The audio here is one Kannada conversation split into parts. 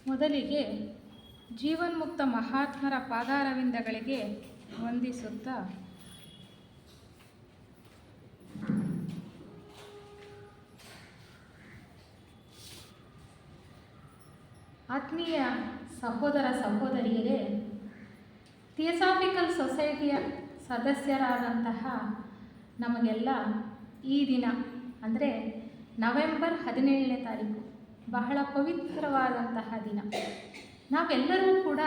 ಮೊದಲಿಗೆ ಜೀವನ್ಮುಕ್ತ ಮಹಾತ್ಮರ ಪಾದಾರವಿಂದಗಳಿಗೆ ವಂದಿಸುತ್ತಾ ಆತ್ಮೀಯ ಸಹೋದರ ಸಹೋದರಿಯರೇ, ಥಿಯೋಸಾಫಿಕಲ್ ಸೊಸೈಟಿಯ ಸದಸ್ಯರಾದಂತಹ ನಮಗೆಲ್ಲ ಈ ದಿನ ಅಂದರೆ ನವೆಂಬರ್ 17ನೇ ತಾರೀಕು ಬಹಳ ಪವಿತ್ರವಾದಂತಹ ದಿನ. ನಾವೆಲ್ಲರೂ ಕೂಡ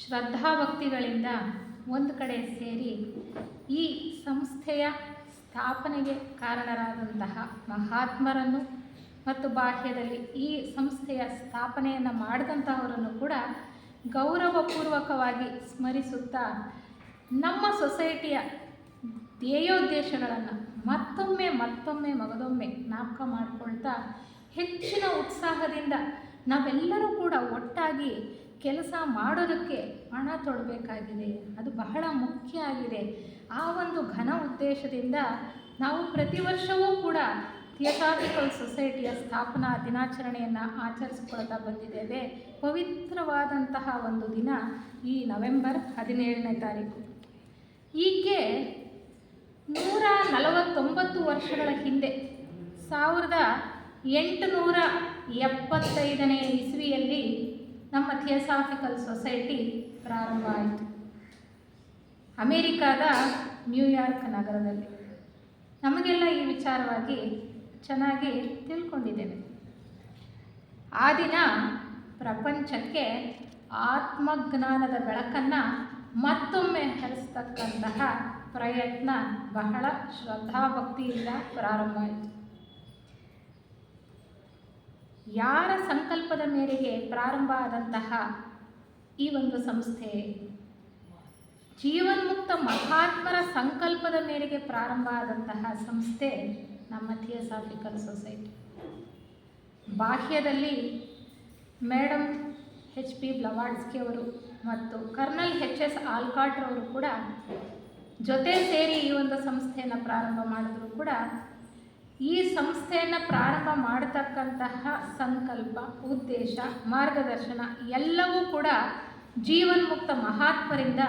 ಶ್ರದ್ಧಾಭಕ್ತಿಗಳಿಂದ ಒಂದು ಕಡೆ ಸೇರಿ ಈ ಸಂಸ್ಥೆಯ ಸ್ಥಾಪನೆಗೆ ಕಾರಣರಾದಂತಹ ಮಹಾತ್ಮರನ್ನು ಮತ್ತು ಬಾಹ್ಯದಲ್ಲಿ ಈ ಸಂಸ್ಥೆಯ ಸ್ಥಾಪನೆಯನ್ನು ಮಾಡಿದಂತಹವರನ್ನು ಕೂಡ ಗೌರವಪೂರ್ವಕವಾಗಿ ಸ್ಮರಿಸುತ್ತಾ ನಮ್ಮ ಸೊಸೈಟಿಯ ಧ್ಯೇಯೋದ್ದೇಶಗಳನ್ನು ಮತ್ತೊಮ್ಮೆ ಮಗದೊಮ್ಮೆ ಜ್ಞಾಪಕ ಮಾಡಿಕೊಳ್ತಾ ಹೆಚ್ಚಿನ ಉತ್ಸಾಹದಿಂದ ನಾವೆಲ್ಲರೂ ಕೂಡ ಒಟ್ಟಾಗಿ ಕೆಲಸ ಮಾಡೋದಕ್ಕೆ ಹಣ ತೊಡಬೇಕಾಗಿದೆ. ಅದು ಬಹಳ ಮುಖ್ಯ ಆಗಿದೆ. ಆ ಒಂದು ಘನ ಉದ್ದೇಶದಿಂದ ನಾವು ಪ್ರತಿ ವರ್ಷವೂ ಕೂಡ ಥಿಯೋಸಾಫಿಕಲ್ ಸೊಸೈಟಿಯ ಸ್ಥಾಪನಾ ದಿನಾಚರಣೆಯನ್ನು ಆಚರಿಸಿಕೊಳ್ತಾ ಬಂದಿದ್ದೇವೆ. ಪವಿತ್ರವಾದಂತಹ ಒಂದು ದಿನ ಈ ನವೆಂಬರ್ 17ನೇ ತಾರೀಕು. ಈಕೆ 149 ವರ್ಷಗಳ ಹಿಂದೆ 1875ನೇ ಇಸ್ವಿಯಲ್ಲಿ ನಮ್ಮ ಥಿಯೋಸಾಫಿಕಲ್ ಸೊಸೈಟಿ ಪ್ರಾರಂಭ ಆಯಿತು. ಅಮೇರಿಕಾದ ನ್ಯೂಯಾರ್ಕ್ ನಗರದಲ್ಲಿ. ನಮಗೆಲ್ಲ ಈ ವಿಚಾರವಾಗಿ ಚೆನ್ನಾಗಿ ತಿಳ್ಕೊಂಡಿದ್ದೇವೆ. ಆ ದಿನ ಪ್ರಪಂಚಕ್ಕೆ ಆತ್ಮಜ್ಞಾನದ ಬೆಳಕನ್ನು ಮತ್ತೊಮ್ಮೆ ಹರಿಸ್ತಕ್ಕಂತಹ ಪ್ರಯತ್ನ ಬಹಳ ಶ್ರದ್ಧಾಭಕ್ತಿಯಿಂದ ಪ್ರಾರಂಭ ಆಯಿತು. ಯಾರ ಸಂಕಲ್ಪದ ಮೇರೆಗೆ ಪ್ರಾರಂಭ ಆದಂತಹ ಈ ಒಂದು ಸಂಸ್ಥೆ? ಜೀವನ್ಮುಕ್ತ ಮಹಾತ್ಮರ ಸಂಕಲ್ಪದ ಮೇರೆಗೆ ಪ್ರಾರಂಭ ಆದಂತಹ ಸಂಸ್ಥೆ ನಮ್ಮ ಥಿಯೋಸಾಫಿಕಲ್ ಸೊಸೈಟಿ. ಬಾಹ್ಯದಲ್ಲಿ ಮೇಡಮ್ HP ಬ್ಲವಾಡ್ಸ್ಕಿ ಅವರು ಮತ್ತು ಕರ್ನಲ್ HS ಆಲ್ಕಾಟ್ರವರು ಕೂಡ ಜೊತೆ ಸೇರಿ ಈ ಒಂದು ಸಂಸ್ಥೆಯನ್ನು ಪ್ರಾರಂಭ ಮಾಡಿದ್ರು ಕೂಡ ಈ ಸಂಸ್ಥೆಯನ್ನು ಪ್ರಾರಂಭ ಮಾಡತಕ್ಕಂತಹ ಸಂಕಲ್ಪ, ಉದ್ದೇಶ, ಮಾರ್ಗದರ್ಶನ ಎಲ್ಲವೂ ಕೂಡ ಜೀವನ್ಮುಕ್ತ ಮಹಾತ್ಮರಿಂದ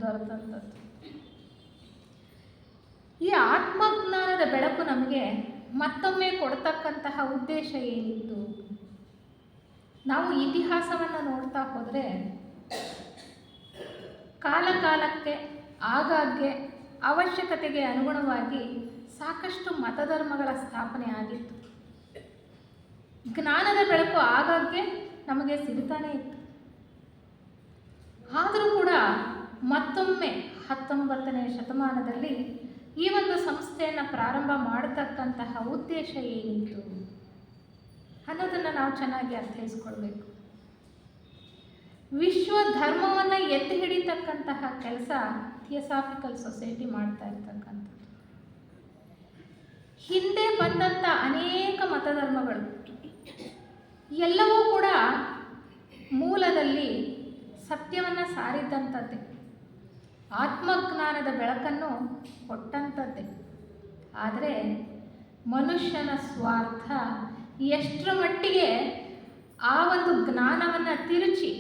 ದೊರೆತಂಥದ್ದು. ಈ ಆತ್ಮಜ್ಞಾನದ ಬೆಳಕು ನಮಗೆ ಮತ್ತೊಮ್ಮೆ ಕೊಡ್ತಕ್ಕಂತಹ ಉದ್ದೇಶ ಏನಿತ್ತು? ನಾವು ಇತಿಹಾಸವನ್ನು ನೋಡ್ತಾ ಹೋದರೆ ಕಾಲಕ್ಕೆ ಆಗಾಗ್ಗೆ ಅವಶ್ಯಕತೆಗೆ ಅನುಗುಣವಾಗಿ ಸಾಕಷ್ಟು ಮತಧರ್ಮಗಳ ಸ್ಥಾಪನೆ ಆಗಿತ್ತು. ಜ್ಞಾನದ ಬೆಳಕು ಆಗಾಗ್ಗೆ ನಮಗೆ ಸಿಗ್ತಾನೇ ಇತ್ತು. ಆದರೂ ಕೂಡ ಮತ್ತೊಮ್ಮೆ 19ನೇ ಶತಮಾನದಲ್ಲಿ ಈ ಒಂದು ಸಂಸ್ಥೆಯನ್ನು ಪ್ರಾರಂಭ ಮಾಡತಕ್ಕಂತಹ ಉದ್ದೇಶ ಏನಿತ್ತು ಅನ್ನೋದನ್ನು ನಾವು ಚೆನ್ನಾಗಿ ಅರ್ಥೈಸ್ಕೊಳ್ಬೇಕು. ವಿಶ್ವ ಧರ್ಮವನ್ನು ಎತ್ತಿ ಹಿಡಿತಕ್ಕಂತಹ ಕೆಲಸ ಥಿಯೋಸಾಫಿಕಲ್ ಸೊಸೈಟಿ ಮಾಡ್ತಾ ಇರ್ತಕ್ಕಂಥದ್ದು. ಹಿಂದೆ ಬಂದಂಥ ಅನೇಕ ಮತಧರ್ಮಗಳು ಎಲ್ಲವೂ ಕೂಡ ಮೂಲದಲ್ಲಿ ಸತ್ಯವನ್ನು ಸಾರಿದ್ದಂಥದ್ದೇ, ಆತ್ಮಜ್ಞಾನದ ಬೆಳಕನ್ನು ಕೊಟ್ಟಂಥದ್ದೇ. ಆದರೆ ಮನುಷ್ಯನ ಸ್ವಾರ್ಥ ಎಷ್ಟರ ಮಟ್ಟಿಗೆ ಆ ಒಂದು ಜ್ಞಾನವನ್ನು ತಿರುಚಿ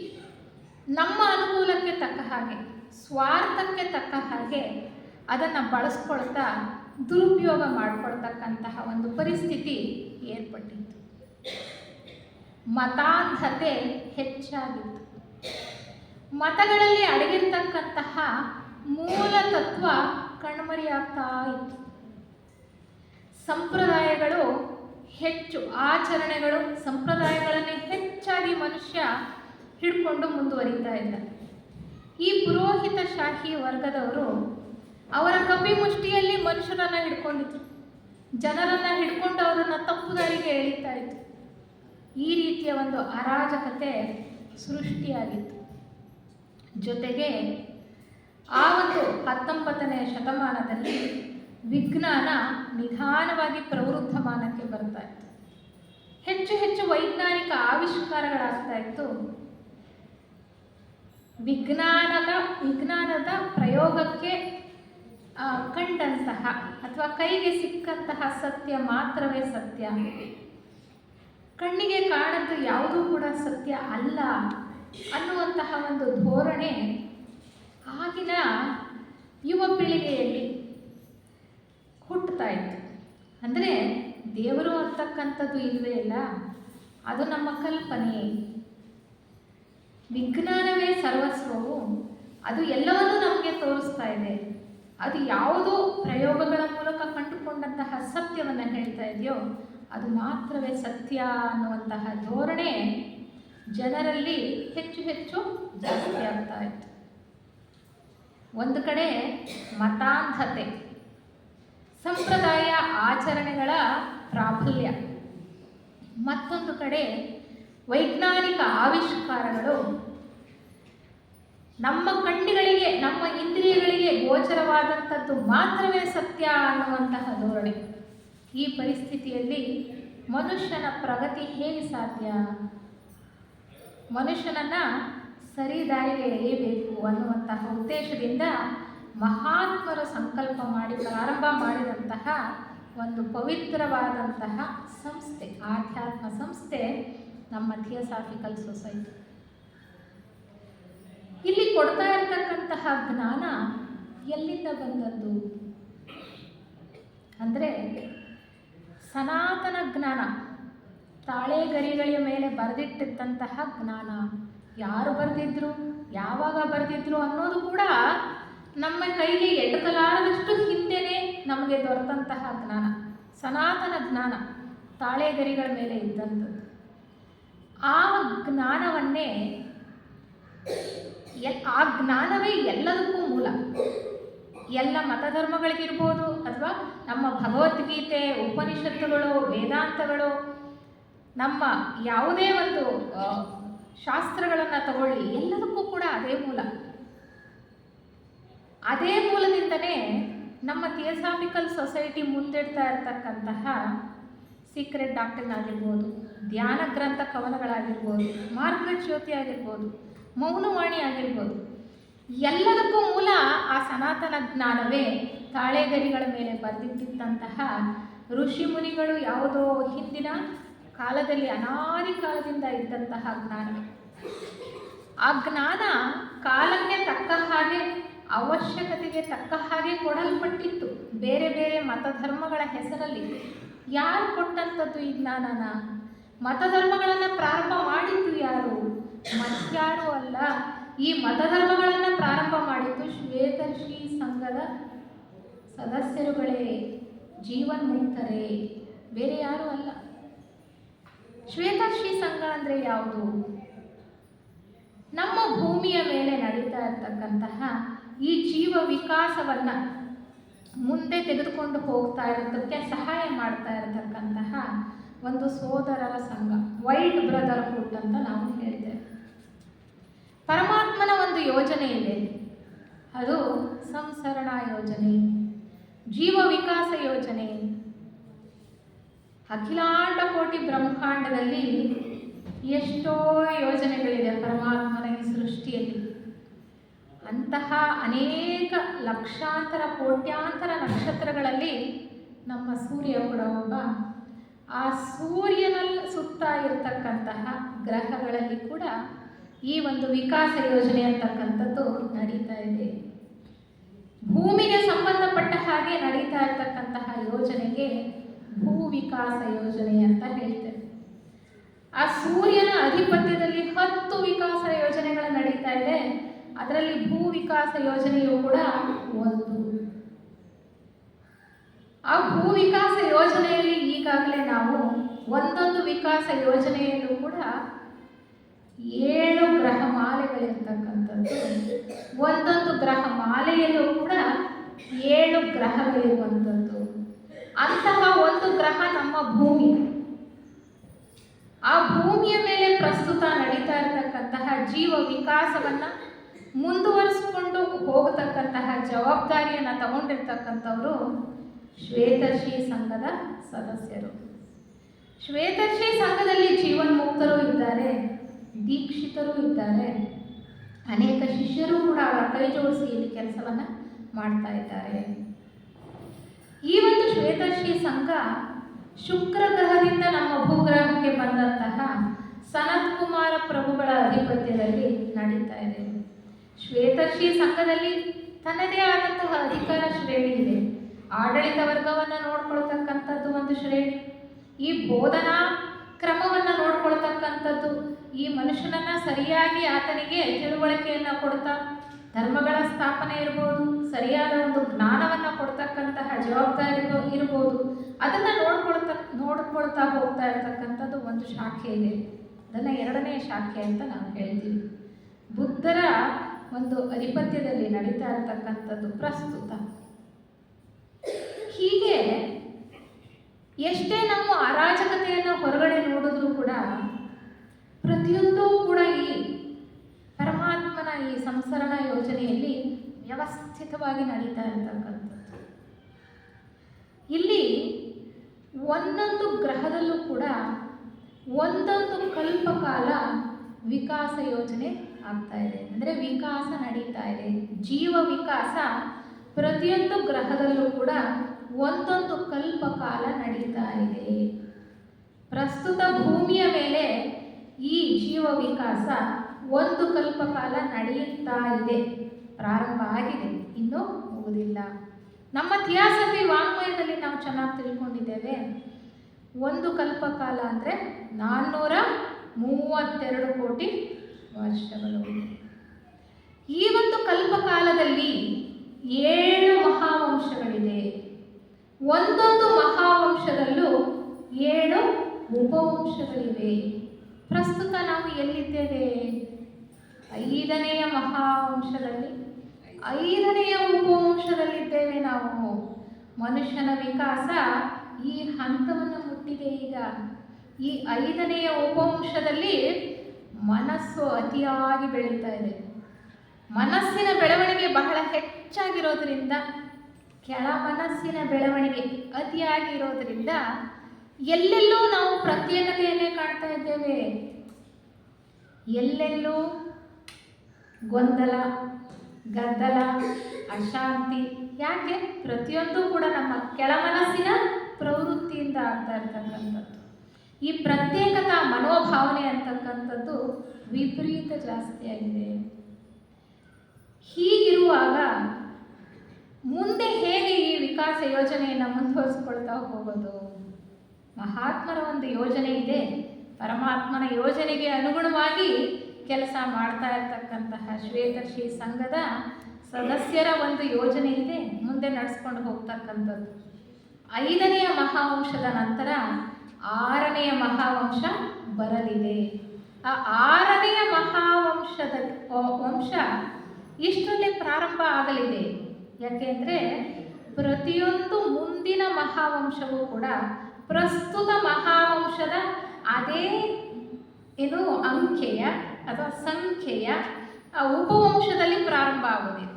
ನಮ್ಮ ಅನುಕೂಲಕ್ಕೆ ತಕ್ಕ ಹಾಗೆ, ಸ್ವಾರ್ಥಕ್ಕೆ ತಕ್ಕ ಹಾಗೆ ಅದನ್ನು ಬಳಸ್ಕೊಳ್ತಾ ದುರುಪಯೋಗ ಮಾಡಿಕೊಳ್ತಕ್ಕಂತಹ ಒಂದು ಪರಿಸ್ಥಿತಿ ಏರ್ಪಟ್ಟಿತ್ತು. ಮತಾಂಧತೆ ಹೆಚ್ಚಾಗಿತ್ತು. ಮತಗಳಲ್ಲಿ ಅಡಗಿರ್ತಕ್ಕಂತಹ ಮೂಲ ತತ್ವ ಕಣ್ಮರೆಯಾಗ್ತಾ ಇತ್ತು. ಸಂಪ್ರದಾಯಗಳು ಹೆಚ್ಚು, ಆಚರಣೆಗಳು, ಸಂಪ್ರದಾಯಗಳನ್ನೇ ಹೆಚ್ಚಾಗಿ ಮನುಷ್ಯ ಹಿಡ್ಕೊಂಡು ಮುಂದುವರಿತಾ ಇದ್ದಾರೆ. ಈ ಪುರೋಹಿತಶಾಹಿ ವರ್ಗದವರು ಅವರ ಕಪಿಮುಷ್ಟಿಯಲ್ಲಿ ಮನುಷ್ಯರನ್ನು ಹಿಡ್ಕೊಂಡಿದ್ರು, ಜನರನ್ನು ಹಿಡ್ಕೊಂಡು ಅವರನ್ನು ತಪ್ಪು ದಾರಿಗೆ ಎಳೀತಾ ಇತ್ತು. ಈ ರೀತಿಯ ಒಂದು ಅರಾಜಕತೆ ಸೃಷ್ಟಿಯಾಗಿತ್ತು. ಜೊತೆಗೆ ಆ ಒಂದು 19ನೇ ಶತಮಾನದಲ್ಲಿ ವಿಜ್ಞಾನ ನಿಧಾನವಾಗಿ ಪ್ರವೃದ್ಧಮಾನಕ್ಕೆ ಬರ್ತಾ ಇತ್ತು. ಹೆಚ್ಚು ವೈಜ್ಞಾನಿಕ ಆವಿಷ್ಕಾರಗಳಾಗ್ತಾ ಇತ್ತು. ವಿಜ್ಞಾನದ ಪ್ರಯೋಗಕ್ಕೆ ಕಂಡಂತಹ ಅಥವಾ ಕೈಗೆ ಸಿಕ್ಕಂತಹ ಸತ್ಯ ಮಾತ್ರವೇ ಸತ್ಯ. ಕಣ್ಣಿಗೆ ಕಾಣದ್ದು ಯಾವುದೂ ಕೂಡ ಸತ್ಯ ಅಲ್ಲ ಅನ್ನುವಂತಹ ಒಂದು ಧೋರಣೆ ಆಗಿನ ಯುವ ಪೀಳಿಗೆಯಲ್ಲಿ ಹುಟ್ಟುತ್ತಾ ಇತ್ತು. ಅಂದರೆ ದೇವರು ಅಂತಕ್ಕಂಥದ್ದು ಇಲ್ಲವೇ ಇಲ್ಲ, ಅದು ನಮ್ಮ ಕಲ್ಪನೆ. ವಿಜ್ಞಾನವೇ ಸರ್ವಸ್ವವು, ಅದು ಎಲ್ಲವನ್ನೂ ನಮಗೆ ತೋರಿಸ್ತಾ ಇದೆ. ಅದು ಯಾವುದೋ ಪ್ರಯೋಗಗಳ ಮೂಲಕ ಕಂಡುಕೊಂಡಂತಹ ಸತ್ಯವನ್ನು ಹೇಳ್ತಾ ಇದೆಯೋ ಅದು ಮಾತ್ರವೇ ಸತ್ಯ ಅನ್ನುವಂತಹ ಧೋರಣೆ ಜನರಲ್ಲಿ ಹೆಚ್ಚು ಹೆಚ್ಚು ಜಾಸ್ತಿ ಆಗ್ತಾ ಇತ್ತು. ಒಂದು ಕಡೆ ಮತಾಂಧತೆ, ಸಂಪ್ರದಾಯ ಆಚರಣೆಗಳ ಪ್ರಾಬಲ್ಯ, ಮತ್ತೊಂದು ಕಡೆ ವೈಜ್ಞಾನಿಕ ಆವಿಷ್ಕಾರಗಳು ನಮ್ಮ ಕಣ್ಣುಗಳಿಗೆ, ನಮ್ಮ ಇಂದ್ರಿಯಗಳಿಗೆ ಗೋಚರವಾದಂಥದ್ದು ಮಾತ್ರವೇ ಸತ್ಯ ಅನ್ನುವಂತಹ ಧೋರಣೆ. ಈ ಪರಿಸ್ಥಿತಿಯಲ್ಲಿ ಮನುಷ್ಯನ ಪ್ರಗತಿ ಹೇಗೆ ಸಾಧ್ಯ? ಮನುಷ್ಯನನ್ನು ಸರಿ ದಾರಿಗೆ ಎಳೆಯಬೇಕು ಅನ್ನುವಂತಹ ಉದ್ದೇಶದಿಂದ ಮಹಾತ್ಮರು ಸಂಕಲ್ಪ ಮಾಡಿ ಪ್ರಾರಂಭ ಮಾಡಿದಂತಹ ಒಂದು ಪವಿತ್ರವಾದಂತಹ ಸಂಸ್ಥೆ, ಆಧ್ಯಾತ್ಮ ಸಂಸ್ಥೆ ನಮ್ಮ ಥಿಯೋಸಾಫಿಕಲ್ ಸೊಸೈಟಿ. ಇಲ್ಲಿ ಕೊಡ್ತಾ ಇರತಕ್ಕಂತಹ ಜ್ಞಾನ ಎಲ್ಲಿಂದ ಬಂದದ್ದು ಅಂದರೆ ಸನಾತನ ಜ್ಞಾನ, ತಾಳೆ ಗರಿಗಳ ಮೇಲೆ ಬರೆದಿಟ್ಟಿದ್ದಂತಹ ಜ್ಞಾನ. ಯಾರು ಬರೆದಿದ್ರು, ಯಾವಾಗ ಬರೆದಿದ್ರು ಅನ್ನೋದು ಕೂಡ ನಮ್ಮ ಕೈಗೆ ಎಟಕಲಾರದಷ್ಟು ಹಿಂದೆಯೇ ನಮಗೆ ದೊರೆತಂತಹ ಜ್ಞಾನ, ಸನಾತನ ಜ್ಞಾನ, ತಾಳೆ ಗರಿಗಳ ಮೇಲೆ ಇದ್ದಂಥದ್ದು. ಆ ಜ್ಞಾನವನ್ನೇ, ಆ ಜ್ಞಾನವೇ ಎಲ್ಲದಕ್ಕೂ ಮೂಲ. ಎಲ್ಲ ಮತಧರ್ಮಗಳಿಗಿರ್ಬೋದು ಅಥವಾ ನಮ್ಮ ಭಗವದ್ಗೀತೆ, ಉಪನಿಷತ್ತುಗಳು, ವೇದಾಂತಗಳು, ನಮ್ಮ ಯಾವುದೇ ಒಂದು ಶಾಸ್ತ್ರಗಳನ್ನು ತಗೊಳ್ಳಿ, ಎಲ್ಲದಕ್ಕೂ ಕೂಡ ಅದೇ ಮೂಲ. ಅದೇ ಮೂಲದಿಂದನೇ ನಮ್ಮ ಥಿಯೋಸಾಫಿಕಲ್ ಸೊಸೈಟಿ ಮುಂದಿಡ್ತಾ ಇರತಕ್ಕಂತಹ ಸೀಕ್ರೆಟ್ ಡಾಕ್ಟ್ರಿನ್ ಆಗಿರ್ಬೋದು, ಧ್ಯಾನ ಗ್ರಂಥ ಕವನಗಳಾಗಿರ್ಬೋದು, ಮಾರ್ಗರೆಟ್ ಜ್ಯೋತಿ ಆಗಿರ್ಬೋದು, ಮೌನವಾಣಿ ಆಗಿರ್ಬೋದು, ಎಲ್ಲದಕ್ಕೂ ಮೂಲ ಆ ಸನಾತನ ಜ್ಞಾನವೇ. ತಾಳೆಗರಿಗಳ ಮೇಲೆ ಬರೆದಿಟ್ಟಿದ್ದಂತಹ ಋಷಿ ಮುನಿಗಳು ಯಾವುದೋ ಹಿಂದಿನ ಕಾಲದಲ್ಲಿ ಅನಾದಿ ಕಾಲದಿಂದ ಇದ್ದಂತಹ ಜ್ಞಾನವೇ. ಆ ಜ್ಞಾನ ಕಾಲಕ್ಕೆ ತಕ್ಕ ಹಾಗೆ, ಅವಶ್ಯಕತೆಗೆ ತಕ್ಕ ಹಾಗೆ ಕೊಡಲ್ಪಟ್ಟಿತ್ತು. ಬೇರೆ ಬೇರೆ ಮತಧರ್ಮಗಳ ಹೆಸರಲ್ಲಿ ಯಾರು ಕೊಟ್ಟಂಥದ್ದು ಈ ಜ್ಞಾನನ? ಮತಧರ್ಮಗಳನ್ನು ಪ್ರಾರಂಭ ಮಾಡಿದ್ದು ಯಾರು? ಮತ್ಯಾರೂ ಅಲ್ಲ. ಈ ಮತಧರ್ಮಗಳನ್ನು ಪ್ರಾರಂಭ ಮಾಡಿದ್ದು ಶ್ವೇತರ್ಷಿ ಸಂಘದ ಸದಸ್ಯರುಗಳೇ, ಜೀವನ್ಮುಕ್ತರೇ, ಬೇರೆ ಯಾರೂ ಅಲ್ಲ. ಶ್ವೇತರ್ಷಿ ಸಂಘ ಅಂದರೆ ಯಾವುದು? ನಮ್ಮ ಭೂಮಿಯ ಮೇಲೆ ನಡೀತಾ ಇರತಕ್ಕಂತಹ ಈ ಜೀವ ವಿಕಾಸವನ್ನು ಮುಂದೆ ತೆಗೆದುಕೊಂಡು ಹೋಗ್ತಾ ಇರೋದಕ್ಕೆ ಸಹಾಯ ಮಾಡ್ತಾ ಇರತಕ್ಕಂತಹ ಒಂದು ಸೋದರರ ಸಂಘ, ವೈಟ್ ಬ್ರದರ್ಹುಡ್ ಅಂತ ನಾವು ಹೇಳಿದ್ದೇವೆ. ಪರಮಾತ್ಮನ ಒಂದು ಯೋಜನೆ ಇದೆ, ಅದು ಸಂಸರಣ ಯೋಜನೆ, ಜೀವ ವಿಕಾಸ ಯೋಜನೆ. ಅಖಿಲಾಂಡ ಕೋಟಿ ಬ್ರಹ್ಮಾಂಡದಲ್ಲಿ ಎಷ್ಟೋ ಯೋಜನೆಗಳಿದೆ ಪರಮಾತ್ಮನ ಈ ಸೃಷ್ಟಿಯಲ್ಲಿ. ಅಂತಹ ಅನೇಕ ಲಕ್ಷಾಂತರ ಕೋಟ್ಯಾಂತರ ನಕ್ಷತ್ರಗಳಲ್ಲಿ ನಮ್ಮ ಸೂರ್ಯ ಕೂಡ ಒಬ್ಬ. ಆ ಸೂರ್ಯನಲ್ಲಿ ಸುತ್ತ ಇರತಕ್ಕಂತಹ ಗ್ರಹಗಳಲ್ಲಿ ಕೂಡ ಈ ಒಂದು ವಿಕಾಸ ಯೋಜನೆ ಅಂತಕ್ಕಂಥದ್ದು ನಡೀತಾ ಇದೆ. ಭೂಮಿಗೆ ಸಂಬಂಧಪಟ್ಟ ಹಾಗೆ ನಡೀತಾ ಇರತಕ್ಕಂತಹ ಯೋಜನೆಗೆ ಭೂ ವಿಕಾಸ ಯೋಜನೆ ಅಂತ ಹೇಳ್ತೇವೆ. ಆ ಸೂರ್ಯನ ಅಧಿಪತ್ಯದಲ್ಲಿ 10 ವಿಕಾಸ ಯೋಜನೆಗಳು ನಡೀತಾ ಇದೆ. ಅದರಲ್ಲಿ ಭೂ ವಿಕಾಸ ಯೋಜನೆಯು ಕೂಡ ಒಂದು. ಆ ಭೂ ವಿಕಾಸ ಯೋಜನೆಯಲ್ಲಿ ಈಗಾಗಲೇ ನಾವು ಒಂದೊಂದು ವಿಕಾಸ ಯೋಜನೆಯಲ್ಲೂ ಕೂಡ 7 ಗ್ರಹ ಮಾಲೆಗಳಿರ್ತಕ್ಕಂಥದ್ದು. ಒಂದೊಂದು ಗ್ರಹ ಮಾಲೆಯಲ್ಲೂ ಕೂಡ 7 ಗ್ರಹಗಳಿರುವಂಥದ್ದು. ಅಂತಹ ಒಂದು ಗ್ರಹ ನಮ್ಮ ಭೂಮಿ. ಆ ಭೂಮಿಯ ಮೇಲೆ ಪ್ರಸ್ತುತ ನಡೀತಾ ಇರತಕ್ಕಂತಹ ಜೀವ ವಿಕಾಸವನ್ನು ಮುಂದುವರಿಸಿಕೊಂಡು ಹೋಗತಕ್ಕಂತಹ ಜವಾಬ್ದಾರಿಯನ್ನು ತಗೊಂಡಿರ್ತಕ್ಕಂಥವರು ಶ್ವೇತರ್ಷಿ ಸಂಘದ ಸದಸ್ಯರು. ಶ್ವೇತರ್ಷಿ ಸಂಘದಲ್ಲಿ ಜೀವನ್ಮುಕ್ತರು ಇದ್ದಾರೆ, ದೀಕ್ಷಿತರು ಇದ್ದಾರೆ, ಅನೇಕ ಶಿಷ್ಯರು ಕೂಡ ಅವರ ಕೈ ಜೋಡಿಸಿ ಇಲ್ಲಿ ಕೆಲಸವನ್ನು ಮಾಡ್ತಾ ಇದ್ದಾರೆ. ಈ ಒಂದು ಶ್ವೇತರ್ಷಿ ಸಂಘ ಶುಕ್ರ ಗ್ರಹದಿಂದ ನಮ್ಮ ಭೂಗ್ರಹಕ್ಕೆ ಬಂದಂತಹ ಸನತ್ ಕುಮಾರ ಪ್ರಭುಗಳ ಅಧಿಪತ್ಯದಲ್ಲಿ ನಡೀತಾ ಇದೆ. ಶ್ವೇತರ್ಷಿ ಸಂಘದಲ್ಲಿ ತನ್ನದೇ ಆದಂತಹ ಅಧಿಕಾರ ಶ್ರೇಣಿ ಇದೆ. ಆಡಳಿತ ವರ್ಗವನ್ನು ನೋಡ್ಕೊಳ್ತಕ್ಕಂಥದ್ದು ಒಂದು ಶ್ರೇಣಿ, ಈ ಬೋಧನಾ ಕ್ರಮವನ್ನು ನೋಡ್ಕೊಳ್ತಕ್ಕಂಥದ್ದು, ಈ ಮನುಷ್ಯನನ್ನ ಸರಿಯಾಗಿ ಆತನಿಗೆ ತಿಳುವಳಿಕೆಯನ್ನು ಕೊಡ್ತಾ ಧರ್ಮಗಳ ಸ್ಥಾಪನೆ ಇರ್ಬೋದು, ಸರಿಯಾದ ಒಂದು ಜ್ಞಾನವನ್ನು ಕೊಡ್ತಕ್ಕಂತಹ ಜವಾಬ್ದಾರಿ ಇರ್ಬೋದು, ಅದನ್ನು ನೋಡ್ಕೊಳ್ತಾ ಹೋಗ್ತಾ ಇರ್ತಕ್ಕಂಥದ್ದು ಒಂದು ಶಾಖೆ ಇದೆ. ಅದನ್ನು ಎರಡನೇ ಶಾಖೆ ಅಂತ ನಾವು ಹೇಳ್ತೀವಿ. ಬುದ್ಧರ ಒಂದು ಅಧಿಪತ್ಯದಲ್ಲಿ ನಡೀತಾ ಇರ್ತಕ್ಕಂಥದ್ದು ಪ್ರಸ್ತುತ. ಹೀಗೆ ಎಷ್ಟೇ ನಾವು ಅರಾಜಕತೆಯನ್ನು ಹೊರಗಡೆ ನೋಡಿದ್ರೂ ಕೂಡ ಪ್ರತಿಯೊಂದೂ ಕೂಡ ಈ ಪರಮಾತ್ಮನ ಈ ಸಂಸರಣ ಯೋಜನೆಯಲ್ಲಿ ವ್ಯವಸ್ಥಿತವಾಗಿ ನಡೀತಾ ಇರ್ತಕ್ಕಂಥದ್ದು. ಇಲ್ಲಿ ಒಂದೊಂದು ಗ್ರಹದಲ್ಲೂ ಕೂಡ ಒಂದೊಂದು ಕಲ್ಪಕಾಲ ವಿಕಾಸ ಯೋಜನೆ ಆಗ್ತಾ ಇದೆ, ಅಂದರೆ ವಿಕಾಸ ನಡೀತಾ ಇದೆ. ಜೀವ ವಿಕಾಸ ಪ್ರತಿಯೊಂದು ಗ್ರಹದಲ್ಲೂ ಕೂಡ ಒಂದೊಂದು ಕಲ್ಪಕಾಲ ನಡೀತಾ ಇದೆ. ಪ್ರಸ್ತುತ ಭೂಮಿಯ ಮೇಲೆ ಈ ಜೀವ ವಿಕಾಸ ಒಂದು ಕಲ್ಪಕಾಲ ನಡೆಯುತ್ತಾ ಇದೆ, ಪ್ರಾರಂಭ ಆಗಿದೆ, ಇನ್ನೂ ಮುಗುದಿಲ್ಲ. ನಮ್ಮ ಥಿಯಾಸಫಿ ವಾಂಗ್ಮಯದಲ್ಲಿ ನಾವು ಚೆನ್ನಾಗಿ ತಿಳ್ಕೊಂಡಿದ್ದೇವೆ. ಒಂದು ಕಲ್ಪಕಾಲ ಅಂದರೆ 432 ಕೋಟಿ ವರ್ಷಗಳು. ಈ ಒಂದು ಕಲ್ಪಕಾಲದಲ್ಲಿ 7 ಮಹಾವಂಶಗಳಿದೆ. ಒಂದೊಂದು ಮಹಾವಂಶದಲ್ಲೂ 7 ಉಪವಂಶಗಳಿವೆ. ಪ್ರಸ್ತುತ ನಾವು ಎಲ್ಲಿದ್ದೇವೆ? 5ನೆಯ ಮಹಾವಂಶದಲ್ಲಿ, 5ನೆಯ ಉಪವಂಶದಲ್ಲಿದ್ದೇವೆ ನಾವು. ಮನುಷ್ಯನ ವಿಕಾಸ ಈ ಹಂತವನ್ನು ಮುಟ್ಟಿದೆ. ಈಗ ಈ 5ನೆಯ ಉಪವಂಶದಲ್ಲಿ ಮನಸ್ಸು ಅತಿಯಾಗಿ ಬೆಳೀತಾ ಇದೆ. ಮನಸ್ಸಿನ ಬೆಳವಣಿಗೆ ಬಹಳ ಹೆಚ್ಚಾಗಿರೋದ್ರಿಂದ, ಕೆಳ ಮನಸ್ಸಿನ ಬೆಳವಣಿಗೆ ಅತಿಯಾಗಿ ಇರೋದ್ರಿಂದ ಎಲ್ಲೆಲ್ಲೂ ನಾವು ಪ್ರತ್ಯೇಕತೆಯನ್ನೇ ಕಾಣ್ತಾ ಇದ್ದೇವೆ. ಎಲ್ಲೆಲ್ಲೂ ಗೊಂದಲ, ಗದ್ದಲ, ಅಶಾಂತಿ. ಯಾಕೆ? ಪ್ರತಿಯೊಂದು ಕೂಡ ನಮ್ಮ ಕೆಳ ಮನಸ್ಸಿನ ಪ್ರವೃತ್ತಿಯಿಂದ ಆಗ್ತಾ ಇರ್ತಕ್ಕಂಥದ್ದು. ಈ ಪ್ರತ್ಯೇಕತಾ ಮನೋಭಾವನೆ ಅಂತಕ್ಕಂಥದ್ದು ವಿಪರೀತ ಜಾಸ್ತಿಯಾಗಿದೆ. ಹೀಗಿರುವಾಗ ಮುಂದೆ ಹೇಗೆ ಈ ವಿಕಾಸ ಯೋಜನೆಯನ್ನು ಮುಂದುವರಿಸ್ಕೊಳ್ತಾ ಹೋಗೋದು? ಮಹಾತ್ಮರ ಒಂದು ಯೋಜನೆ ಇದೆ, ಪರಮಾತ್ಮನ ಯೋಜನೆಗೆ ಅನುಗುಣವಾಗಿ ಕೆಲಸ ಮಾಡ್ತಾ ಇರ್ತಕ್ಕಂತಹ ಶ್ವೇತರ್ಷಿ ಸಂಘದ ಸದಸ್ಯರ ಒಂದು ಯೋಜನೆ ಇದೆ, ಮುಂದೆ ನಡೆಸ್ಕೊಂಡು ಹೋಗ್ತಕ್ಕಂಥದ್ದು. 5ನೆಯ ಮಹಾವಂಶದ ನಂತರ 6ನೆಯ ಮಹಾವಂಶ ಬರಲಿದೆ. ಆ 6ನೆಯ ವಂಶ ಇಷ್ಟರಲ್ಲೇ ಪ್ರಾರಂಭ ಆಗಲಿದೆ. ಯಾಕೆಂದರೆ ಪ್ರತಿಯೊಂದು ಮುಂದಿನ ಮಹಾವಂಶವೂ ಕೂಡ ಪ್ರಸ್ತುತ ಮಹಾವಂಶದ ಅದೇ ಅಂಕೆಯ ಅಥವಾ ಸಂಖ್ಯೆಯ ಉಪವಂಶದಲ್ಲಿ ಪ್ರಾರಂಭ ಆಗೋದಿದೆ.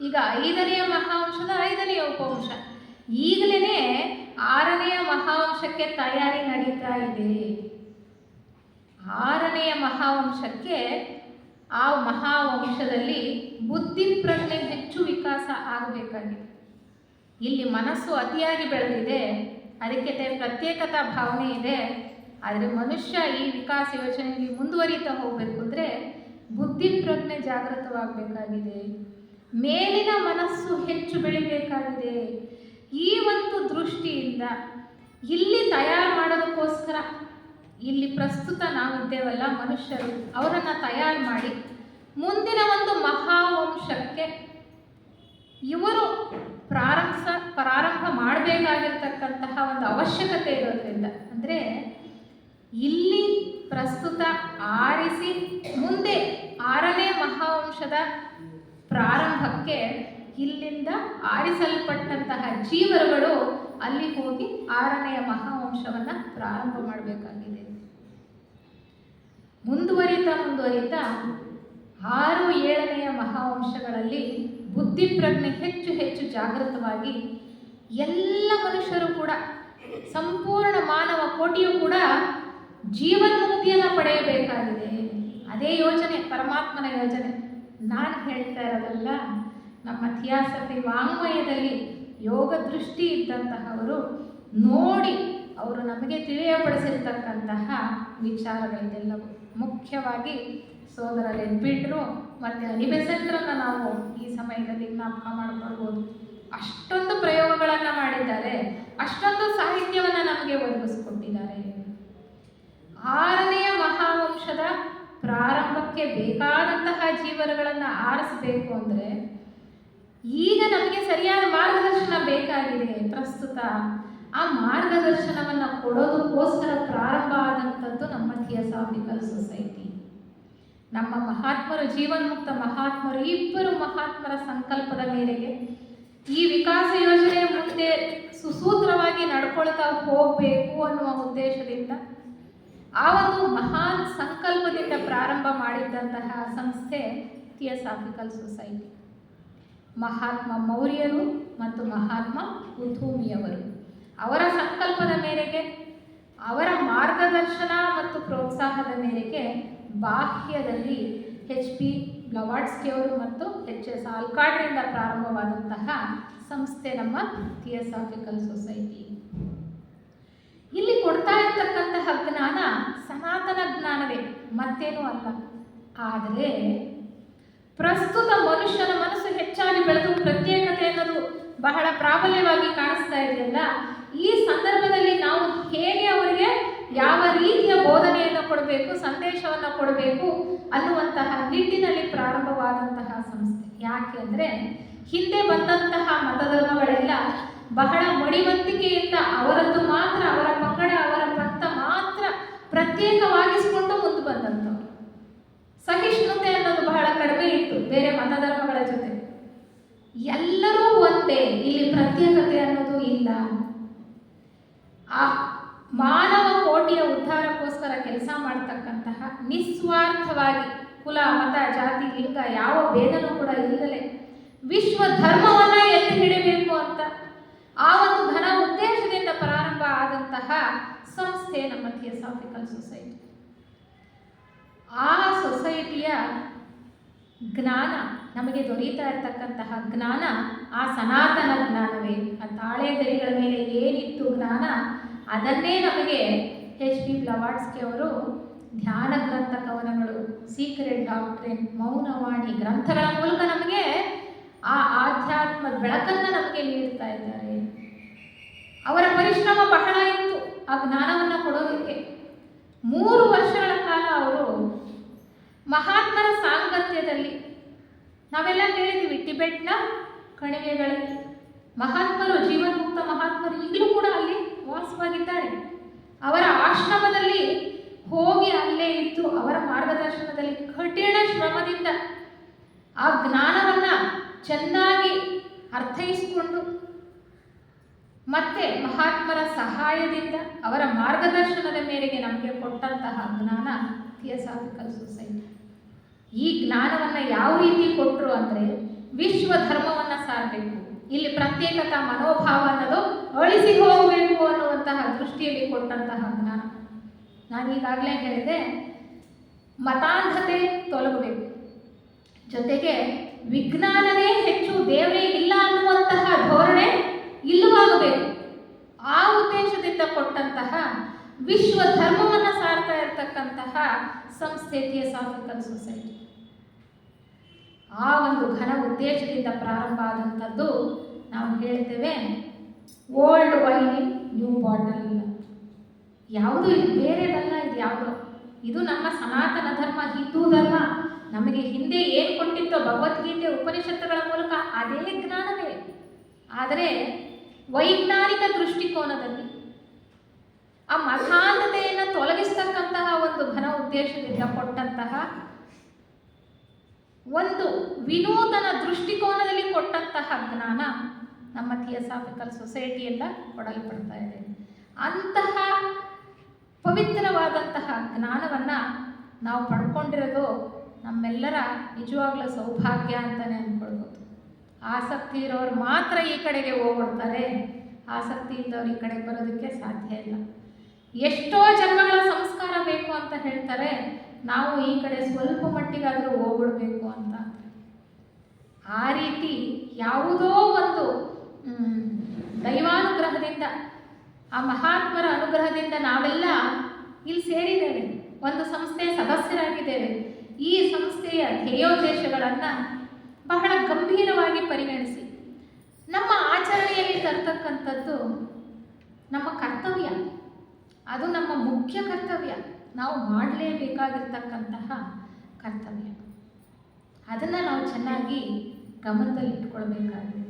ಈಗ 5ನೆಯ ಮಹಾವಂಶದ 5ನೆಯ ಉಪವಂಶ, ಈಗಲೇ 6ನೆಯ ಮಹಾವಂಶಕ್ಕೆ ತಯಾರಿ ನಡೀತಾ ಇದೆ. 6ನೆಯ ಮಹಾವಂಶಕ್ಕೆ, ಆ ಮಹಾವಂಶದಲ್ಲಿ ಬುದ್ಧಿ ಪ್ರಜ್ಞೆ ಹೆಚ್ಚು ವಿಕಾಸ ಆಗಬೇಕಾಗಿದೆ. ಇಲ್ಲಿ ಮನಸ್ಸು ಅತಿಯಾಗಿ ಬೆಳೆದಿದೆ, ಅದಕ್ಕೆ ಪ್ರತ್ಯೇಕತಾ ಭಾವನೆ ಇದೆ. ಆದರೆ ಮನುಷ್ಯ ಈ ವಿಕಾಸ ಯೋಜನೆಯಲ್ಲಿ ಮುಂದುವರಿತಾ ಹೋಗಬೇಕು ಅಂದರೆ ಬುದ್ಧಿ ಪ್ರಜ್ಞೆ ಜಾಗೃತವಾಗಬೇಕಾಗಿದೆ. ಮೇಲಿನ ಮನಸ್ಸು ಹೆಚ್ಚು ಬೆಳಿಬೇಕಾಗಿದೆ. ಈ ಒಂದು ದೃಷ್ಟಿಯಿಂದ ಇಲ್ಲಿ ತಯಾರು ಮಾಡೋದಕ್ಕೋಸ್ಕರ ಇಲ್ಲಿ ಪ್ರಸ್ತುತ ನಾವಿದ್ದೇವಲ್ಲ ಮನುಷ್ಯರು, ಅವರನ್ನು ತಯಾರು ಮಾಡಿ ಮುಂದಿನ ಒಂದು ಮಹಾವಂಶಕ್ಕೆ ಇವರು ಪ್ರಾರಂಭ ಮಾಡಬೇಕಾಗಿರ್ತಕ್ಕಂತಹ ಒಂದು ಅವಶ್ಯಕತೆ ಇರೋದ್ರಿಂದ, ಅಂದರೆ ಇಲ್ಲಿ ಪ್ರಸ್ತುತ ಆರಿಸಿ ಮುಂದೆ 6ನೇ ಮಹಾವಂಶದ ಪ್ರಾರಂಭಕ್ಕೆ ಇಲ್ಲಿಂದ ಆರಿಸಲ್ಪಟ್ಟಂತಹ ಜೀವರುಗಳು ಅಲ್ಲಿ ಹೋಗಿ 6ನೆಯ ಮಹಾವಂಶವನ್ನು ಪ್ರಾರಂಭ ಮಾಡಬೇಕಾಗಿದೆ. ಮುಂದುವರಿತಾ 6, 7ನೆಯ ಮಹಾವಂಶಗಳಲ್ಲಿ ಬುದ್ಧಿ ಪ್ರಜ್ಞೆ ಹೆಚ್ಚು ಜಾಗೃತವಾಗಿ ಎಲ್ಲ ಮನುಷ್ಯರು ಕೂಡ, ಸಂಪೂರ್ಣ ಮಾನವ ಕೋಟಿಯು ಕೂಡ ಜೀವನ್ಮುಕ್ತಿಯನ್ನು ಪಡೆಯಬೇಕಾಗಿದೆ. ಅದೇ ಯೋಜನೆ, ಪರಮಾತ್ಮನ ಯೋಜನೆ. ನಾನು ಹೇಳ್ತಾ ಇರೋದಲ್ಲ, ನಮ್ಮ ಥಿಯಾಸಫಿ ವಾಂಗ್ಮಯದಲ್ಲಿ ಯೋಗ ದೃಷ್ಟಿ ಇದ್ದಂತಹವರು ನೋಡಿ ಅವರು ನಮಗೆ ತಿಳಿಯಪಡಿಸಿರ್ತಕ್ಕಂತಹ ವಿಚಾರಗಳಿದೆಲ್ಲವೂ. ಮುಖ್ಯವಾಗಿ ಸೋದರರೇ ಪೀಟ್ರು ಮತ್ತು ಅನಿಬೆಸೆಂಟ್ರನ್ನು ನಾವು ಈ ಸಮಯದಲ್ಲಿ ಜ್ಞಾಪಕ ಮಾಡಿಕೊಳ್ಬೋದು. ಅಷ್ಟೊಂದು ಪ್ರಯೋಗಗಳನ್ನು ಮಾಡಿದ್ದಾರೆ, ಅಷ್ಟೊಂದು ಸಾಹಿತ್ಯವನ್ನು ನಮಗೆ ಒದಗಿಸ್ಕೊಟ್ಟಿದ್ದಾರೆ. 6ನೆಯ ಮಹಾವಂಶದ ಪ್ರಾರಂಭಕ್ಕೆ ಬೇಕಾದಂತಹ ಜೀವನಗಳನ್ನು ಆರಿಸಬೇಕು ಅಂದರೆ ಈಗ ನಮಗೆ ಸರಿಯಾದ ಮಾರ್ಗದರ್ಶನ ಬೇಕಾಗಿದೆ. ಪ್ರಸ್ತುತ ಆ ಮಾರ್ಗದರ್ಶನವನ್ನು ಕೊಡೋದಕ್ಕೋಸ್ಕರ ಪ್ರಾರಂಭ ಆದಂಥದ್ದು ನಮ್ಮ ಥಿಯೋಸಾಫಿಕಲ್ ಸೊಸೈಟಿ. ನಮ್ಮ ಮಹಾತ್ಮರು, ಜೀವನ್ಮುಕ್ತ ಮಹಾತ್ಮರು, ಇಬ್ಬರು ಮಹಾತ್ಮರ ಸಂಕಲ್ಪದ ಮೇರೆಗೆ ಈ ವಿಕಾಸ ಯೋಜನೆ ಮುಂದೆ ಸುಸೂತ್ರವಾಗಿ ನಡ್ಕೊಳ್ತಾ ಹೋಗಬೇಕು ಅನ್ನುವ ಉದ್ದೇಶದಿಂದ ಆ ಒಂದು ಮಹಾನ್ ಸಂಕಲ್ಪದಿಂದ ಪ್ರಾರಂಭ ಮಾಡಿದ್ದಂತಹ ಸಂಸ್ಥೆ ಥಿಯೋಸಾಫಿಕಲ್ ಸೊಸೈಟಿ. ಮಹಾತ್ಮ ಮೌರ್ಯರು ಮತ್ತು ಮಹಾತ್ಮ ಉಥೂಮಿಯವರು ಅವರ ಸಂಕಲ್ಪದ ಮೇರೆಗೆ, ಅವರ ಮಾರ್ಗದರ್ಶನ ಮತ್ತು ಪ್ರೋತ್ಸಾಹದ ಮೇರೆಗೆ ಬಾಹ್ಯದಲ್ಲಿ HP ಬ್ಲವಾಟ್ಸ್ಕಿ ಅವರು ಮತ್ತು HS ಆಲ್ಕಾಟ್ರಿಂದ ಪ್ರಾರಂಭವಾದಂತಹ ಸಂಸ್ಥೆ ನಮ್ಮ ಥಿಯೋಸಾಫಿಕಲ್ ಸೊಸೈಟಿ. ಇಲ್ಲಿ ಕೊಡ್ತಾ ಇರ್ತಕ್ಕಂತಹ ಜ್ಞಾನ ಸನಾತನ ಜ್ಞಾನವೇ, ಮತ್ತೇನೂ ಅಲ್ಲ. ಆದರೆ ಪ್ರಸ್ತುತ ಮನುಷ್ಯನ ಮನಸ್ಸು ಹೆಚ್ಚಾಗಿ ಬೆಳೆದು ಪ್ರತ್ಯೇಕತೆ ಅನ್ನೋದು ಬಹಳ ಪ್ರಾಬಲ್ಯವಾಗಿ ಕಾಣಿಸ್ತಾ ಇದೆಯಲ್ಲ, ಈ ಸಂದರ್ಭದಲ್ಲಿ ನಾವು ಹೇಗೆ ಅವರಿಗೆ ಯಾವ ರೀತಿಯ ಬೋಧನೆಯನ್ನು ಕೊಡಬೇಕು, ಸಂದೇಶವನ್ನು ಕೊಡಬೇಕು ಅನ್ನುವಂತಹ ನಿಟ್ಟಿನಲ್ಲಿ ಪ್ರಾರಂಭವಾದಂತಹ ಸಂಸ್ಥೆ. ಯಾಕೆ ಅಂದರೆ ಹಿಂದೆ ಬಂದಂತಹ ಮತಧರ್ಮಗಳೆಲ್ಲ ಬಹಳ ಮಡಿವಂತಿಕೆಯಿಂದ ಅವರದ್ದು ಮಾತ್ರ, ಅವರ ಪಂಗಡ, ಅವರ ಪಂಥ ಮಾತ್ರ ಪ್ರತ್ಯೇಕವಾಗಿಸಿಕೊಂಡು ಮುಂದೆ ಬಂದಂಥವು. ಸಹಿಷ್ಣುತೆ ಅನ್ನೋದು ಬಹಳ ಕಡಿಮೆ ಇತ್ತು ಬೇರೆ ಮತಧರ್ಮಗಳ ಜೊತೆ. ಎಲ್ಲರೂ ಒಂದೇ, ಇಲ್ಲಿ ಪ್ರತ್ಯೇಕತೆ ಅನ್ನೋದು ಇಲ್ಲ. ಆ ಮಾನವ ಕೋಟಿಯ ಉದ್ಧಾರಕ್ಕೋಸ್ಕರ ಕೆಲಸ ಮಾಡತಕ್ಕಂತಹ ನಿಸ್ವಾರ್ಥವಾಗಿ ಕುಲ, ಮತ, ಜಾತಿ, ಲಿಂಗ ಯಾವ ಭೇದನೂ ಕೂಡ ಇಲ್ಲದೆ ವಿಶ್ವ ಧರ್ಮವನ್ನ ಎತ್ತಿ ಹಿಡಿಬೇಕು ಅಂತ ಆ ಒಂದು ಘನ ಉದ್ದೇಶದಿಂದ ಪ್ರಾರಂಭ ಆದಂತಹ ಸಂಸ್ಥೆ ನಮ್ಮ ಥಿಯೋಸಾಫಿಕಲ್ ಸೊಸೈಟಿ. ಆ ಸೊಸೈಟಿಯ ಜ್ಞಾನ, ನಮಗೆ ದೊರೆಯುತ್ತಾ ಇರತಕ್ಕಂತಹ ಜ್ಞಾನ ಆ ಸನಾತನ ಜ್ಞಾನವೇ. ಆ ತಾಳೆ ಗರಿಗಳ ಮೇಲೆ ಏನಿತ್ತು ಜ್ಞಾನ, ಅದನ್ನೇ ನಮಗೆ HP ಬ್ಲವಾಟ್ಸ್ಕಿ ಅವರು ಧ್ಯಾನ ಗ್ರಂಥ ಕವನಗಳು, ಸೀಕ್ರೆಟ್ ಡಾಕ್ಟ್ರಿನ್, ಮೌನವಾಣಿ ಗ್ರಂಥಗಳ ಮೂಲಕ ನಮಗೆ ಆ ಆಧ್ಯಾತ್ಮದ ಬೆಳಕನ್ನು ನಮಗೆ ನೀಡ್ತಾ ಇದ್ದಾರೆ. ಅವರ ಪರಿಶ್ರಮ ಬಹಳ ಇತ್ತು ಆ ಜ್ಞಾನವನ್ನು ಕೊಡೋದಕ್ಕೆ. 3 ವರ್ಷಗಳ ಕಾಲ ಅವರು ಮಹಾತ್ಮರ ಸಾಂಗತ್ಯದಲ್ಲಿ, ನಾವೆಲ್ಲ ಹೇಳಿದ್ದೀವಿ ಟಿಬೆಟ್ನ ಕಣಿವೆಗಳಲ್ಲಿ ಮಹಾತ್ಮರು, ಜೀವನ್ಮುಕ್ತ ಮಹಾತ್ಮರು ಈಗಲೂ ಕೂಡ ಅಲ್ಲಿ ವಾಸವಾಗಿದ್ದಾರೆ. ಅವರ ಆಶ್ರಮದಲ್ಲಿ ಹೋಗಿ ಅಲ್ಲೇ ಇದ್ದು ಅವರ ಮಾರ್ಗದರ್ಶನದಲ್ಲಿ ಕಠಿಣ ಶ್ರಮದಿಂದ ಆ ಜ್ಞಾನವನ್ನು ಚೆನ್ನಾಗಿ ಅರ್ಥೈಸಿಕೊಂಡು ಮತ್ತೆ ಮಹಾತ್ಮರ ಸಹಾಯದಿಂದ ಅವರ ಮಾರ್ಗದರ್ಶನದ ಮೇರೆಗೆ ನಮಗೆ ಕೊಟ್ಟಂತಹ ಜ್ಞಾನ ಥಿಯೋಸಾಫಿಕಲ್ ಸೊಸೈಟಿ. ಈ ಜ್ಞಾನವನ್ನು ಯಾವ ರೀತಿ ಕೊಟ್ಟರು ಅಂದರೆ ವಿಶ್ವ ಧರ್ಮವನ್ನು ಸಾರಬೇಕು, ಇಲ್ಲಿ ಪ್ರತ್ಯೇಕತಾ ಮನೋಭಾವ ಅನ್ನೋದು ಅಳಿಸಿ ಹೋಗಬೇಕು ಅನ್ನುವಂತಹ ದೃಷ್ಟಿಯಲ್ಲಿ ಕೊಟ್ಟಂತಹ ಜ್ಞಾನ. ನಾನೀಗಾಗಲೇ ಹೇಳಿದೆ, ಮತಾಂಧತೆ ತೊಲಗಬೇಕು, ಜೊತೆಗೆ ವಿಜ್ಞಾನನೇ ಹೆಚ್ಚು, ದೇವರೇ ಇಲ್ಲ ಅನ್ನುವಂತಹ ಧೋರಣೆ ಇಲ್ಲವಾಗಬೇಕು. ಆ ಉದ್ದೇಶದಿಂದ ಕೊಟ್ಟಂತಹ ವಿಶ್ವ ಧರ್ಮವನ್ನು ಸಾರ್ತಾ ಇರತಕ್ಕಂತಹ ಸಂಸ್ಥೆ ಥಿಯೋಸಾಫಿಕಲ್ ಸೊಸೈಟಿ. ಆ ಒಂದು ಘನ ಉದ್ದೇಶದಿಂದ ಪ್ರಾರಂಭ ಆದಂಥದ್ದು ನಾವು ಹೇಳ್ತೇವೆ old wine in new bottle. ಯಾವುದು ಇದು ಬೇರೆದಲ್ಲ, ಇದು ಯಾವುದೋ, ಇದು ನಮ್ಮ ಸನಾತನ ಧರ್ಮ, ಹಿಂದೂ ಧರ್ಮ. ನಮಗೆ ಹಿಂದೆ ಏನು ಕೊಟ್ಟಿತ್ತೋ ಭಗವದ್ಗೀತೆ, ಉಪನಿಷತ್ತುಗಳ ಮೂಲಕ ಅದೇ ಜ್ಞಾನವೇ. ಆದರೆ ವೈಜ್ಞಾನಿಕ ದೃಷ್ಟಿಕೋನದಲ್ಲಿ ಆ ಮತಾಂಧತೆಯನ್ನು ತೊಲಗಿಸ್ತಕ್ಕಂತಹ ಒಂದು ಘನ ಉದ್ದೇಶದಿಂದ ಕೊಟ್ಟಂತಹ ಒಂದು ವಿನೂತನ ದೃಷ್ಟಿಕೋನದಲ್ಲಿ ಕೊಟ್ಟಂತಹ ಜ್ಞಾನ ನಮ್ಮ ಥಿಯೋಸಾಫಿಕಲ್ ಸೊಸೈಟಿಯಿಂದ ಕೊಡಲ್ಪಡ್ತಾ ಇದೆ. ಅಂತಹ ಪವಿತ್ರವಾದಂತಹ ಜ್ಞಾನವನ್ನು ನಾವು ಪಡ್ಕೊಂಡಿರೋದು ನಮ್ಮೆಲ್ಲರ ನಿಜವಾಗ್ಲೂ ಸೌಭಾಗ್ಯ ಅಂತಲೇ ಅಂದ್ಕೊಳ್ಬೋದು. ಆಸಕ್ತಿ ಇರೋರು ಮಾತ್ರ ಈ ಕಡೆಗೆ ಹೋಗ್ಬಿಡ್ತಾರೆ, ಆಸಕ್ತಿ ಇದ್ದವ್ರು ಈ ಕಡೆಗೆ ಬರೋದಕ್ಕೆ ಸಾಧ್ಯ ಇಲ್ಲ. ಎಷ್ಟೋ ಜನ್ಮಗಳ ಸಂಸ್ಕಾರ ಬೇಕು ಅಂತ ಹೇಳ್ತಾರೆ, ನಾವು ಈ ಕಡೆ ಸ್ವಲ್ಪ ಮಟ್ಟಿಗಾದರೂ ಹೋಗ್ಬಿಡ್ಬೇಕು ಅಂತ. ಆ ರೀತಿ ಯಾವುದೋ ಒಂದು ದೈವಾನುಗ್ರಹದಿಂದ ಆ ಮಹಾತ್ಮರ ಅನುಗ್ರಹದಿಂದ ನಾವೆಲ್ಲ ಇಲ್ಲಿ ಸೇರಿದ್ದೇವೆ, ಒಂದು ಸಂಸ್ಥೆಯ ಸದಸ್ಯರಾಗಿದ್ದೇವೆ. ಈ ಸಂಸ್ಥೆಯ ಧ್ಯೇಯೋದ್ದೇಶಗಳನ್ನು ಬಹಳ ಗಂಭೀರವಾಗಿ ಪರಿಗಣಿಸಿ ನಮ್ಮ ಆಚರಣೆಯಲ್ಲಿ ತರ್ತಕ್ಕಂಥದ್ದು ನಮ್ಮ ಕರ್ತವ್ಯ. ಅದು ನಮ್ಮ ಮುಖ್ಯ ಕರ್ತವ್ಯ, ನಾವು ಮಾಡಲೇಬೇಕಾಗಿರ್ತಕ್ಕಂತಹ ಕರ್ತವ್ಯ. ಅದನ್ನು ನಾವು ಚೆನ್ನಾಗಿ ಗಮನದಲ್ಲಿಟ್ಕೊಳ್ಬೇಕಾಗಿದೆ.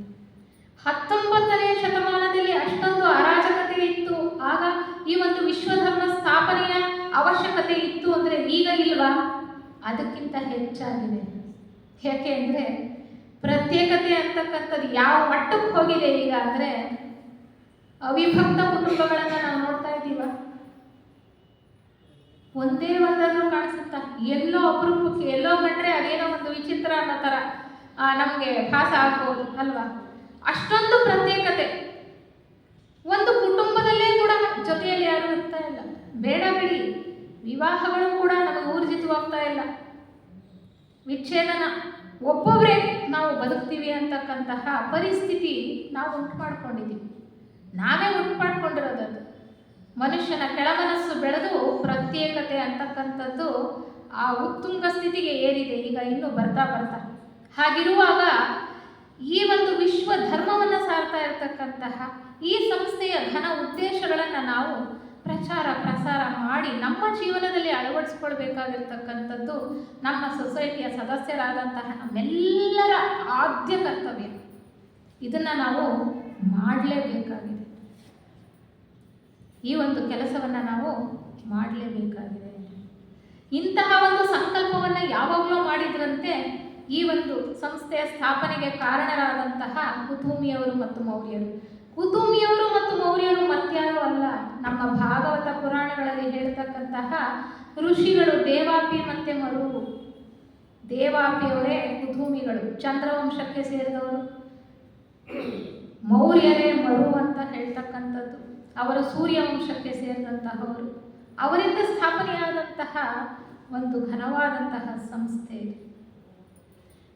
19ನೇ ಶತಮಾನದಲ್ಲಿ ಅಷ್ಟೊಂದು ಅರಾಜಕತೆ ಇತ್ತು, ಆಗ ಈ ಒಂದು ವಿಶ್ವಧರ್ಮ ಸ್ಥಾಪನೆಯ ಅವಶ್ಯಕತೆ ಇತ್ತು ಅಂದರೆ ಈಗ ಇಲ್ವಾ? ಅದಕ್ಕಿಂತ ಹೆಚ್ಚಾಗಿದೆ. ಯಾಕೆ ಅಂದರೆ ಪ್ರತ್ಯೇಕತೆ ಅಂತಕ್ಕಂಥದ್ದು ಯಾವ ಮಟ್ಟಕ್ಕೆ ಹೋಗಿದೆ ಈಗ ಅಂದರೆ ಅವಿಭಕ್ತ ಕುಟುಂಬಗಳನ್ನು ನಾವು ನೋಡ್ತಾ ಇದ್ದೀವ. ಒಂದೇ ಒಂದಾದ್ರೂ ಕಾಣಿಸುತ್ತಾ? ಎಲ್ಲೋ ಅಪರೂಪಕ್ಕೆ ಎಲ್ಲೋ ಕಂಡ್ರೆ ಅದೇನೋ ಒಂದು ವಿಚಿತ್ರ ಅನ್ನೋ ಥರ ನಮಗೆ ಭಾಸ ಆಗ್ಬೋದು ಅಲ್ವಾ? ಅಷ್ಟೊಂದು ಪ್ರತ್ಯೇಕತೆ. ಒಂದು ಕುಟುಂಬದಲ್ಲೇ ಕೂಡ ಜೊತೆಯಲ್ಲಿ ಯಾರು ಇರ್ತಾ ಇಲ್ಲ. ಬೇಡ ಬಿಡಿ, ವಿವಾಹಗಳು ಕೂಡ ನಮಗೆ ಊರ್ಜಿತವಾಗ್ತಾ ಇಲ್ಲ. ವಿಚ್ಛೇದನ, ಒಬ್ಬೊಬ್ಬರೇ ನಾವು ಬದುಕ್ತೀವಿ ಅಂತಕ್ಕಂತಹ ಪರಿಸ್ಥಿತಿ ನಾವು ಉಂಟು ಮಾಡ್ಕೊಂಡಿದ್ದೀವಿ. ನಾವೇ ಉಂಟು ಮಾಡ್ಕೊಂಡಿರೋದದು. ಮನುಷ್ಯನ ಕೆಳಮನಸ್ಸು ಬೆಳೆದು ಪ್ರತ್ಯೇಕತೆ ಅಂತಕ್ಕಂಥದ್ದು ಆ ಉತ್ತುಂಗ ಸ್ಥಿತಿಗೆ ಏರಿದೆ ಈಗ, ಇನ್ನೂ ಬರ್ತಾ ಬರ್ತಾ. ಹಾಗಿರುವಾಗ ಈ ಒಂದು ವಿಶ್ವ ಧರ್ಮವನ್ನು ಸಾರ್ತಾ ಇರತಕ್ಕಂತಹ ಈ ಸಂಸ್ಥೆಯ ಘನ ಉದ್ದೇಶಗಳನ್ನು ನಾವು ಪ್ರಸಾರ ಮಾಡಿ ನಮ್ಮ ಜೀವನದಲ್ಲಿ ಅಳವಡಿಸ್ಕೊಳ್ಬೇಕಾಗಿರ್ತಕ್ಕಂಥದ್ದು ನಮ್ಮ ಸೊಸೈಟಿಯ ಸದಸ್ಯರಾದಂತಹ ನಮ್ಮೆಲ್ಲರ ಆದ್ಯ ಕರ್ತವ್ಯ. ಇದನ್ನು ನಾವು ಮಾಡಲೇಬೇಕಾಗಿದೆ. ಈ ಒಂದು ಕೆಲಸವನ್ನು ನಾವು ಮಾಡಲೇಬೇಕಾಗಿದೆ. ಇಂತಹ ಒಂದು ಸಂಕಲ್ಪವನ್ನು ಯಾವಾಗಲೂ ಮಾಡಿದ್ರಂತೆ ಈ ಒಂದು ಸಂಸ್ಥೆಯ ಸ್ಥಾಪನೆಗೆ ಕಾರಣರಾದಂತಹ ಕುತುಮಿಯವರು ಮತ್ತು ಮೌರ್ಯರು. ಕುತುಮಿಯವರು ಮತ್ತು ಮೌರ್ಯರು ಮತ್ಯಾರು ಅಲ್ಲ, ನಮ್ಮ ಭಾಗವತ ಪುರಾಣಗಳಲ್ಲಿ ಹೇಳ್ತಕ್ಕಂತಹ ಋಷಿಗಳು ದೇವಾಪಿ ಮತ್ತು ಮರು. ದೇವಾಪಿಯವರೇ ಕುತುಮಿಗಳು, ಚಂದ್ರವಂಶಕ್ಕೆ ಸೇರಿದವರು. ಮೌರ್ಯರೇ ಮರು ಅಂತ ಹೇಳ್ತಕ್ಕಂಥದ್ದು, ಅವರು ಸೂರ್ಯವಂಶಕ್ಕೆ ಸೇರಿದಂತಹವರು. ಅವರಿಂದ ಸ್ಥಾಪನೆಯಾದಂತಹ ಒಂದು ಘನವಾದಂತಹ ಸಂಸ್ಥೆ.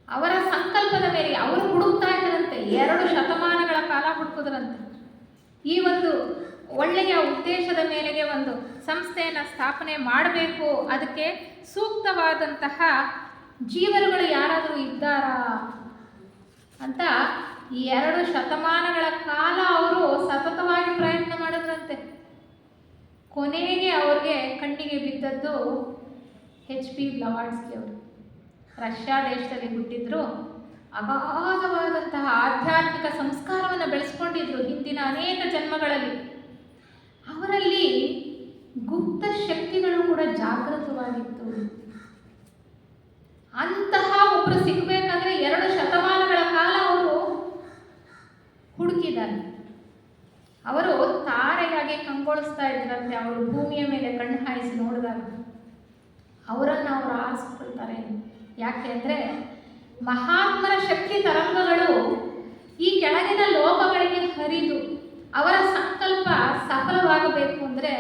ಅವರ ಸಂಕಲ್ಪದ ಮೇಲೆ ಅವರು ಹುಡುಕ್ತಾ ಇದ್ದರಂತೆ, 2 ಶತಮಾನಗಳ ಕಾಲ ಹುಡುಕಿದ್ರಂತೆ. ಈ ಒಂದು ಒಳ್ಳೆಯ ಉದ್ದೇಶದ ಮೇಲೆಗೆ ಒಂದು ಸಂಸ್ಥೆಯನ್ನು ಸ್ಥಾಪನೆ ಮಾಡಬೇಕು, ಅದಕ್ಕೆ ಸೂಕ್ತವಾದಂತಹ ಜೀವರುಗಳು ಯಾರಾದರೂ ಇದ್ದಾರಾ ಅಂತ ಈ 2 ಶತಮಾನಗಳ ಕಾಲ ಅವರು ಸತತವಾಗಿ ಪ್ರಯತ್ನ ಮಾಡಿದ್ರಂತೆ. ಕೊನೆಗೆ ಅವ್ರಿಗೆ ಕಣ್ಣಿಗೆ ಬಿದ್ದದ್ದು HP ಬ್ಲವಾಟ್ಸ್ಕಿ ಅವರು. ರಷ್ಯಾ ದೇಶದಲ್ಲಿ ಹುಟ್ಟಿದ್ರು. ಅಗಾಧವಾದಂತಹ ಆಧ್ಯಾತ್ಮಿಕ ಸಂಸ್ಕಾರವನ್ನು ಬೆಳೆಸ್ಕೊಂಡಿದ್ರು ಹಿಂದಿನ ಅನೇಕ ಜನ್ಮಗಳಲ್ಲಿ. ಅವರಲ್ಲಿ ಗುಪ್ತ ಶಕ್ತಿಗಳು ಕೂಡ ಜಾಗೃತವಾಗಿತ್ತು. ಅಂತಹ ಒಬ್ಬರು ಸಿಗಬೇಕಾದ್ರೆ 2 ಶತಮಾನಗಳ ಕಾಲ ಅವರು ಹುಡುಕಿದ್ದಾರೆ. ಅವರು ತಾರೆಯಾಗಿ ಕಂಗೊಳಿಸ್ತಾ ಇದ್ರಂತೆ. ಅವರು ಭೂಮಿಯ ಮೇಲೆ ಕಣ್ಣು ಹಾಯಿಸಿ ನೋಡಿದಾಗ ಅವರನ್ನು ಅವರು ಆರಿಸ್ಕೊಳ್ತಾರೆ. ಯಾಕೆ ಅಂದರೆ ಮಹಾತ್ಮರ ಶಕ್ತಿ ತರಂಗಗಳು ಈ ಕೆಳಗಿನ ಲೋಕಗಳಿಗೆ ಹರಿದು ಅವರ ಸಂಕಲ್ಪ ಸಫಲವಾಗಬೇಕು ಅಂದರೆ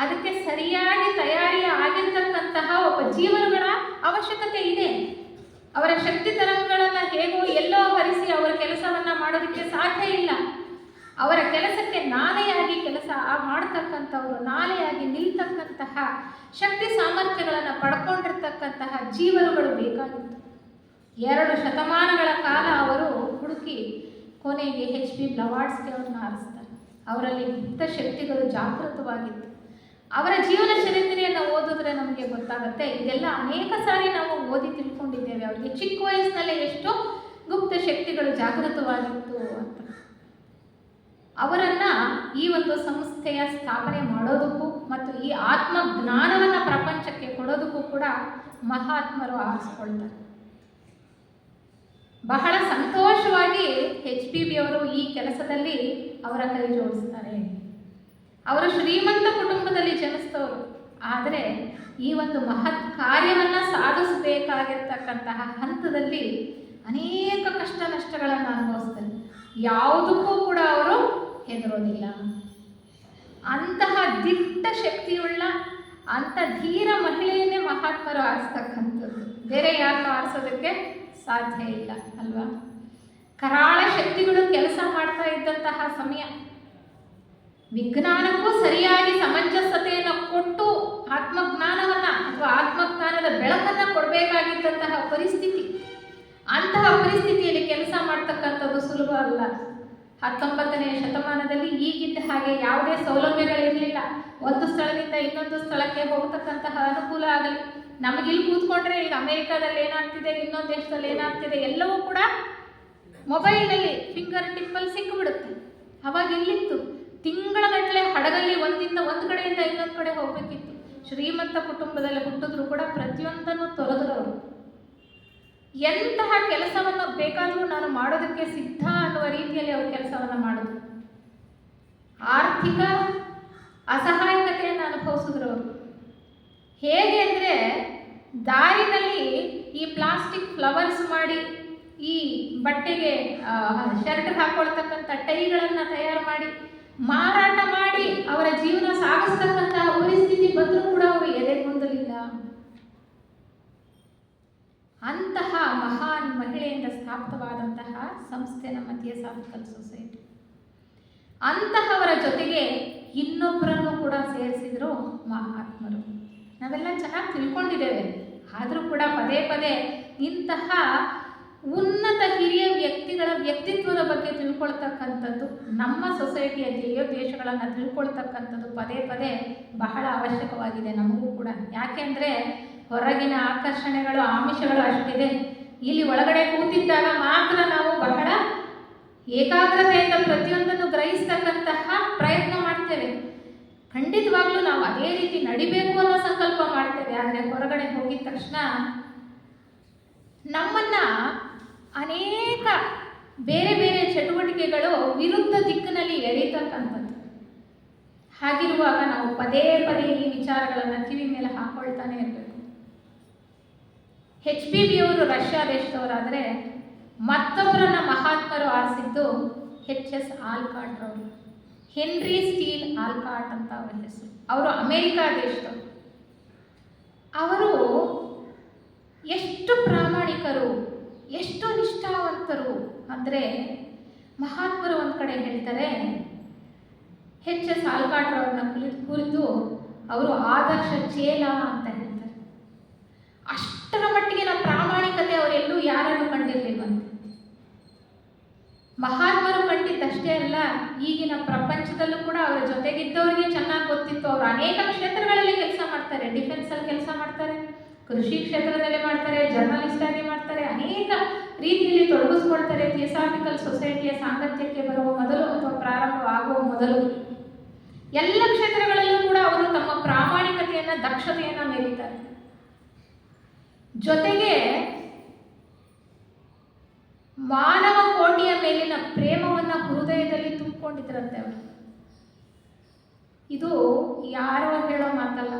ಅದಕ್ಕೆ ಸರಿಯಾಗಿ ತಯಾರಿ ಆಗಿರ್ತಕ್ಕಂತಹ ಒಬ್ಬ ಜೀವನಗಳ ಅವಶ್ಯಕತೆ ಇದೆ. ಅವರ ಶಕ್ತಿ ತರಂಗಗಳನ್ನು ಹೇಗೋ ಎಲ್ಲೋ ಹರಿಸಿ ಅವರ ಕೆಲಸವನ್ನು ಮಾಡೋದಕ್ಕೆ ಸಾಧ್ಯ ಇಲ್ಲ. ಅವರ ಕೆಲಸಕ್ಕೆ ನಾಲೆಯಾಗಿ ಕೆಲಸ ಮಾಡ್ತಕ್ಕಂಥವರು, ನಾಲೆಯಾಗಿ ನಿಲ್ತಕ್ಕಂತಹ ಶಕ್ತಿ ಸಾಮರ್ಥ್ಯಗಳನ್ನು ಪಡ್ಕೊಂಡಿರ್ತಕ್ಕಂತಹ ಜೀವನಗಳು ಬೇಕಾಗಿತ್ತು. 2 ಶತಮಾನಗಳ ಕಾಲ ಅವರು ಹುಡುಕಿ ಕೊನೆಗೆ HP ಬ್ಲವಾಟ್ಸ್ಕಿ ಅವ್ರನ್ನ ಆರಿಸ್ತಾರೆ. ಅವರಲ್ಲಿ ಗುಪ್ತ ಶಕ್ತಿಗಳು ಜಾಗೃತವಾಗಿತ್ತು. ಅವರ ಜೀವನ ಚರಿತ್ರೆಯನ್ನು ಓದಿದ್ರೆ ನಮಗೆ ಗೊತ್ತಾಗುತ್ತೆ. ಇದೆಲ್ಲ ಅನೇಕ ಸಾರಿ ನಾವು ಓದಿ ತಿಳ್ಕೊಂಡಿದ್ದೇವೆ. ಅವರಿಗೆ ಚಿಕ್ಕ ವಯಸ್ಸಿನಲ್ಲೇ ಎಷ್ಟು ಗುಪ್ತ ಶಕ್ತಿಗಳು ಜಾಗೃತವಾಗಿತ್ತು ಅಂತ. ಅವರನ್ನು ಈ ಒಂದು ಸಂಸ್ಥೆಯ ಸ್ಥಾಪನೆ ಮಾಡೋದಕ್ಕೂ ಮತ್ತು ಈ ಆತ್ಮ ಜ್ಞಾನವನ್ನು ಪ್ರಪಂಚಕ್ಕೆ ಕೊಡೋದಕ್ಕೂ ಕೂಡ ಮಹಾತ್ಮರು ಆರಿಸ್ಕೊಳ್ತಾರೆ. ಬಹಳ ಸಂತೋಷವಾಗಿ HPB ಅವರು ಈ ಕೆಲಸದಲ್ಲಿ ಅವರ ಕೈ ಜೋಡಿಸ್ತಾರೆ. ಅವರು ಶ್ರೀಮಂತ ಕುಟುಂಬದಲ್ಲಿ ಜನಿಸಿದವರು. ಆದರೆ ಈ ಒಂದು ಮಹತ್ ಕಾರ್ಯವನ್ನು ಸಾಧಿಸಬೇಕಾಗಿರ್ತಕ್ಕಂತಹ ಹಂತದಲ್ಲಿ ಅನೇಕ ಕಷ್ಟ ನಷ್ಟಗಳನ್ನು ಅನುಭವಿಸ್ತಾರೆ. ಯಾವುದಕ್ಕೂ ಕೂಡ ಅವರು ಹೆದರೋದಿಲ್ಲ. ಅಂತಹ ದಿಟ್ಟ ಶಕ್ತಿಯುಳ್ಳ ಅಂಥ ಧೀರ ಮಹಿಳೆಯನ್ನೇ ಮಹಾತ್ಮರು ಆರಿಸ್ತಕ್ಕಂಥದ್ದು. ಬೇರೆ ಯಾರನ್ನೂ ಆರಿಸೋದಕ್ಕೆ ಸಾಧ್ಯ ಇಲ್ಲ ಅಲ್ವಾ? ಕರಾಳ ಶಕ್ತಿಗಳು ಕೆಲಸ ಮಾಡ್ತಾ ಇದ್ದಂತಹ ಸಮಯ. ವಿಜ್ಞಾನಕ್ಕೂ ಸರಿಯಾಗಿ ಸಮಂಜಸತೆಯನ್ನು ಕೊಟ್ಟು ಆತ್ಮಜ್ಞಾನವನ್ನು ಅಥವಾ ಆತ್ಮಜ್ಞಾನದ ಬೆಳಕನ್ನು ಕೊಡಬೇಕಾಗಿದ್ದಂತಹ ಪರಿಸ್ಥಿತಿ. ಅಂತಹ ಪರಿಸ್ಥಿತಿಯಲ್ಲಿ ಕೆಲಸ ಮಾಡ್ತಕ್ಕಂಥದ್ದು ಸುಲಭ ಅಲ್ಲ. 19ನೇ ಶತಮಾನದಲ್ಲಿ ಈಗಿದ್ದ ಹಾಗೆ ಯಾವುದೇ ಸೌಲಭ್ಯಗಳಿರಲಿಲ್ಲ. ಒಂದು ಸ್ಥಳದಿಂದ ಇನ್ನೊಂದು ಸ್ಥಳಕ್ಕೆ ಹೋಗ್ತಕ್ಕಂತಹ ಅನುಕೂಲ ಆಗಲಿ. ನಮಗಿಲ್ಲಿ ಕೂತ್ಕೊಂಡ್ರೆ ಈಗ ಅಮೆರಿಕಾದಲ್ಲಿ ಏನಾಗ್ತಿದೆ, ಇನ್ನೊಂದು ದೇಶದಲ್ಲಿ ಏನಾಗ್ತಿದೆ ಎಲ್ಲವೂ ಕೂಡ ಮೊಬೈಲ್ನಲ್ಲಿ ಫಿಂಗರ್ ಟಿಪ್ಪಲ್ಲಿ ಸಿಕ್ಕಿಬಿಡುತ್ತೆ. ಅವಾಗ ಎಲ್ಲಿತ್ತು? ತಿಂಗಳಗಟ್ಟಲೆ ಹಡಗಲ್ಲಿ ಒಂದು ಕಡೆಯಿಂದ ಇನ್ನೊಂದು ಕಡೆ ಹೋಗಬೇಕಿತ್ತು. ಶ್ರೀಮಂತ ಕುಟುಂಬದಲ್ಲಿ ಹುಟ್ಟಿದ್ರು ಕೂಡ ಪ್ರತಿಯೊಂದನ್ನು ತೊರೆದ್ರು ಅವರು. ಎಂತಹ ಕೆಲಸವನ್ನು ಬೇಕಾದರೂ ನಾನು ಮಾಡೋದಕ್ಕೆ ಸಿದ್ಧ ಅನ್ನುವ ರೀತಿಯಲ್ಲಿ ಅವರು ಕೆಲಸವನ್ನು ಮಾಡಿದ್ರು. ಆರ್ಥಿಕ ಅಸಹಾಯಕತೆಯನ್ನು ಅನುಭವಿಸಿದ್ರು ಅವರು. ಹೇಗೆ ಅಂದರೆ ದಾರಿನಲ್ಲಿ ಈ ಪ್ಲಾಸ್ಟಿಕ್ ಫ್ಲವರ್ಸ್ ಮಾಡಿ, ಈ ಬಟ್ಟೆಗೆ ಶರ್ಟ್ ಹಾಕೊಳ್ತಕ್ಕಂಥ ಟೈಗಳನ್ನು ತಯಾರು ಮಾಡಿ ಮಾರಾಟ ಮಾಡಿ ಅವರ ಜೀವನ ಸಾಗಿಸ್ತಕ್ಕಂತಹ ಪರಿಸ್ಥಿತಿ ಬಂದರೂ ಕೂಡ ಅವರು ಎದೆಗುಂದಲಿಲ್ಲ. ಅಂತಹ ಮಹಾನ್ ಮಹಿಳೆಯಿಂದ ಸ್ಥಾಪಿತವಾದಂತಹ ಸಂಸ್ಥೆ ನಮ್ಮ ಥಿಯೋಸಾಫಿಕಲ್ ಸೊಸೈಟಿ. ಅಂತಹವರ ಜೊತೆಗೆ ಇನ್ನೊಬ್ಬರನ್ನು ಕೂಡ ಸೇರಿಸಿದ್ರು ಮಹಾತ್ಮರು. ನಾವೆಲ್ಲ ಚೆನ್ನಾಗಿ ತಿಳ್ಕೊಂಡಿದ್ದೇವೆ, ಆದರೂ ಕೂಡ ಪದೇ ಪದೇ ಇಂತಹ ಉನ್ನತ ಹಿರಿಯ ವ್ಯಕ್ತಿಗಳ ವ್ಯಕ್ತಿತ್ವದ ಬಗ್ಗೆ ತಿಳ್ಕೊಳ್ತಕ್ಕಂಥದ್ದು, ನಮ್ಮ ಸೊಸೈಟಿಯ ದೇಶಗಳನ್ನು ತಿಳ್ಕೊಳ್ತಕ್ಕಂಥದ್ದು ಪದೇ ಪದೇ ಬಹಳ ಅವಶ್ಯಕವಾಗಿದೆ ನಮಗೂ ಕೂಡ. ಯಾಕೆಂದರೆ ಹೊರಗಿನ ಆಕರ್ಷಣೆಗಳು, ಆಮಿಷಗಳು ಅಷ್ಟಿದೆ. ಇಲ್ಲಿ ಒಳಗಡೆ ಕೂತಿದ್ದಾಗ ಮಾತ್ರ ನಾವು ಬಹಳ ಏಕಾಗ್ರತೆಯಿಂದ ಪ್ರತಿಯೊಂದನ್ನು ಗ್ರಹಿಸ್ತಕ್ಕಂತಹ ಪ್ರಯತ್ನ ಮಾಡ್ತೇವೆ. ಖಂಡಿತವಾಗ್ಲೂ ನಾವು ಅದೇ ರೀತಿ ನಡಿಬೇಕು ಅನ್ನೋ ಸಂಕಲ್ಪ ಮಾಡ್ತೇವೆ. ಆದರೆ ಹೊರಗಡೆ ಹೋಗಿದ ತಕ್ಷಣ ನಮ್ಮನ್ನು ಅನೇಕ ಬೇರೆ ಬೇರೆ ಚಟುವಟಿಕೆಗಳು ವಿರುದ್ಧ ದಿಕ್ಕಿನಲ್ಲಿ ಎಳೀತಕ್ಕಂಥದ್ದು. ಹಾಗಿರುವಾಗ ನಾವು ಪದೇ ಪದೇ ಈ ವಿಚಾರಗಳನ್ನು ಕಿವಿ ಮೇಲೆ ಹಾಕೊಳ್ತಾನೆ ಇರಬೇಕು. HPB ಅವರು ರಷ್ಯಾ ದೇಶದವರಾದರೆ ಮತ್ತೊಬ್ಬರನ್ನ ಮಹಾತ್ಮರು ಆರಿಸಿದ್ದು HS ಆಲ್ಕಾಟ್ ಅವರು. ಹೆನ್ರಿ ಸ್ಟೀಲ್ ಆಲ್ಕಾಟ್ ಅಂತ ಅವರ ಹೆಸರು. ಅವರು ಅಮೇರಿಕಾ ದೇಶದವರು. ಅವರು ಎಷ್ಟು ಪ್ರಾಮಾಣಿಕರು, ಎಷ್ಟು ನಿಷ್ಠಾವಂತರು ಅಂದರೆ ಮಹಾತ್ಮರು ಒಂದು ಕಡೆ ಹೇಳ್ತಾರೆ, HS ಆಲ್ಕಾಟ್ ಅವ್ರನ್ನ ಕುರಿತು ಅವರು ಆದರ್ಶ ಚೇಲ ಅಂತ ಹೇಳ್ತಾರೆ. ಅಷ್ಟರ ಮಟ್ಟಿಗೆ ನಾವು ಪ್ರಾಮಾಣಿಕತೆ ಅವರೆಲ್ಲೂ ಯಾರನ್ನು ಕಂಡಿರಲಿಲ್ವಂತೆ. ಮಹಾತ್ಮರು ಕಂಡಿದ್ದಷ್ಟೇ ಅಲ್ಲ, ಈಗಿನ ಪ್ರಪಂಚದಲ್ಲೂ ಕೂಡ ಅವರ ಜೊತೆಗಿದ್ದವರಿಗೆ ಚೆನ್ನಾಗಿ ಗೊತ್ತಿತ್ತು. ಅವರು ಅನೇಕ ಕ್ಷೇತ್ರಗಳಲ್ಲಿ ಕೆಲಸ ಮಾಡ್ತಾರೆ. ಡಿಫೆನ್ಸಲ್ಲಿ ಕೆಲಸ ಮಾಡ್ತಾರೆ, ಕೃಷಿ ಕ್ಷೇತ್ರದಲ್ಲಿ ಮಾಡ್ತಾರೆ, ಜರ್ನಲಿಸ್ಟ್ ಆಗಿ ಮಾಡ್ತಾರೆ, ಅನೇಕ ರೀತಿಯಲ್ಲಿ ತೊಡಗಿಸ್ಕೊಳ್ತಾರೆ. ಥಿಯೋಸಾಫಿಕಲ್ ಸೊಸೈಟಿಯ ಸಾಂಗತ್ಯಕ್ಕೆ ಬರುವ ಮೊದಲು ಅಥವಾ ಪ್ರಾರಂಭವಾಗುವ ಮೊದಲು ಎಲ್ಲ ಕ್ಷೇತ್ರಗಳಲ್ಲೂ ಕೂಡ ಅವರು ತಮ್ಮ ಪ್ರಾಮಾಣಿಕತೆಯನ್ನು, ದಕ್ಷತೆಯನ್ನು ಮೆರೀತಾರೆ. ಜೊತೆಗೆ ಮಾನವ ಕೋಟಿಯ ಮೇಲಿನ ಪ್ರೇಮವನ್ನು ಹೃದಯದಲ್ಲಿ ತುಂಬಿಕೊಂಡಿದ್ರಂತೆ ಅವರು. ಇದು ಯಾರೋ ಹೇಳೋ ಮಾತಲ್ಲ,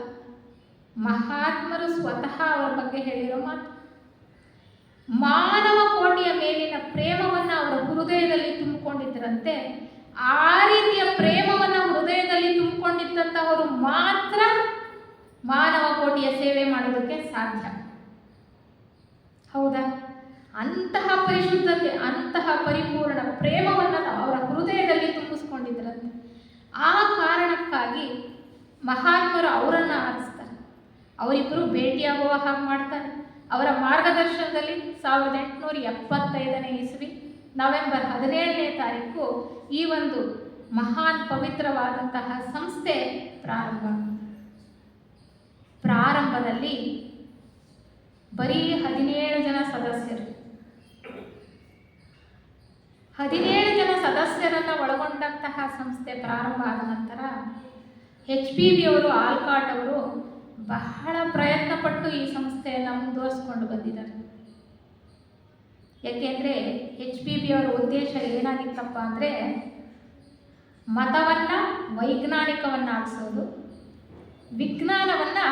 ಮಹಾತ್ಮರು ಸ್ವತಃ ಅವರ ಬಗ್ಗೆ ಹೇಳಿರೋ ಮಾತು. ಮಾನವ ಕೋಟಿಯ ಮೇಲಿನ ಪ್ರೇಮವನ್ನು ಅವರ ಹೃದಯದಲ್ಲಿ ತುಂಬಿಕೊಂಡಿದ್ದರಂತೆ. ಆ ರೀತಿಯ ಪ್ರೇಮವನ್ನು ಹೃದಯದಲ್ಲಿ ತುಂಬಿಕೊಂಡಿದ್ದಂಥವರು ಮಾತ್ರ ಮಾನವ ಕೋಟಿಯ ಸೇವೆ ಮಾಡೋದಕ್ಕೆ ಸಾಧ್ಯ. ಹೌದಾ? ಅಂತಹ ಪರಿಶುದ್ಧತೆ, ಅಂತಹ ಪರಿಪೂರ್ಣ ಪ್ರೇಮವನ್ನು ಅವರ ಹೃದಯದಲ್ಲಿ ತುಂಬಿಸ್ಕೊಂಡಿದ್ರಂತೆ. ಆ ಕಾರಣಕ್ಕಾಗಿ ಮಹಾತ್ಮರು ಅವರನ್ನು ಆರಿಸ್ತಾರೆ. ಅವರಿಬ್ಬರು ಭೇಟಿಯಾಗುವ ಹಾಗೆ ಮಾಡ್ತಾರೆ. ಅವರ ಮಾರ್ಗದರ್ಶನದಲ್ಲಿ 1875ನೇ ಇಸ್ವಿ ನವೆಂಬರ್ 17ನೇ ತಾರೀಕು ಈ ಒಂದು ಮಹಾನ್ ಪವಿತ್ರವಾದಂತಹ ಸಂಸ್ಥೆ ಪ್ರಾರಂಭದಲ್ಲಿ ಬರೀ 17 ಜನ ಸದಸ್ಯರು, 17 ಜನ ಸದಸ್ಯರನ್ನು ಒಳಗೊಂಡಂತಹ ಸಂಸ್ಥೆ ಪ್ರಾರಂಭ ಆದ ನಂತರ HPB ಅವರು, ಆಲ್ಕಾಟ್ ಅವರು ಬಹಳ ಪ್ರಯತ್ನಪಟ್ಟು ಈ ಸಂಸ್ಥೆಯನ್ನು ಮುಂದುವರಿಸ್ಕೊಂಡು ಬಂದಿದ್ದಾರೆ. ಯಾಕೆಂದರೆ HPB ಅವರ ಉದ್ದೇಶ ಏನಾಗಿತ್ತಪ್ಪ ಅಂದರೆ ಮತವನ್ನು ವೈಜ್ಞಾನಿಕವನ್ನಾಗಿಸೋದು, ವಿಜ್ಞಾನವನ್ನು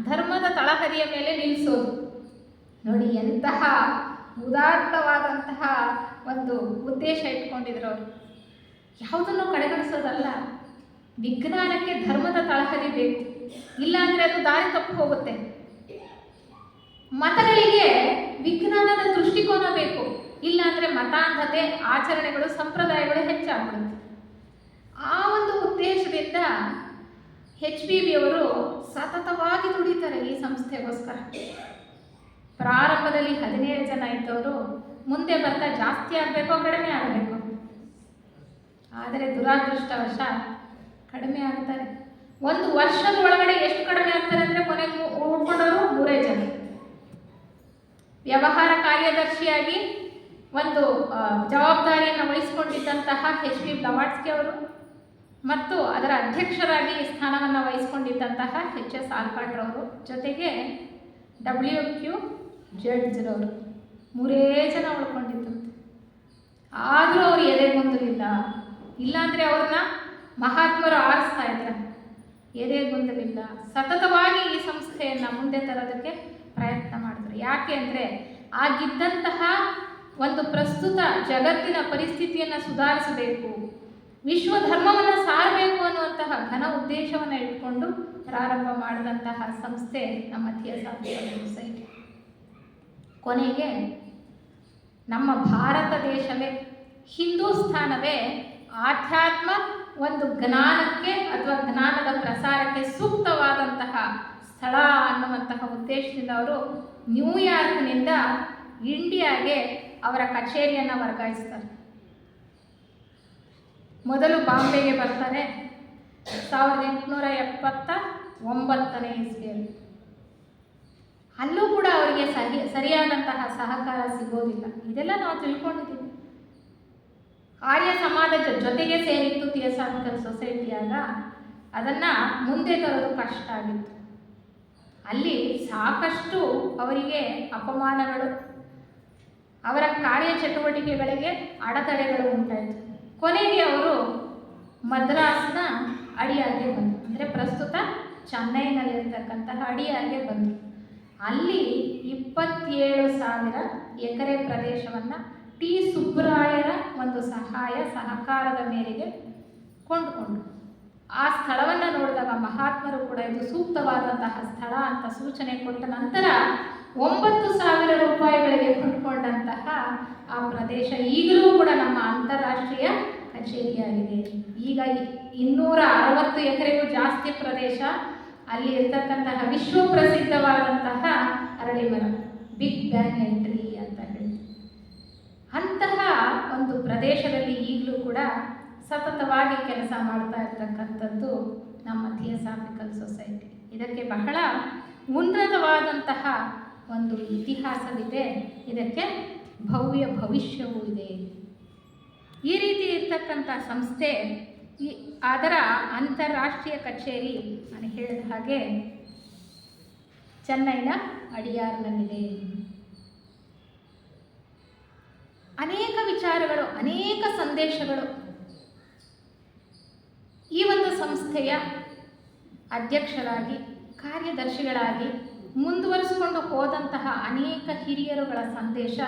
ಧರ್ಮದ ತಳಹದಿಯ ಮೇಲೆ ನಿಲ್ಲಿಸೋದು. ನೋಡಿ ಎಂತಹ ಉದಾತ್ತವಾದಂತಹ ಒಂದು ಉದ್ದೇಶ ಇಟ್ಕೊಂಡಿದ್ರು ಅವರು. ಯಾವುದನ್ನು ಕಡೆಗಣಿಸೋದಲ್ಲ, ವಿಜ್ಞಾನಕ್ಕೆ ಧರ್ಮದ ತಳಹದಿ ಬೇಕು, ಇಲ್ಲಾಂದರೆ ಅದು ದಾರಿ ತಪ್ಪು ಹೋಗುತ್ತೆ. ಮತಗಳಿಗೆ ವಿಜ್ಞಾನದ ದೃಷ್ಟಿಕೋನ ಬೇಕು, ಇಲ್ಲಾಂದರೆ ಮತಾಂಧತೆ, ಆಚರಣೆಗಳು, ಸಂಪ್ರದಾಯಗಳು ಹೆಚ್ಚಾಗ್ಬಿಡುತ್ತೆ. ಆ ಒಂದು ಉದ್ದೇಶದಿಂದ HPB ಅವರು ಸತತವಾಗಿ ದುಡಿತಾರೆ ಈ ಸಂಸ್ಥೆಗೋಸ್ಕರ. ಪ್ರಾರಂಭದಲ್ಲಿ 17 ಜನ ಇದ್ದವರು ಮುಂದೆ ಬರ್ತಾ ಜಾಸ್ತಿ ಆಗಬೇಕೋ ಕಡಿಮೆ ಆಗಬೇಕು, ಆದರೆ ದುರಾದೃಷ್ಟವಶ ಕಡಿಮೆ ಆಗ್ತಾರೆ. ಒಂದು ವರ್ಷದ ಒಳಗಡೆ ಎಷ್ಟು ಕಡಿಮೆ ಆಗ್ತಾರೆ ಅಂದರೆ ಕೊನೆಗೆ ಉಳ್ಕೊಂಡವರು 3 ಜನ. ವ್ಯವಹಾರ ಕಾರ್ಯದರ್ಶಿಯಾಗಿ ಒಂದು ಜವಾಬ್ದಾರಿಯನ್ನು ವಹಿಸಿಕೊಂಡಿದ್ದಂತಹ HB ಬ್ಲವಾಟ್ಸ್ಕಿ ಅವರು ಮತ್ತು ಅದರ ಅಧ್ಯಕ್ಷರಾಗಿ ಸ್ಥಾನವನ್ನು ವಹಿಸಿಕೊಂಡಿದ್ದಂತಹ HS ಆಲ್ಕಾಟ್ರವರು, ಜೊತೆಗೆ WQ ಜಡ್ಜ್ರವರು 3 ಜನ ಉಳ್ಕೊಂಡಿದ್ದಂತೆ. ಆದರೂ ಅವರು ಎದೆಗುಂದಲಿಲ್ಲ. ಇಲ್ಲಾಂದರೆ ಅವ್ರನ್ನ ಮಹಾತ್ಮರು ಆರಿಸ್ತಾ ಇದ್ದಾರೆ. ಎದೆಗುಂದಲಿಲ್ಲ. ಸತತವಾಗಿ ಈ ಸಂಸ್ಥೆಯನ್ನು ಮುಂದೆ ತರೋದಕ್ಕೆ ಪ್ರಯತ್ನ ಮಾಡಿದ್ರು. ಯಾಕೆ ಅಂದರೆ ಆಗಿದ್ದಂತಹ ಒಂದು ಪ್ರಸ್ತುತ ಜಗತ್ತಿನ ಪರಿಸ್ಥಿತಿಯನ್ನು ಸುಧಾರಿಸಬೇಕು, ವಿಶ್ವ ಧರ್ಮವನ್ನು ಸಾರಬೇಕು ಅನ್ನುವಂತಹ ಘನ ಉದ್ದೇಶವನ್ನು ಇಟ್ಕೊಂಡು ಪ್ರಾರಂಭ ಮಾಡಿದಂತಹ ಸಂಸ್ಥೆ ನಮ್ಮ ಥಿಯೋಸಾಫಿಕಲ್ ಸೊಸೈಟಿ. ಕೊನೆಗೆ ನಮ್ಮ ಭಾರತ ದೇಶವೇ, ಹಿಂದೂಸ್ಥಾನವೇ ಆಧ್ಯಾತ್ಮ ಒಂದು ಜ್ಞಾನಕ್ಕೆ ಅಥವಾ ಜ್ಞಾನದ ಪ್ರಸಾರಕ್ಕೆ ಸೂಕ್ತವಾದಂತಹ ಸ್ಥಳ ಅನ್ನುವಂತಹ ಉದ್ದೇಶದಿಂದ ಅವರು ನ್ಯೂಯಾರ್ಕ್ನಿಂದ ಇಂಡಿಯಾಗೆ ಅವರ ಕಚೇರಿಯನ್ನು ವರ್ಗಾಯಿಸ್ತಾರೆ. ಮೊದಲು ಬಾಂಬೆಗೆ ಬರ್ತಾರೆ 1879ನೇ ಇಸ್ವಿಯಲ್ಲಿ. ಅಲ್ಲೂ ಕೂಡ ಅವರಿಗೆ ಸರಿಯಾದಂತಹ ಸಹಕಾರ ಸಿಗೋದಿಲ್ಲ. ಇದೆಲ್ಲ ನಾವು ತಿಳ್ಕೊಂಡಿದ್ದೀವಿ. ಆರ್ಯ ಸಮಾಜದ ಜೊತೆಗೆ ಸೇರಿತ್ತು ಥಿಯೋಸಾಫಿಕಲ್ ಸೊಸೈಟಿಯಾಗ ಅದನ್ನು ಮುಂದೆ ತರೋದು ಕಷ್ಟ ಆಗಿತ್ತು. ಅಲ್ಲಿ ಸಾಕಷ್ಟು ಅವರಿಗೆ ಅಪಮಾನಗಳು, ಅವರ ಕಾರ್ಯಚಟುವಟಿಕೆಗಳಿಗೆ ಅಡೆತಡೆಗಳು ಉಂಟಾಯಿತು. ಕೊನೆಗೆ ಅವರು ಮದ್ರಾಸ್ನ ಅಡಿಯಾಗೆ ಬಂದರು, ಅಂದರೆ ಪ್ರಸ್ತುತ ಚೆನ್ನೈನಲ್ಲಿರ್ತಕ್ಕಂತಹ ಅಡಿಯಾಗೆ ಬಂದರು. ಅಲ್ಲಿ 27,000 ಎಕರೆ ಪ್ರದೇಶವನ್ನು ಟಿ ಸುಬ್ಬರಾಯರ ಒಂದು ಸಹಕಾರದ ಮೇರೆಗೆ ಕೊಂಡುಕೊಂಡ್ರು. ಆ ಸ್ಥಳವನ್ನು ನೋಡಿದಾಗ ಮಹಾತ್ಮರು ಕೂಡ ಇದು ಸೂಕ್ತವಾದಂತಹ ಸ್ಥಳ ಅಂತ ಸೂಚನೆ ಕೊಟ್ಟ ನಂತರ 9,000 ರೂಪಾಯಿಗಳಿಗೆ ಕೊಂಡುಕೊಂಡಂತಹ ಆ ಪ್ರದೇಶ ಈಗಲೂ ಕೂಡ ನಮ್ಮ ಅಂತಾರಾಷ್ಟ್ರೀಯ ಕಚೇರಿಯಾಗಿದೆ. ಈಗ 260 ಎಕರೆಗೂ ಜಾಸ್ತಿ ಪ್ರದೇಶ ಅಲ್ಲಿ ಇರ್ತಕ್ಕಂತಹ ವಿಶ್ವ ಪ್ರಸಿದ್ಧವಾದಂತಹ ಅರಳಿಮರ, ಬಿಗ್ ಬ್ಯಾಂಗ್ ಎಂಟ್ರಿ ಅಂತ ಹೇಳಿ ಅಂತಹ ಒಂದು ಪ್ರದೇಶದಲ್ಲಿ ಈಗಲೂ ಕೂಡ ಸತತವಾಗಿ ಕೆಲಸ ಮಾಡ್ತಾ ಇರ್ತಕ್ಕಂಥದ್ದು ನಮ್ಮ ಥಿಯೋಸಾಫಿಕಲ್ ಸೊಸೈಟಿ. ಇದಕ್ಕೆ ಬಹಳ ಉನ್ನತವಾದಂತಹ ಒಂದು ಇತಿಹಾಸವಿದೆ, ಇದಕ್ಕೆ ಭವ್ಯ ಭವಿಷ್ಯವೂ ಇದೆ. ಈ ರೀತಿ ಇರ್ತಕ್ಕಂಥ ಸಂಸ್ಥೆ ಅದರ ಅಂತಾರಾಷ್ಟ್ರೀಯ ಕಚೇರಿ ನಾನು ಹೇಳಿದ ಹಾಗೆ ಚೆನ್ನೈನ ಅಡಿಯಾರ್ನಲ್ಲಿದೆ. ಅನೇಕ ವಿಚಾರಗಳು, ಅನೇಕ ಸಂದೇಶಗಳು ಈ ಒಂದು ಸಂಸ್ಥೆಯ ಅಧ್ಯಕ್ಷರಾಗಿ, ಕಾರ್ಯದರ್ಶಿಗಳಾಗಿ ಮುಂದುವರಿಸಿಕೊಂಡು ಹೋದಂತಹ ಅನೇಕ ಹಿರಿಯರುಗಳ ಸಂದೇಶ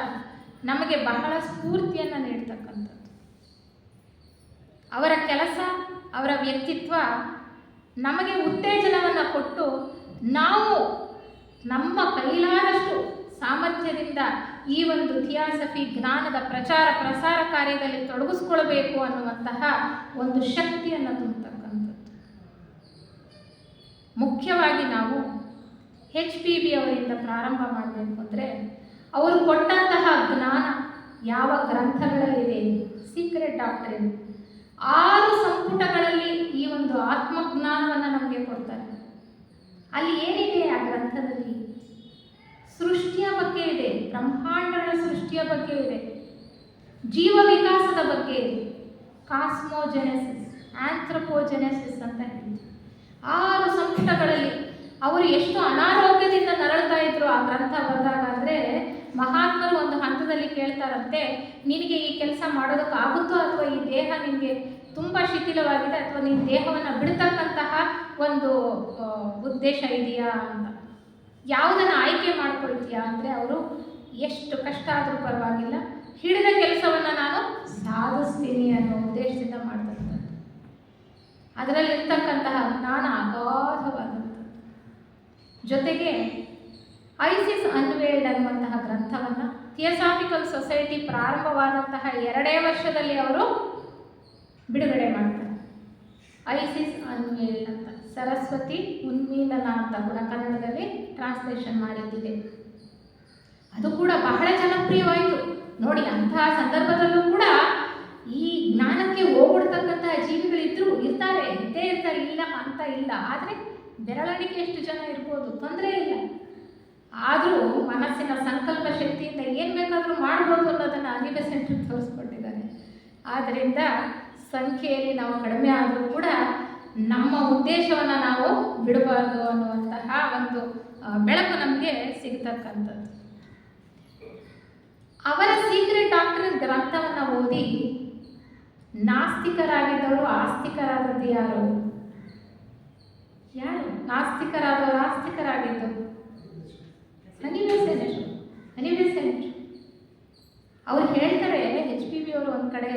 ನಮಗೆ ಬಹಳ ಸ್ಫೂರ್ತಿಯನ್ನು ನೀಡ್ತಕ್ಕಂಥದ್ದು. ಅವರ ಕೆಲಸ, ಅವರ ವ್ಯಕ್ತಿತ್ವ ನಮಗೆ ಉತ್ತೇಜನವನ್ನು ಕೊಟ್ಟು ನಾವು ನಮ್ಮ ಕೈಲಾದಷ್ಟು ಸಾಮರ್ಥ್ಯದಿಂದ ಈ ಒಂದು ಥಿಯಾಸಫಿ ಜ್ಞಾನದ ಪ್ರಚಾರ ಪ್ರಸಾರ ಕಾರ್ಯದಲ್ಲಿ ತೊಡಗಿಸ್ಕೊಳ್ಬೇಕು ಅನ್ನುವಂತಹ ಒಂದು ಶಕ್ತಿಯನ್ನು ತುಂಬತಕ್ಕಂಥದ್ದು. ಮುಖ್ಯವಾಗಿ ನಾವು HPB ಅವರಿಂದ ಪ್ರಾರಂಭ ಮಾಡಬೇಕು ಅಂದರೆ ಅವರು ಕೊಟ್ಟಂತಹ ಜ್ಞಾನ ಯಾವ ಗ್ರಂಥಗಳಲ್ಲಿದೆ, ಸೀಕ್ರೆಟ್ ಡಾಕ್ಟ್ರಿನ್ 6 ಸಂಪುಟಗಳಲ್ಲಿ ಈ ಒಂದು ಆತ್ಮಜ್ಞಾನವನ್ನು ನಮಗೆ ಕೊಡ್ತಾರೆ. ಅಲ್ಲಿ ಏನಿದೆ ಆ ಗ್ರಂಥದಲ್ಲಿ? ಸೃಷ್ಟಿಯ ಬಗ್ಗೆ ಇದೆ, ಬ್ರಹ್ಮಾಂಡಗಳ ಸೃಷ್ಟಿಯ ಬಗ್ಗೆ ಇದೆ, ಜೀವ ವಿಕಾಸದ ಬಗ್ಗೆ ಇದೆ, ಕಾಸ್ಮೋಜೆನೆಸಿಸ್, ಆಂಥ್ರೋಪೋಜೆನೆಸಿಸ್ ಅಂತ ಹೇಳಿ 6 ಸಂಪುಟಗಳಲ್ಲಿ ಅವರು ಎಷ್ಟು ಅನಾರೋಗ್ಯದಿಂದ ನರಳ್ತಾ ಇದ್ರು ಆ ಗ್ರಂಥ ಬರೆದಾಗ. ಅಂದರೆ ಮಹಾತ್ಮರು ಒಂದು ಹಂತದಲ್ಲಿ ಕೇಳ್ತಾರಂತೆ, ನಿನಗೆ ಈ ಕೆಲಸ ಮಾಡೋದಕ್ಕಾಗುತ್ತೋ ಅಥವಾ ಈ ದೇಹ ನಿನಗೆ ತುಂಬ ಶಿಥಿಲವಾಗಿದೆ ಅಥವಾ ನಿನ್ನ ದೇಹವನ್ನು ಬಿಡ್ತಕ್ಕಂತಹ ಒಂದು ಉದ್ದೇಶ ಇದೆಯಾ ಅಂತ, ಯಾವುದನ್ನು ಆಯ್ಕೆ ಮಾಡ್ಕೊಳ್ತೀಯಾ ಅಂದರೆ ಅವರು ಎಷ್ಟು ಕಷ್ಟ ಆದರೂ ಪರವಾಗಿಲ್ಲ, ಹಿಡಿದ ಕೆಲಸವನ್ನು ನಾನು ಸಾಧಿಸ್ತೀನಿ ಅನ್ನೋ ಉದ್ದೇಶದಿಂದ ಮಾಡ್ತಕ್ಕಂಥದ್ದು. ಅದರಲ್ಲಿರ್ತಕ್ಕಂತಹ ಜ್ಞಾನ ಅಗಾಧವಾದಂಥದ್ದು. ಜೊತೆಗೆ ಐಸಿಸ್ ಅನ್ವೇಲ್ಡ್ ಅನ್ನುವಂತಹ ಗ್ರಂಥವನ್ನು ಥಿಯೋಸಾಫಿಕಲ್ ಸೊಸೈಟಿ ಪ್ರಾರಂಭವಾದಂತಹ 2 ವರ್ಷದಲ್ಲಿ ಅವರು ಬಿಡುಗಡೆ ಮಾಡ್ತಾರೆ. ಐಸಿಸ್ ಅನ್ವೇಲ್ ಅಂತ, ಸರಸ್ವತಿ ಉನ್ಮೀಲನ ಅಂತ ಕೂಡ ಕನ್ನಡದಲ್ಲಿ ಟ್ರಾನ್ಸ್ಲೇಷನ್ ಮಾಡಿದ್ದಿದೆ. ಅದು ಕೂಡ ಬಹಳ ಜನಪ್ರಿಯವಾಯಿತು ನೋಡಿ. ಅಂತಹ ಸಂದರ್ಭದಲ್ಲೂ ಕೂಡ ಈ ಜ್ಞಾನಕ್ಕೆ ಹೋಗ್ಬಿಡ್ತಕ್ಕಂತಹ ಜೀವಿಗಳಿದ್ರು ಇದ್ದೇ ಇರ್ತಾರೆ, ಇಲ್ಲ ಅಂತ ಇಲ್ಲ. ಆದರೆ ಬೆರಳಿಗೆ ಎಷ್ಟು ಜನ ಇರ್ಬೋದು, ತೊಂದರೆ ಇಲ್ಲ. ಆದರೂ ಮನಸ್ಸಿನ ಸಂಕಲ್ಪ ಶಕ್ತಿಯಿಂದ ಏನು ಬೇಕಾದರೂ ಮಾಡ್ಬೋದು ಅನ್ನೋದನ್ನು ಅನಿ ಬೆಸೆಂಟ್ ತೋರಿಸ್ಕೊಟ್ಟಿದ್ದಾರೆ. ಆದ್ದರಿಂದ ಸಂಖ್ಯೆಯಲ್ಲಿ ನಾವು ಕಡಿಮೆ ಆದರೂ ಕೂಡ ನಮ್ಮ ಉದ್ದೇಶವನ್ನು ನಾವು ಬಿಡಬಾರ್ದು ಅನ್ನುವಂತಹ ಒಂದು ಬೆಳಕು ನಮಗೆ ಸಿಗ್ತಕ್ಕಂಥದ್ದು. ಅವರ ಸೀಕ್ರೆಟ್ ಡಾಕ್ಟ್ರಿನ್ ಗ್ರಂಥವನ್ನು ಓದಿ ನಾಸ್ತಿಕರಾಗಿದ್ದವರು ಆಸ್ತಿಕರಾದದ್ದು ಯಾರು? ನಾಸ್ತಿಕರಾದವರು ಆಸ್ತಿಕರಾಗಿದ್ದರು ಅನಿ ಬೆಸೆಂಟ್. ಅವ್ರು ಹೇಳ್ತಾರೆ, HPB ಅವರು ಒಂದು ಕಡೆ,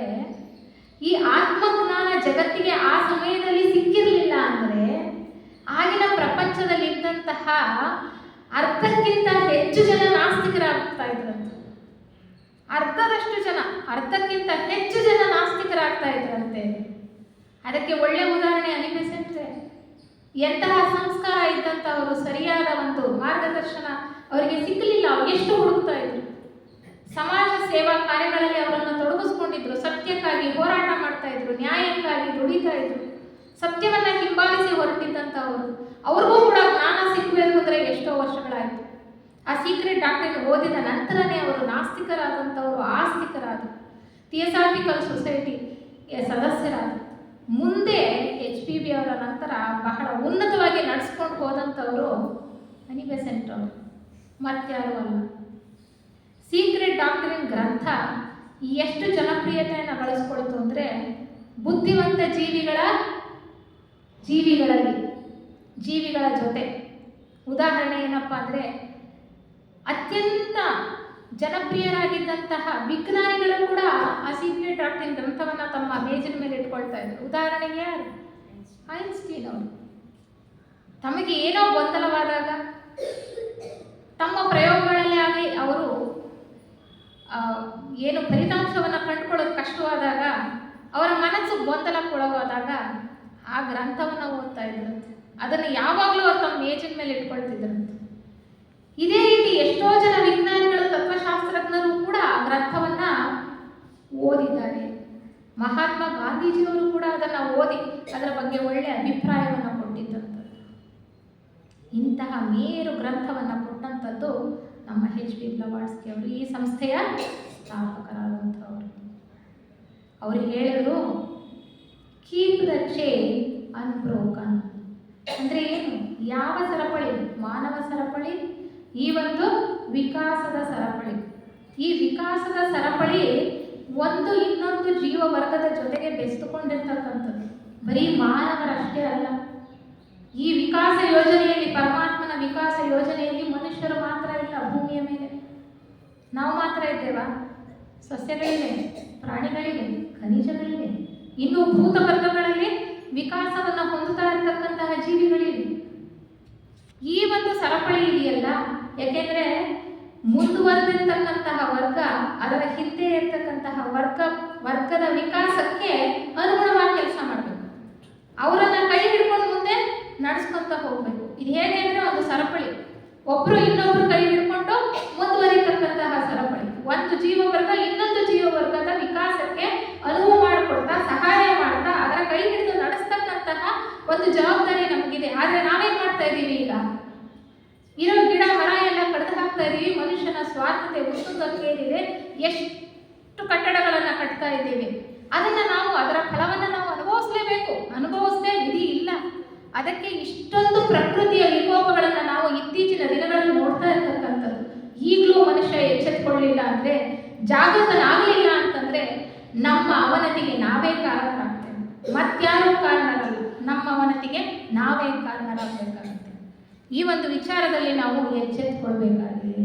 ಈ ಆತ್ಮಜ್ಞಾನ ಜಗತ್ತಿಗೆ ಆ ಸಮಯದಲ್ಲಿ ಸಿಕ್ಕಿರಲಿಲ್ಲ ಅಂದರೆ ಆಗಿನ ಪ್ರಪಂಚದಲ್ಲಿ ಇದ್ದಂತಹ ಅರ್ಧಕ್ಕಿಂತ ಹೆಚ್ಚು ಜನ ನಾಸ್ತಿಕರಾಗ್ತಾ ಇದ್ರಂತೆ. ಅರ್ಧಕ್ಕಿಂತ ಹೆಚ್ಚು ಜನ ನಾಸ್ತಿಕರಾಗ್ತಾ ಇದ್ರಂತೆ. ಅದಕ್ಕೆ ಒಳ್ಳೆ ಉದಾಹರಣೆ ಅನಿ ಬೆಸೆಂಟ್ರೆ. ಎಂತಹ ಸಂಸ್ಕಾರ ಇದ್ದಂಥವರು, ಸರಿಯಾದ ಒಂದು ಮಾರ್ಗದರ್ಶನ ಅವರಿಗೆ ಸಿಕ್ಕಲಿಲ್ಲ. ಅವ್ರು ಎಷ್ಟು ಹುಡುಕ್ತಾ ಇದ್ರು. ಸಮಾಜ ಸೇವಾ ಕಾರ್ಯಗಳಲ್ಲಿ ಅವರನ್ನು ತೊಡಗಿಸ್ಕೊಂಡಿದ್ರು. ಸತ್ಯಕ್ಕಾಗಿ ಹೋರಾಟ ಮಾಡ್ತಾ ಇದ್ರು, ನ್ಯಾಯಕ್ಕಾಗಿ ದುಡಿತಾ ಇದ್ರು, ಸತ್ಯವನ್ನು ಹಿಂಬಾಲಿಸಿ ಹೊರಟಿದ್ದಂಥವರು. ಅವ್ರಿಗೂ ಕೂಡ ಜ್ಞಾನ ಸಿಗಬೇಕು ಅಂದರೆ ಎಷ್ಟೋ ವರ್ಷಗಳಾಯಿತು. ಆ ಸೀಕ್ರೆಟ್ ಡಾಕ್ಟ್ರಿನ್ ಓದಿದ ನಂತರನೇ ಅವರು ನಾಸ್ತಿಕರಾದಂಥವರು ಆಸ್ತಿಕರಾದರು, ಥಿಯೋಸಾಫಿಕಲ್ ಸೊಸೈಟಿ ಸದಸ್ಯರಾದರು. ಮುಂದೆ HPB ಅವರ ನಂತರ ಬಹಳ ಉನ್ನತವಾಗಿ ನಡೆಸ್ಕೊಂಡು ಹೋದಂಥವರು ಅನಿ ಬೆಸೆಂಟ್ ಅವರು, ಮತ್ಯಾರು ಅಲ್ಲ. ಸೀಕ್ರೆಟ್ ಡಾಕ್ಟ್ರಿನ್ ಗ್ರಂಥ ಎಷ್ಟು ಜನಪ್ರಿಯತೆಯನ್ನು ಗಳಿಸ್ಕೊಳ್ತು ಅಂದರೆ, ಬುದ್ಧಿವಂತ ಜೀವಿಗಳ ಜೊತೆ ಉದಾಹರಣೆ ಏನಪ್ಪ ಅಂದರೆ, ಅತ್ಯಂತ ಜನಪ್ರಿಯರಾಗಿದ್ದಂತಹ ವಿಜ್ಞಾನಿಗಳು ಕೂಡ ಆ ಸೀಕ್ರೆಟ್ ಡಾಕ್ಟ್ರಿನ್ ಗ್ರಂಥವನ್ನು ತಮ್ಮ ಮೇಜಿನ ಮೇಲೆ ಇಟ್ಕೊಳ್ತಾ ಇದ್ರು. ಉದಾಹರಣೆಗೆ ಯಾರು? ಐನ್ಸ್ಟೀನ್ ಅವರು. ತಮಗೆ ಏನೋ ಗೊಂದಲವಾದಾಗ, ತಮ್ಮ ಪ್ರಯೋಗಗಳಲ್ಲಿ ಆಗಲಿ ಅವರು ಏನು ಫಲಿತಾಂಶವನ್ನು ಕಂಡುಕೊಳ್ಳೋದು ಕಷ್ಟವಾದಾಗ, ಅವರ ಮನಸ್ಸು ಗೊಂದಲಕ್ಕೊಳಗಾದಾಗ ಆ ಗ್ರಂಥವನ್ನು ಓದ್ತಾ ಇದ್ರಂತೆ. ಅದನ್ನು ಯಾವಾಗಲೂ ಅವರು ತಮ್ಮ ಮೇಜಿನ ಮೇಲೆ ಇಟ್ಕೊಳ್ತಿದ್ರಂತೆ. ಇದೇ ರೀತಿ ಎಷ್ಟೋ ಜನ ವಿಜ್ಞಾನಿಗಳು, ತತ್ವಶಾಸ್ತ್ರಜ್ಞರು ಕೂಡ ಆ ಗ್ರಂಥವನ್ನು ಓದಿದ್ದಾರೆ. ಮಹಾತ್ಮ ಗಾಂಧೀಜಿಯವರು ಕೂಡ ಅದನ್ನು ಓದಿ ಅದರ ಬಗ್ಗೆ ಒಳ್ಳೆಯ ಅಭಿಪ್ರಾಯವನ್ನು ಕೊಟ್ಟಿದ್ದಂಥದ್ದು. ಇಂತಹ ಮೇರು ಗ್ರಂಥವನ್ನು ಕೊಟ್ಟಂಥದ್ದು ನಮ್ಮ HB ಬ್ಲವಾಟ್ಸ್ಕಿ ಅವರು, ಈ ಸಂಸ್ಥೆಯ ಸ್ಥಾಪಕರಾದಂಥವರು. ಅವರು ಹೇಳಿದ್ರು, ಕೀಪ್ ದ ಚೈನ್ ಅನ್ಬ್ರೋಕನ್. ಅಂದರೆ ಏನು? ಯಾವ ಸರಪಳಿ? ಮಾನವ ಸರಪಳಿ, ಈ ಒಂದು ವಿಕಾಸದ ಸರಪಳಿ. ಈ ವಿಕಾಸದ ಸರಪಳಿ ಒಂದು ಇನ್ನೊಂದು ಜೀವ ವರ್ಗದ ಜೊತೆಗೆ ಬೆಸೆದುಕೊಂಡಿರ್ತಕ್ಕಂಥದ್ದು. ಬರೀ ಮಾನವರಷ್ಟೇ ಅಲ್ಲ. ಈ ವಿಕಾಸ ಯೋಜನೆಯಲ್ಲಿ, ಪರಮಾತ್ಮನ ವಿಕಾಸ ಯೋಜನೆಯಲ್ಲಿ ಮನುಷ್ಯರು ಮಾತ್ರ ಇಲ್ಲ ಭೂಮಿಯ ಮೇಲೆ. ನಾವು ಮಾತ್ರ ಇದ್ದೇವಾ? ಸಸ್ಯಗಳಿವೆ, ಪ್ರಾಣಿಗಳಿವೆ, ಖನಿಜಗಳಿವೆ, ಇನ್ನು ಭೂತ ವರ್ಗಗಳಲ್ಲಿ ವಿಕಾಸವನ್ನು ಹೊಂದುತ್ತಾ ಇರತಕ್ಕಂತಹ ಜೀವಿಗಳಿವೆ. ಈ ಒಂದು ಸರಪಳಿ ಇದೆಯಲ್ಲ, ಯಾಕೆಂದರೆ ಮುಂದುವರೆದಿರ್ತಕ್ಕಂತಹ ವರ್ಗ ಅದರ ಹಿಂದೆ ಇರ್ತಕ್ಕಂತಹ ವರ್ಗದ ವಿಕಾಸಕ್ಕೆ ಅನುಗುಣವಾಗಿ ಕೆಲಸ ಮಾಡಬೇಕು. ಅವರನ್ನು ಕೈ ಹಿಡ್ಕೊಂಡು ಮುಂದೆ ನಡೆಸ್ಕೊಂತ ಹೋಗಬೇಕು. ಇದು ಹೇಗೆ ಅಂದರೆ ಒಂದು ಸರಪಳಿ, ಒಬ್ಬರು ಇನ್ನೊಬ್ರು ಕೈ ಹಿಡ್ಕೊಂಡು ಮುಂದುವರಿತಕ್ಕಂತಹ ಸರಪಳಿ. ಒಂದು ಜೀವವರ್ಗ ಇನ್ನೊಂದು ಜೀವವರ್ಗದ ವಿಕಾಸಕ್ಕೆ ಅನುವು ಮಾಡಿಕೊಡ್ತಾ, ಸಹಾಯ ಮಾಡ್ತಾ, ಅದರ ಕೈ ಹಿಡಿದು ನಡೆಸ್ತಕ್ಕಂತಹ ಒಂದು ಜವಾಬ್ದಾರಿ ನಮಗಿದೆ. ಆದರೆ ನಾವೇನು ಮಾಡ್ತಾ ಇದ್ದೀವಿ? ಈಗ ಇರೋ ಗಿಡ ಮರ ಎಲ್ಲ ಕಡ್ದು ಹಾಕ್ತಾ ಇದ್ದೀವಿ. ಮನುಷ್ಯನ ಸ್ವಾರ್ಥತೆ ಉತ್ತುಂಗಕ್ಕೇರಿದೆ. ಎಷ್ಟು ಕಟ್ಟಡಗಳನ್ನು ಕಟ್ತಾ ಇದ್ದೀವಿ. ಅದನ್ನು ನಾವು, ಅದರ ಫಲವನ್ನು ನಾವು ಅನುಭವಿಸಲೇಬೇಕು. ಅನುಭವಿಸದೇ ವಿಧಿ ಇಲ್ಲ. ಅದಕ್ಕೆ ಇಷ್ಟೊಂದು ಪ್ರಕೃತಿಯ ವಿಕೋಪಗಳನ್ನು ನಾವು ಇತ್ತೀಚಿನ ದಿನಗಳಲ್ಲಿ ನೋಡ್ತಾ ಇರ್ತಕ್ಕಂಥದ್ದು. ಈಗಲೂ ಮನುಷ್ಯ ಎಚ್ಚೆತ್ತುಕೊಳ್ಳಲಿಲ್ಲ ಅಂದರೆ, ಜಾಗೃತನಾಗಲಿಲ್ಲ ಅಂತಂದರೆ ನಮ್ಮ ಅವನತಿಗೆ ನಾವೇ ಕಾರಣರಾಗ್ತೇವೆ. ಮತ್ಯಾರೂ ಕಾರಣರಲ್ಲ, ನಮ್ಮ ಅವನತಿಗೆ ನಾವೇ ಕಾರಣರಾಗಬೇಕಾಗುತ್ತೆ. ಈ ಒಂದು ವಿಚಾರದಲ್ಲಿ ನಾವು ಎಚ್ಚೆತ್ತುಕೊಳ್ಬೇಕಾಗಿದೆ.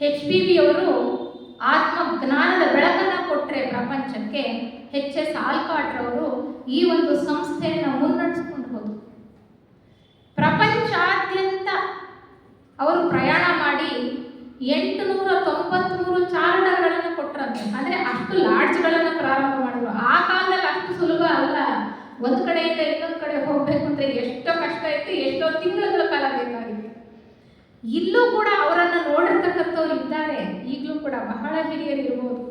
HPB ಅವರು ಆತ್ಮಜ್ಞಾನದ ಬೆಳಕನ್ನು ಕೊಟ್ಟರೆ ಪ್ರಪಂಚಕ್ಕೆ, HS ಆಲ್ಕಾಟ್ ಅವರು ಈ ಒಂದು ಸಂಸ್ಥೆಯನ್ನು ಮುನ್ನಡೆಸ್ಕೊಂಡು ಹೋದರು. ಪ್ರಪಂಚಾದ್ಯಂತ ಅವರು ಪ್ರಯಾಣ ಮಾಡಿ 893 ಚಾರ್ಟರ್ಗಳನ್ನು ಕೊಟ್ಟರಂತೆ. ಅಂದರೆ ಅಷ್ಟು ಲಾಡ್ಜ್ಗಳನ್ನು ಪ್ರಾರಂಭ ಮಾಡಿದ್ರು. ಆ ಕಾಲದಲ್ಲಿ ಅಷ್ಟು ಸುಲಭ ಅಲ್ಲ ಒಂದು ಕಡೆಯಿಂದ ಇನ್ನೊಂದು ಕಡೆ ಹೋಗಬೇಕು ಅಂದರೆ ಎಷ್ಟೋ ಕಷ್ಟ ಇತ್ತು, ಎಷ್ಟೋ ತಿಂಗಳ ಕಾಲ ಬೇಕಾಗಿತ್ತು. ಇಲ್ಲೂ ಕೂಡ ಅವರನ್ನು ನೋಡಿರ್ತಕ್ಕಂಥವ್ರು ಇದ್ದಾರೆ. ಈಗಲೂ ಕೂಡ ಬಹಳ ಹಿರಿಯರಿರ್ಬೋದು.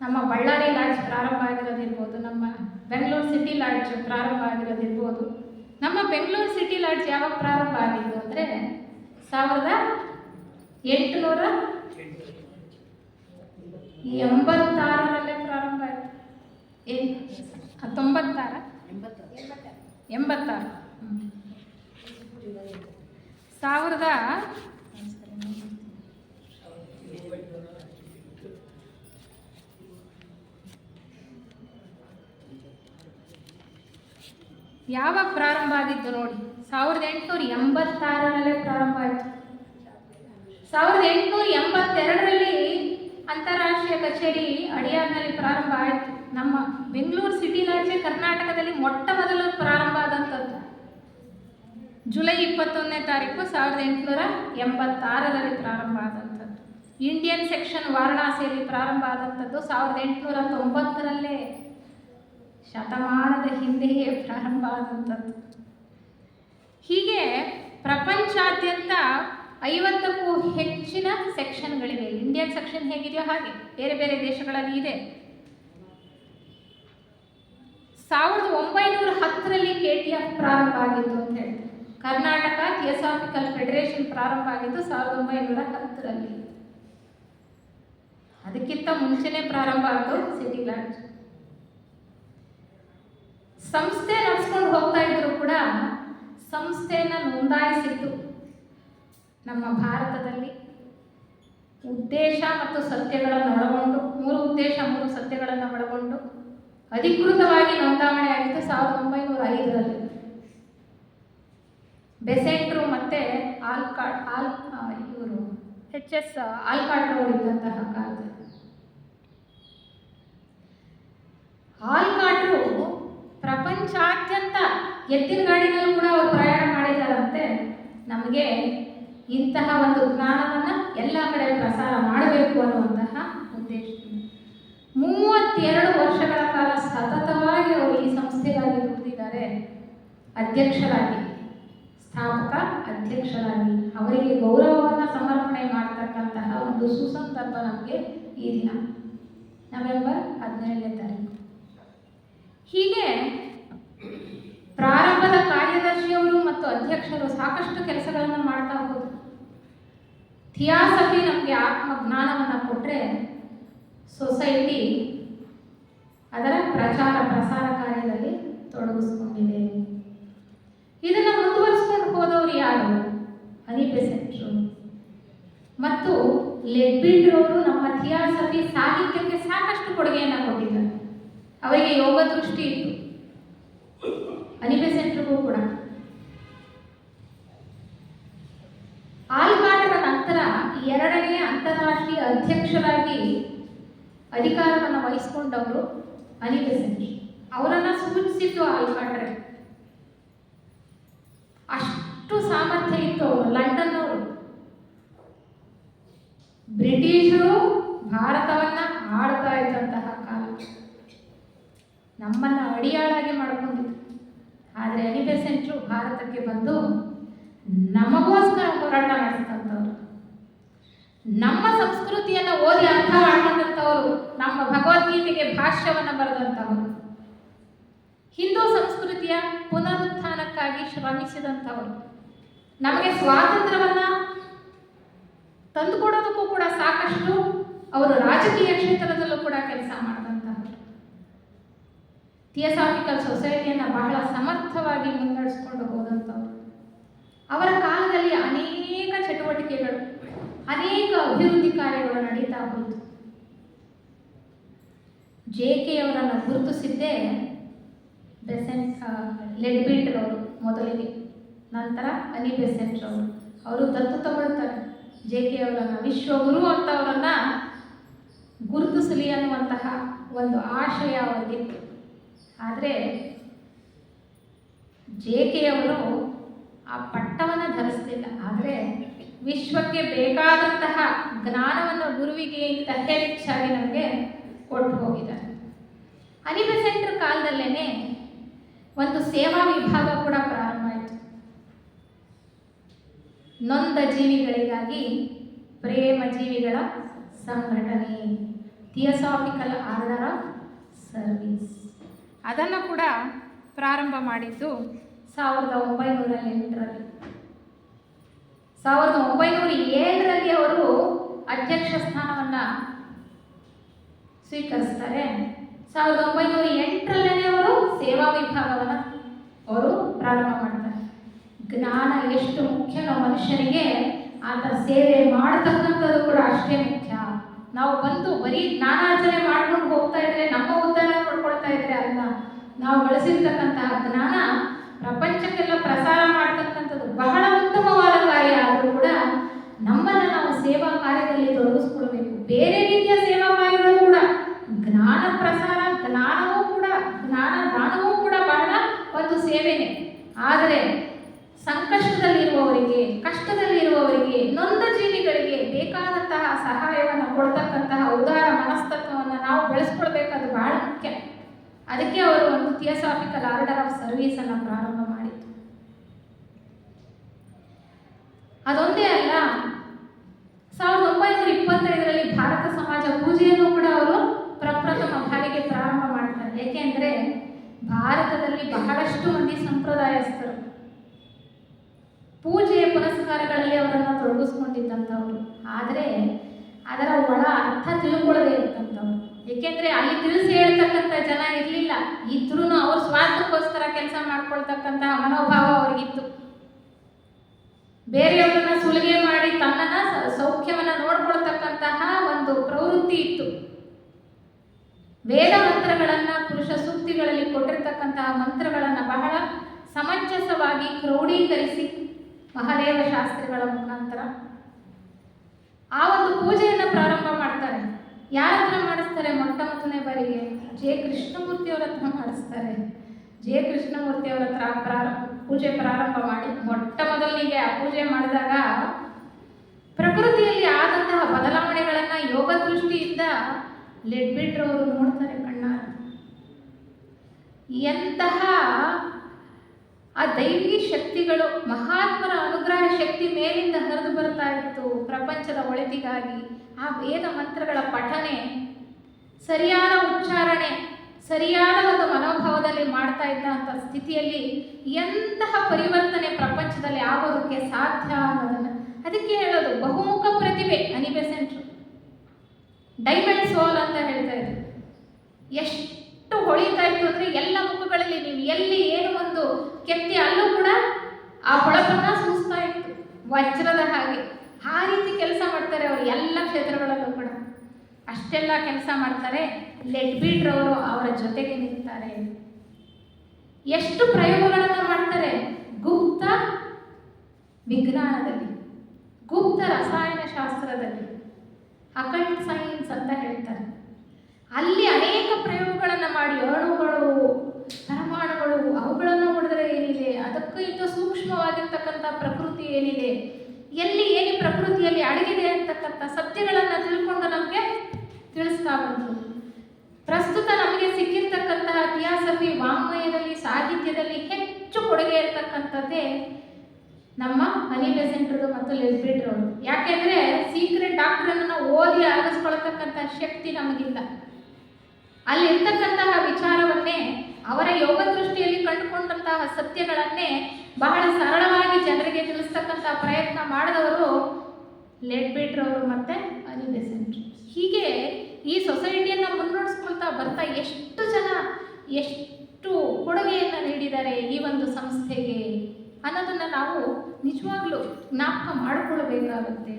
ನಮ್ಮ ಬಳ್ಳಾರಿ ಲಾಡ್ಜ್ ಪ್ರಾರಂಭ ಆಗಿರೋದಿರ್ಬೋದು, ನಮ್ಮ ಬೆಂಗಳೂರು ಸಿಟಿ ಲಾಡ್ಜ್ ಪ್ರಾರಂಭ ಆಗಿರೋದಿರ್ಬೋದು. ನಮ್ಮ ಬೆಂಗಳೂರು ಸಿಟಿ ಲಾಡ್ಜ್ ಯಾವಾಗ ಪ್ರಾರಂಭ ಆಗಿದ್ದು ಅಂದರೆ 1886ರಲ್ಲೇ ಪ್ರಾರಂಭ ಆಯಿತು. 86 ಯಾವಾಗ ಪ್ರಾರಂಭ ಆಗಿದ್ದು ನೋಡಿ, 1886ರಲ್ಲೇ ಪ್ರಾರಂಭ ಆಯಿತು. 1882ರಲ್ಲಿ ಅಂತಾರಾಷ್ಟ್ರೀಯ ಕಚೇರಿ ಅಡಿಯಾರ್ನಲ್ಲಿ ಪ್ರಾರಂಭ ಆಯಿತು. ನಮ್ಮ ಬೆಂಗಳೂರು ಸಿಟಿ ಲಾಡ್ಜ್ ಕರ್ನಾಟಕದಲ್ಲಿ ಮೊಟ್ಟ ಮೊದಲು ಪ್ರಾರಂಭ ಆದಂಥದ್ದು ಜುಲೈ 21ನೇ ತಾರೀಕು 1886ರಲ್ಲಿ ಪ್ರಾರಂಭ ಆದಂಥದ್ದು. ಇಂಡಿಯನ್ ಸೆಕ್ಷನ್ ವಾರಣಾಸಿಯಲ್ಲಿ ಪ್ರಾರಂಭ ಆದಂಥದ್ದು 1890ರಲ್ಲೇ, ಶತಮಾನದ ಹಿಂದೆಯೇ ಪ್ರಾರಂಭ ಆದಂಥದ್ದು. ಹೀಗೆ ಪ್ರಪಂಚಾದ್ಯಂತ 50ಕ್ಕೂ ಹೆಚ್ಚಿನ ಸೆಕ್ಷನ್ಗಳಿವೆ. ಇಂಡಿಯನ್ ಸೆಕ್ಷನ್ ಹೇಗಿದೆಯೋ ಹಾಗೆ ಬೇರೆ ಬೇರೆ ದೇಶಗಳಲ್ಲಿ ಇದೆ. 1910ರಲ್ಲಿ KTF ಪ್ರಾರಂಭ ಆಗಿದ್ದು ಅಂತ ಹೇಳ್ತಾರೆ. ಕರ್ನಾಟಕ ಥಿಯೋಸಾಫಿಕಲ್ ಫೆಡರೇಷನ್ ಪ್ರಾರಂಭ ಆಗಿದ್ದು 1910ರಲ್ಲಿ. ಅದಕ್ಕಿಂತ ಮುಂಚೆನೇ ಪ್ರಾರಂಭ ಆಯಿತು ಸಿಟಿ ಲಾಡ್ಜ್. ಸಂಸ್ಥೆ ನಡೆಸ್ಕೊಂಡು ಹೋಗ್ತಾ ಇದ್ರು ಕೂಡ ಸಂಸ್ಥೆಯನ್ನು ನೋಂದಾಯಿಸಿದ್ದು ನಮ್ಮ ಭಾರತದಲ್ಲಿ ಉದ್ದೇಶ ಮತ್ತು ಸತ್ಯಗಳನ್ನು ಒಳಗೊಂಡು, 3 ಉದ್ದೇಶ 3 ಸತ್ಯಗಳನ್ನು ಒಳಗೊಂಡು ಅಧಿಕೃತವಾಗಿ ನೋಂದಾವಣೆ ಆಗಿದ್ದು 1905ರಲ್ಲಿ. ಬೆಸೆಂಟ್ರು ಮತ್ತು ಇವರು HS ಆಲ್ಕಾಟ್ ಅವರು ಇದ್ದಂತಹ ಕಾಲದಲ್ಲಿ ಆಲ್ಕಾಟ್ರು ಪ್ರಪಂಚಾದ್ಯಂತ ಎತ್ತಿನ ಗಾಡಿನಲ್ಲೂ ಕೂಡ ಅವರು ಪ್ರಯಾಣ ಮಾಡಿದಾರಂತೆ. ನಮಗೆ ಇಂತಹ ಒಂದು ಜ್ಞಾನವನ್ನು ಎಲ್ಲ ಕಡೆ ಪ್ರಸಾರ ಮಾಡಬೇಕು ಅನ್ನುವಂತಹ ಉದ್ದೇಶದಿಂದ 32 ವರ್ಷಗಳ ಕಾಲ ಸತತವಾಗಿ ಅವರು ಈ ಸಂಸ್ಥೆಗಾಗಿ ದುಡಿದಿದ್ದಾರೆ. ಅಧ್ಯಕ್ಷರಾಗಿ, ಸ್ಥಾಪಕ ಅಧ್ಯಕ್ಷರಾಗಿ ಅವರಿಗೆ ಗೌರವವನ್ನು ಸಮರ್ಪಣೆ ಮಾಡತಕ್ಕಂತಹ ಒಂದು ಸುಸಂದರ್ಭ ನಮಗೆ ಈ ದಿನ ನವೆಂಬರ್ 17ನೇ ತಾರೀಕು. ಹೀಗೆ ಪ್ರಾರಂಭದ ಕಾರ್ಯದರ್ಶಿಯವರು ಮತ್ತು ಅಧ್ಯಕ್ಷರು ಸಾಕಷ್ಟು ಕೆಲಸಗಳನ್ನು ಮಾಡ್ತಾ ಹೋದರು. ಥಿಯಾಸಫಿ ನಮಗೆ ಆತ್ಮಜ್ಞಾನವನ್ನು ಕೊಟ್ಟರೆ, ಸೊಸೈಟಿ ಅದರ ಪ್ರಚಾರ ಪ್ರಸಾರ ಕಾರ್ಯದಲ್ಲಿ ತೊಡಗಿಸ್ಕೊಂಡಿದೆ. ಇದನ್ನು ಮುಂದುವರಿಸ್ಕೊಂಡು ಹೋದವರು ಯಾರು? ಅನಿ ಬೆಸೆಂಟ್ರು ಮತ್ತು ಲೆಡ್ಬಿಲ್ಡ್ರವರು ನಮ್ಮ ಥಿಯಾಸಫಿ ಸಾಹಿತ್ಯಕ್ಕೆ ಸಾಕಷ್ಟು ಕೊಡುಗೆಯನ್ನು ಕೊಟ್ಟಿದ್ದಾರೆ. ಅವರಿಗೆ ಯೋಗ ದೃಷ್ಟಿ ಇತ್ತು, ಅನಿ ಬೆಸೆಂಟ್ರಿಗೂ ಕೂಡ. ಆಲ್ಕಾಟ್ರ ನಂತರ 2ನೇ ಅಂತಾರಾಷ್ಟ್ರೀಯ ಅಧ್ಯಕ್ಷರಾಗಿ ಅಧಿಕಾರವನ್ನು ವಹಿಸಿಕೊಂಡವರು ಅನಿ ಬೆಸೆಂಟ್. ಅವರನ್ನು ಸೂಚಿಸಿದ್ದು ಆಲ್ಕಾಟ್ರೆ. ಅಷ್ಟು ಸಾಮರ್ಥ್ಯ ಇತ್ತು ಅವರು. ಲಂಡನ್ ಅವರು, ಬ್ರಿಟಿಷರು ಭಾರತವನ್ನು ಆಳ್ತಾ ಇದ್ದಂತಹ ಕಾಲ, ನಮ್ಮನ್ನು ಅಡಿಯಾಳಾಗಿ ಮಾಡಿಕೊಂಡಿದ್ರು. ಆದರೆ ಅನಿ ಬೆಸೆಂಟ್ರು ಭಾರತಕ್ಕೆ ಬಂದು ನಮಗೋಸ್ಕರ ಹೋರಾಟ ನಡೆಸಿದಂಥವ್ರು, ನಮ್ಮ ಸಂಸ್ಕೃತಿಯನ್ನು ಓದಿ ಅರ್ಥ ಮಾಡ್ಕೊಂಡಂಥವ್ರು, ನಮ್ಮ ಭಗವದ್ಗೀತೆಗೆ ಭಾಷ್ಯವನ್ನು ಬರೆದಂಥವರು, ಹಿಂದೂ ಸಂಸ್ಕೃತಿಯ ಪುನರುತ್ಥಾನಕ್ಕಾಗಿ ಶ್ರಮಿಸಿದಂಥವರು, ನಮಗೆ ಸ್ವಾತಂತ್ರ್ಯವನ್ನು ತಂದುಕೊಡೋದಕ್ಕೂ ಕೂಡ ಸಾಕಷ್ಟು ಅವರು ರಾಜಕೀಯ ಕ್ಷೇತ್ರದಲ್ಲೂ ಕೂಡ ಕೆಲಸ ಮಾಡಿದಂಥವರು, ಥಿಯೋಸಾಫಿಕಲ್ ಸೊಸೈಟಿಯನ್ನು ಬಹಳ ಸಮರ್ಥವಾಗಿ ಮುನ್ನಡೆಸ್ಕೊಂಡು ಹೋದಂಥವ್ರು. ಅವರ ಕಾಲದಲ್ಲಿ ಅನೇಕ ಚಟುವಟಿಕೆಗಳು, ಅನೇಕ ಅಭಿವೃದ್ಧಿ ಕಾರ್ಯಗಳು ನಡೀತಾ ಹೋಯಿತು. JK ಅವರನ್ನು ಗುರುತಿಸಿದ್ದೇ ಲೆಡ್ಬಿಲ್ಡ್ರವರು ಮೊದಲಿಗೆ, ನಂತರ ಅನಿ ಬೆಸೆಂಟ್ರವರು. ಅವರು ದತ್ತು ತಗೊಳ್ತಾರೆ JK ಅವರನ್ನು, ವಿಶ್ವಗುರು ಅಂತ ಅವರನ್ನು ಗುರುತಿಸಲಿ ಅನ್ನುವಂತಹ ಒಂದು ಆಶಯ ಅವರಿಗಿತ್ತು. ಆದರೆ JK ಅವರು ಆ ಪಟ್ಟವನ್ನು ಧರಿಸಲಿಲ್ಲ. ಆದರೆ ವಿಶ್ವಕ್ಕೆ ಬೇಕಾದಂತಹ ಜ್ಞಾನವನ್ನು ಗುರುವಿಗೆ ಇಂತ ಹೆಚ್ಚಾಗಿ ನಮಗೆ ಕೊಟ್ಟು ಹೋಗಿದ್ದಾರೆ. ಅನಿ ಬೆಸೆಂಟ್ರ ಕಾಲದಲ್ಲೇ ಒಂದು ಸೇವಾ ವಿಭಾಗ ಕೂಡ ಪ್ರಾರಂಭ ಆಯಿತು. ನೊಂದ ಜೀವಿಗಳಿಗಾಗಿ ಪ್ರೇಮ ಜೀವಿಗಳ ಸಂಘಟನೆ, ಥಿಯೋಸಾಫಿಕಲ್ ಆರ್ಡರ್ ಆಫ್ ಸರ್ವಿಸ್, ಅದನ್ನು ಕೂಡ ಪ್ರಾರಂಭ ಮಾಡಿದ್ದು 1908ರಲ್ಲಿ. 1907ರಲ್ಲಿ ಅವರು ಅಧ್ಯಕ್ಷ ಸ್ಥಾನವನ್ನು ಸ್ವೀಕರಿಸ್ತಾರೆ. 1908ರಲ್ಲೇ ಅವರು ಸೇವಾ ವಿಭಾಗವನ್ನು ಅವರು ಪ್ರಾರಂಭ ಮಾಡ್ತಾರೆ. ಜ್ಞಾನ ಎಷ್ಟು ಮುಖ್ಯನೋ ಮನುಷ್ಯನಿಗೆ, ಆತ ಸೇವೆ ಮಾಡತಕ್ಕಂಥದ್ದು ಕೂಡ ಅಷ್ಟೇ ಮುಖ್ಯ. ನಾವು ಬಂದು ಬರೀ ಜ್ಞಾನಾರ್ಜನೆ ಮಾಡ್ಕೊಂಡು ಹೋಗ್ತಾ ಇದ್ರೆ, ನಮ್ಮ ಉದ್ಧಾರ ನೋಡ್ಕೊಳ್ತಾ ಇದ್ರೆ ಅಲ್ಲ, ನಾವು ಬಳಸಿರ್ತಕ್ಕಂತಹ ಜ್ಞಾನ ಪ್ರಪಂಚಕ್ಕೆಲ್ಲ ಪ್ರಸಾರ ಮಾಡ್ತಕ್ಕಂಥದ್ದು ಬಹಳ ಉತ್ತಮವಾದ ಕಾರ್ಯ. ಆದರೂ ಕೂಡ ನಮ್ಮನ್ನು ನಾವು ಸೇವಾ ಕಾರ್ಯದಲ್ಲಿ ತೊಡಗಿಸ್ಕೊಳ್ಬೇಕು. ಬೇರೆ ರೀತಿಯ ಸೇವಾ ಕಾರ್ಯಗಳು ಕೂಡ, ಜ್ಞಾನ ಪ್ರಸಾರ, ಜ್ಞಾನದಾನವೂ ಕೂಡ ಬಹಳ ಒಂದು ಸೇವೆನೇ. ಆದರೆ ಸಂಕಷ್ಟದಲ್ಲಿರುವವರಿಗೆ, ಕಷ್ಟದಲ್ಲಿರುವವರಿಗೆ, ನೊಂದ ಜೀವಿಗಳಿಗೆ ಬೇಕಾದಂತಹ ಸಹಾಯವನ್ನು ಕೊಡ್ತಕ್ಕಂತಹ ಉದಾರ ಮನಸ್ತತ್ವವನ್ನು ನಾವು ಬೆಳೆಸ್ಕೊಳ್ಬೇಕಾದ್ದು ಬಹಳ ಮುಖ್ಯ. ಅದಕ್ಕೆ ಅವರು ಒಂದು ಥಿಯೋಸಾಫಿಕಲ್ ಆರ್ಡರ್ ಆಫ್ ಸರ್ವಿಸ್ ಅನ್ನು ಪ್ರಾರಂಭ ಮಾಡಿದ್ರು. ಅದೊಂದೇ ಅಲ್ಲ, 1925ರಲ್ಲಿ ಭಾರತ ಸಮಾಜ ಪೂಜೆಯನ್ನು ಕೂಡ ಅವರು ಪ್ರಪ್ರಥಮ ಬಾರಿಗೆ ಪ್ರಾರಂಭ ಮಾಡ್ತಾರೆ. ಏಕೆಂದರೆ ಭಾರತದಲ್ಲಿ ಬಹಳಷ್ಟು ಮಂದಿ ಸಂಪ್ರದಾಯಸ್ಥರು ಪೂಜೆಯ ಪುನಸ್ಕಾರಗಳಲ್ಲಿ ಅವರನ್ನು ತೊಡಗಿಸ್ಕೊಂಡಿದ್ದಂಥವ್ರು, ಆದರೆ ಅದರ ಒಳ ಅರ್ಥ ತಿಳ್ಕೊಳ್ಳದೆ ಇರ್ತಂಥವ್ರು. ಏಕೆಂದರೆ ಅಲ್ಲಿ ತಿಳಿಸಿ ಹೇಳ್ತಕ್ಕಂಥ ಜನ ಇರಲಿಲ್ಲ. ಇದ್ರೂ ಅವ್ರ ಸ್ವಾರ್ಥಕ್ಕೋಸ್ಕರ ಕೆಲಸ ಮಾಡ್ಕೊಳ್ತಕ್ಕಂತಹ ಮನೋಭಾವ ಅವ್ರಿಗಿತ್ತು. ಬೇರೆಯವರನ್ನ ಸುಲಿಗೆ ಮಾಡಿ ತನ್ನನ್ನ ಸೌಖ್ಯವನ್ನು ನೋಡ್ಕೊಳ್ತಕ್ಕಂತಹ ಒಂದು ಪ್ರವೃತ್ತಿ ಇತ್ತು. ವೇದ ಮಂತ್ರಗಳನ್ನು, ಪುರುಷ ಸೂಕ್ತಿಗಳಲ್ಲಿ ಕೊಟ್ಟಿರ್ತಕ್ಕಂತಹ ಮಂತ್ರಗಳನ್ನು ಬಹಳ ಸಮಂಜಸವಾಗಿ ಕ್ರೋಢೀಕರಿಸಿ ಮಹಾದೇವ ಶಾಸ್ತ್ರಿಗಳ ಮುಖಾಂತರ ಆ ಒಂದು ಪೂಜೆಯನ್ನು ಪ್ರಾರಂಭ ಮಾಡ್ತಾರೆ. ಯಾರ ಹತ್ರ ಮಾಡಿಸ್ತಾರೆ? ಮೊಟ್ಟ ಮೊದಲನೇ ಬಾರಿಗೆ ಜೆ ಕೃಷ್ಣಮೂರ್ತಿಯವರ ಹತ್ರ ಮಾಡಿಸ್ತಾರೆ. ಜೆ ಕೃಷ್ಣಮೂರ್ತಿಯವರ ಹತ್ರ ಪೂಜೆ ಪ್ರಾರಂಭ ಮಾಡಿ ಮೊಟ್ಟ ಮೊದಲಿಗೆ ಆ ಪೂಜೆ ಮಾಡಿದಾಗ ಪ್ರಕೃತಿಯಲ್ಲಿ ಆದಂತಹ ಬದಲಾವಣೆಗಳನ್ನು ಯೋಗ ದೃಷ್ಟಿಯಿಂದ ಲೆಡ್ಬಿಟ್ರವರು ನೋಡ್ತಾರೆ ಕಣ್ಣಾರ. ಎಂತಹ ಆ ದೈವಿ ಶಕ್ತಿಗಳು, ಮಹಾತ್ಮರ ಅನುಗ್ರಹ ಶಕ್ತಿ ಮೇಲಿಂದ ಹರಿದು ಬರ್ತಾ ಇತ್ತು ಪ್ರಪಂಚದ ಒಳಿತಿಗಾಗಿ. ಆ ವೇದ ಮಂತ್ರಗಳ ಪಠನೆ, ಸರಿಯಾದ ಉಚ್ಚಾರಣೆ, ಸರಿಯಾದ ಒಂದು ಮನೋಭಾವದಲ್ಲಿ ಮಾಡ್ತಾ ಇದ್ದಂಥ ಸ್ಥಿತಿಯಲ್ಲಿ ಎಂತಹ ಪರಿವರ್ತನೆ ಪ್ರಪಂಚದಲ್ಲಿ ಆಗೋದಕ್ಕೆ ಸಾಧ್ಯ ಅನ್ನೋದನ್ನು, ಅದಕ್ಕೆ ಹೇಳೋದು ಬಹುಮುಖ ಪ್ರತಿಭೆ. ಅನಿ ಬೆಸೆಂಟ್ ಡೈಮಂಡ್ ಸೋಲ್ ಅಂತ ಹೇಳ್ತಾ ಇದ್ರು. ಎಷ್ಟು ಹೊಳಿತಾ ಇತ್ತು ಅಂದರೆ ಎಲ್ಲ ಮುಖಗಳಲ್ಲಿ ನೀವು ಎಲ್ಲಿ ಏನು ಒಂದು ಕೆತ್ತಿ ಅಲ್ಲೂ ಕೂಡ ಆ ಹೊಳಪನ್ನು ಸೂಸ್ತಾ ಇತ್ತು, ವಜ್ರದ ಹಾಗೆ. ಆ ರೀತಿ ಕೆಲಸ ಮಾಡ್ತಾರೆ ಅವರು ಎಲ್ಲ ಕ್ಷೇತ್ರಗಳಲ್ಲೂ ಕೂಡ. ಅಷ್ಟೆಲ್ಲ ಕೆಲಸ ಮಾಡ್ತಾರೆ. ಲೆಡ್ಬಿಟ್ರವರು ಅವರ ಜೊತೆಗೆ ನಿಂತಾರೆ. ಎಷ್ಟು ಪ್ರಯೋಗಗಳನ್ನು ಮಾಡ್ತಾರೆ ಗುಪ್ತ ವಿಜ್ಞಾನದಲ್ಲಿ, ಗುಪ್ತ ರಸಾಯನ ಶಾಸ್ತ್ರದಲ್ಲಿ, ಅಕಲ್ಟ್ ಸೈನ್ಸ್ ಅಂತ ಹೇಳ್ತಾರೆ. ಅಲ್ಲಿ ಅನೇಕ ಪ್ರಯೋಗಗಳನ್ನು ಮಾಡಿ ಅಣುಗಳು, ಪರಮಾಣುಗಳು, ಅವುಗಳನ್ನು ನೋಡಿದ್ರೆ ಏನಿದೆ, ಅದಕ್ಕೂ ಇಂಥ ಸೂಕ್ಷ್ಮವಾಗಿರ್ತಕ್ಕಂಥ ಪ್ರಕೃತಿ ಏನಿದೆ, ಎಲ್ಲಿ ಏನು ಪ್ರಕೃತಿಯಲ್ಲಿ ಅಡಗಿದೆ ಅಂತಕ್ಕಂಥ ಸತ್ಯಗಳನ್ನು ತಿಳ್ಕೊಂಡು ನಮಗೆ ತಿಳಿಸ್ತಾ ಬಂದರು. ಪ್ರಸ್ತುತ ನಮಗೆ ಸಿಕ್ಕಿರ್ತಕ್ಕಂತಹ ಥಿಯಾಸಫಿ ವಾಂಗ್ಮಯದಲ್ಲಿ, ಸಾಹಿತ್ಯದಲ್ಲಿ ಹೆಚ್ಚು ಕೊಡುಗೆ ಇರತಕ್ಕಂಥದ್ದೇ ನಮ್ಮ ಅನಿ ಬೆಸೆಂಟ್ರದು ಮತ್ತು ಲೆಡ್ಬಿಟ್ರವರು. ಯಾಕೆಂದರೆ ಸೀಕ್ರೆಟ್ ಡಾಕ್ಟ್ರನ್ನು ಓದಿ ಅರಗಿಸ್ಕೊಳ್ತಕ್ಕಂಥ ಶಕ್ತಿ ನಮಗಿಲ್ಲ. ಅಲ್ಲಿರ್ತಕ್ಕಂತಹ ವಿಚಾರವನ್ನೇ, ಅವರ ಯೋಗ ದೃಷ್ಟಿಯಲ್ಲಿ ಕಂಡುಕೊಂಡಂತಹ ಸತ್ಯಗಳನ್ನೇ ಬಹಳ ಸರಳವಾಗಿ ಜನರಿಗೆ ತಿಳಿಸ್ತಕ್ಕಂಥ ಪ್ರಯತ್ನ ಮಾಡಿದವರು ಲೆಡ್ಬಿಟ್ರವರು ಮತ್ತು ಅನಿ ಬೆಸೆಂಟ್. ಹೀಗೆ ಈ ಸೊಸೈಟಿಯನ್ನು ಮುನ್ನಡೆಸ್ಕೊಳ್ತಾ ಬರ್ತಾ ಎಷ್ಟು ಜನ ಎಷ್ಟು ಕೊಡುಗೆಯನ್ನು ನೀಡಿದ್ದಾರೆ ಈ ಒಂದು ಸಂಸ್ಥೆಗೆ ಅನ್ನೋದನ್ನು ನಾವು ನಿಜವಾಗ್ಲೂ ಜ್ಞಾಪಕ ಮಾಡಿಕೊಳ್ಬೇಕಾಗುತ್ತೆ.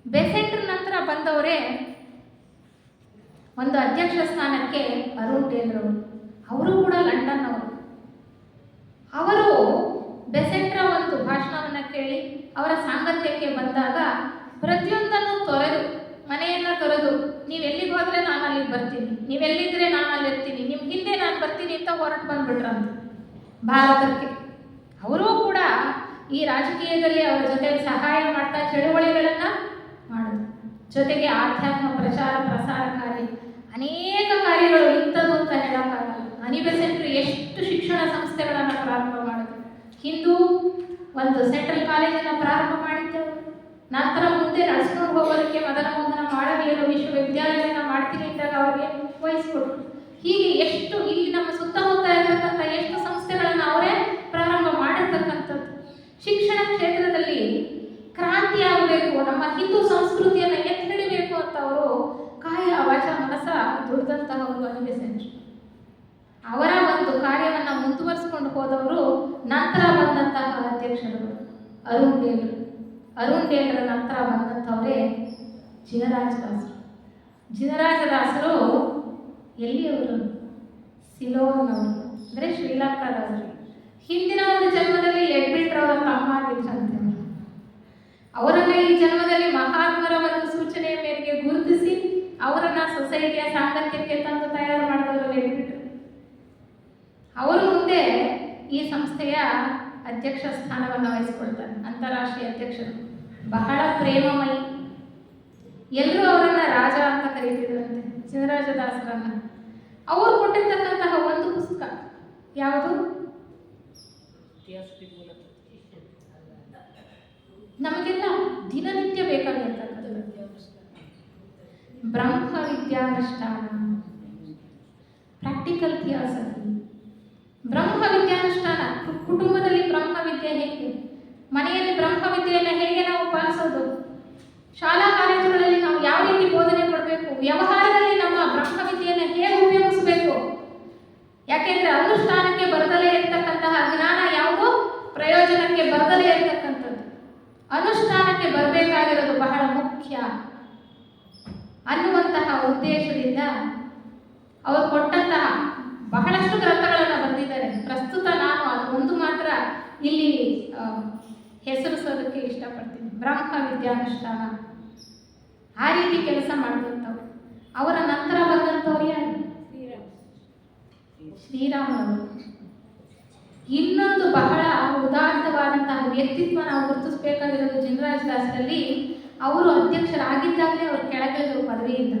ಬೆಸೆಂಟ್ರ ನಂತರ ಬಂದವರೇ ಒಂದು ಅಧ್ಯಕ್ಷ ಸ್ಥಾನಕ್ಕೆ ಅರುಣ್ ಟೇಲರ್ ಅವರು ಕೂಡ ಲಂಡನ್ ಅವರು. ಅವರು ಬೆಸೆಂಟ್ರ ಒಂದು ಭಾಷಣವನ್ನು ಕೇಳಿ ಅವರ ಸಾಂಗತ್ಯಕ್ಕೆ ಬಂದಾಗ ಪ್ರತಿಯೊಂದನ್ನು ತೊರೆದು, ಮನೆಯನ್ನು ತೊರೆದು, ನೀವೆಲ್ಲಿಗೆ ಹೋದರೆ ನಾನು ಅಲ್ಲಿಗೆ ಬರ್ತೀನಿ, ನೀವೆಲ್ಲಿದ್ದರೆ ನಾನು ಅಲ್ಲಿರ್ತೀನಿ, ನಿಮ್ಮ ಹಿಂದೆ ನಾನು ಬರ್ತೀನಿ ಅಂತ ಹೊರಟು ಬಂದ್ಬಿಟ್ರಂತ ಭಾರತಕ್ಕೆ. ಅವರೂ ಕೂಡ ಈ ರಾಜಕೀಯದಲ್ಲಿ ಅವರ ಜೊತೆ ಸಹಾಯ ಮಾಡ್ತಾ ಚಳುವಳಿಗಳನ್ನು ಮಾಡೋದು, ಜೊತೆಗೆ ಆಧ್ಯಾತ್ಮ ಪ್ರಚಾರ ಪ್ರಸಾರ ಕಾರ್ಯ, ಅನೇಕ ಕಾರ್ಯಗಳು ಇಂಥದ್ದು ಅಂತ ಹೇಳೋಕ್ಕಾಗಲ್ಲ. ಅನಿ ಬೆಸೆಂಟ್ ಎಷ್ಟು ಶಿಕ್ಷಣ ಸಂಸ್ಥೆಗಳನ್ನು ಪ್ರಾರಂಭ ಮಾಡಿದ್ರು. ಹಿಂದೂ ಒಂದು ಸೆಂಟ್ರಲ್ ಕಾಲೇಜನ್ನು ಪ್ರಾರಂಭ ಮಾಡಿದ್ದೆವು. ನಂತರ ಮುಂದೆ ನಡೆಸ್ಕೊಂಡು ಹೋಗೋದಕ್ಕೆ ಮದನ ಮೋಹನ ಮಾಳವೀಯರು ವಿಶ್ವವಿದ್ಯಾಲಯನ ಮಾಡ್ತೀನಿ ಇದ್ದಾಗ ಅವರಿಗೆ ವಹಿಸ್ಕೊಟ್ರು. ಹೀಗೆ ಎಷ್ಟು ಇಲ್ಲಿ ನಮ್ಮ ಸುತ್ತಮುತ್ತ ಇರತಕ್ಕಂಥ ಎಷ್ಟು ಸಂಸ್ಥೆಗಳನ್ನು ಅವರೇ ಪ್ರಾರಂಭ ಮಾಡಿರ್ತಕ್ಕಂಥದ್ದು. ಶಿಕ್ಷಣ ಕ್ಷೇತ್ರದಲ್ಲಿ ಕ್ರಾಂತಿ ಆಗಬೇಕು, ನಮ್ಮ ಹಿಂದೂ ಸಂಸ್ಕೃತಿಯನ್ನು ಎತ್ತಿ ಹಿಡಿಬೇಕು ಅಂತ ಅವರು ಕಾಯ ವಾಚ ಮನಸ ದುಡಿದಂತಹವರು ಅನಿ ಬೆಸೆಂಟ್. ಅವರ ಒಂದು ಕಾರ್ಯವನ್ನು ಮುಂದುವರಿಸಿಕೊಂಡು ಹೋದವರು ನಂತರ ಬಂದಂತಹ ಅಧ್ಯಕ್ಷರು ಅರುಣ್ ಡೇಲ್ರು. ಅರುಣ್ ಡೇಲ್ರ ನಂತರ ಬಂದಂಥವರೇ ಜಿನರಾಜದಾಸರು. ಜಿನರಾಜದಾಸರು ಎಲ್ಲಿಯವರು? ಸಿಲೋನ್ನವರು, ಅಂದರೆ ಶ್ರೀಲಂಕಾದವರು. ಹಿಂದಿನ ಒಂದು ಜನ್ಮದಲ್ಲಿ ಎಡ್ಬಿಟ್ರವರ ತಮ್ಮ ಆಗಿದ್ರಂತೆ. ಅವರನ್ನ ಈ ಜನ್ಮದಲ್ಲಿ ಮಹಾತ್ಮರ ಒಂದು ಸೂಚನೆಯ ಮೇರೆಗೆ ಗುರುತಿಸಿ ಅವರನ್ನ ಸೊಸೈಟಿಯ ಸಾಂಗತ್ಯಕ್ಕೆ ತಂದು ತಯಾರು ಮಾಡಿದವರು ಎಡ್ಬಿಟ್ರು. ಅವರು ಮುಂದೆ ಈ ಸಂಸ್ಥೆಯ ಅಧ್ಯಕ್ಷ ಸ್ಥಾನವನ್ನು ವಹಿಸಿಕೊಳ್ತಾರೆ, ಅಂತಾರಾಷ್ಟ್ರೀಯ ಅಧ್ಯಕ್ಷರು. ಬಹಳ ಪ್ರೇಮಮಯಿ. ಎಲ್ಲರೂ ಅವರನ್ನ ರಾಜ ಅಂತ ಕರೀತಿದ್ರಂತೆ, ಜಿನರಾಜದಾಸರನ್ನ. ಅವರು ಕೊಟ್ಟಿರ್ತಕ್ಕಂತಹ ಒಂದು ಪುಸ್ತಕ ಯಾವುದು? ನಮಗೆಲ್ಲ ದಿನನಿತ್ಯ ಬೇಕಾಗಿರ್ತಕ್ಕಂಥದ್ದು ಬ್ರಹ್ಮ ವಿದ್ಯಾನುಷ್ಠಾನ, ಪ್ರಾಕ್ಟಿಕಲ್ ಥಿಯಾಸಫಿ. ಬ್ರಹ್ಮ ವಿದ್ಯಾನುಷ್ಠಾನ, ಕುಟುಂಬದಲ್ಲಿ ಬ್ರಹ್ಮವಿದ್ಯೆ ಹೇಗೆ, ಮನೆಯಲ್ಲಿ ಬ್ರಹ್ಮವಿದ್ಯೆಯನ್ನು ಹೇಗೆ ನಾವು ಪಾಲಿಸೋದು, ಶಾಲಾ ಕಾಲೇಜುಗಳಲ್ಲಿ ನಾವು ಯಾವ ರೀತಿ ಬೋಧನೆ ಕೊಡಬೇಕು, ವ್ಯವಹಾರದಲ್ಲಿ ನಮ್ಮ ಬ್ರಹ್ಮವಿದ್ಯೆಯನ್ನು ಹೇಗೆ ಉಪಯೋಗಿಸಬೇಕು. ಯಾಕೆಂದ್ರೆ ಅನುಷ್ಠಾನಕ್ಕೆ ಬರದಲೇ ಇರತಕ್ಕಂತಹ ಜ್ಞಾನ ಯಾವುದು ಪ್ರಯೋಜನಕ್ಕೆ ಬರದಲೇ ಇರತಕ್ಕಂಥದ್ದು. ಅನುಷ್ಠಾನಕ್ಕೆ ಬರಬೇಕಾಗಿರೋದು ಬಹಳ ಮುಖ್ಯ ಅನ್ನುವಂತಹ ಉದ್ದೇಶದಿಂದ ಅವರು ಕೊಟ್ಟಂತಹ ಬಹಳಷ್ಟು ಗ್ರಂಥಗಳನ್ನು ಬರೆದಿದ್ದಾರೆ. ಪ್ರಸ್ತುತ ನಾನು ಅದು ಒಂದು ಮಾತ್ರ ಇಲ್ಲಿ ಹೆಸರಿಸೋದಕ್ಕೆ ಇಷ್ಟಪಡ್ತೀನಿ, ಬ್ರಹ್ಮ ವಿದ್ಯಾನುಷ್ಠಾನ. ಆ ರೀತಿ ಕೆಲಸ ಮಾಡಿದಂಥವ್ರು. ಅವರ ನಂತರ ಬಂದಂಥವ್ರು ಯಾರು? ಶ್ರೀರಾಮನವರು. ಇನ್ನೊಂದು ಬಹಳ ಉದಾತ್ತವಾದಂತಹ ವ್ಯಕ್ತಿತ್ವ ನಾವು ಗುರುತಿಸಬೇಕಾಗಿರೋದು ಜಿನರಾಜದಾಸರಲ್ಲಿ. ಅವರು ಅಧ್ಯಕ್ಷರಾಗಿದ್ದಾಗಲೇ ಅವರು ಕೆಳಗಿಳಿದ್ರು ಪದವಿಯಿಂದ,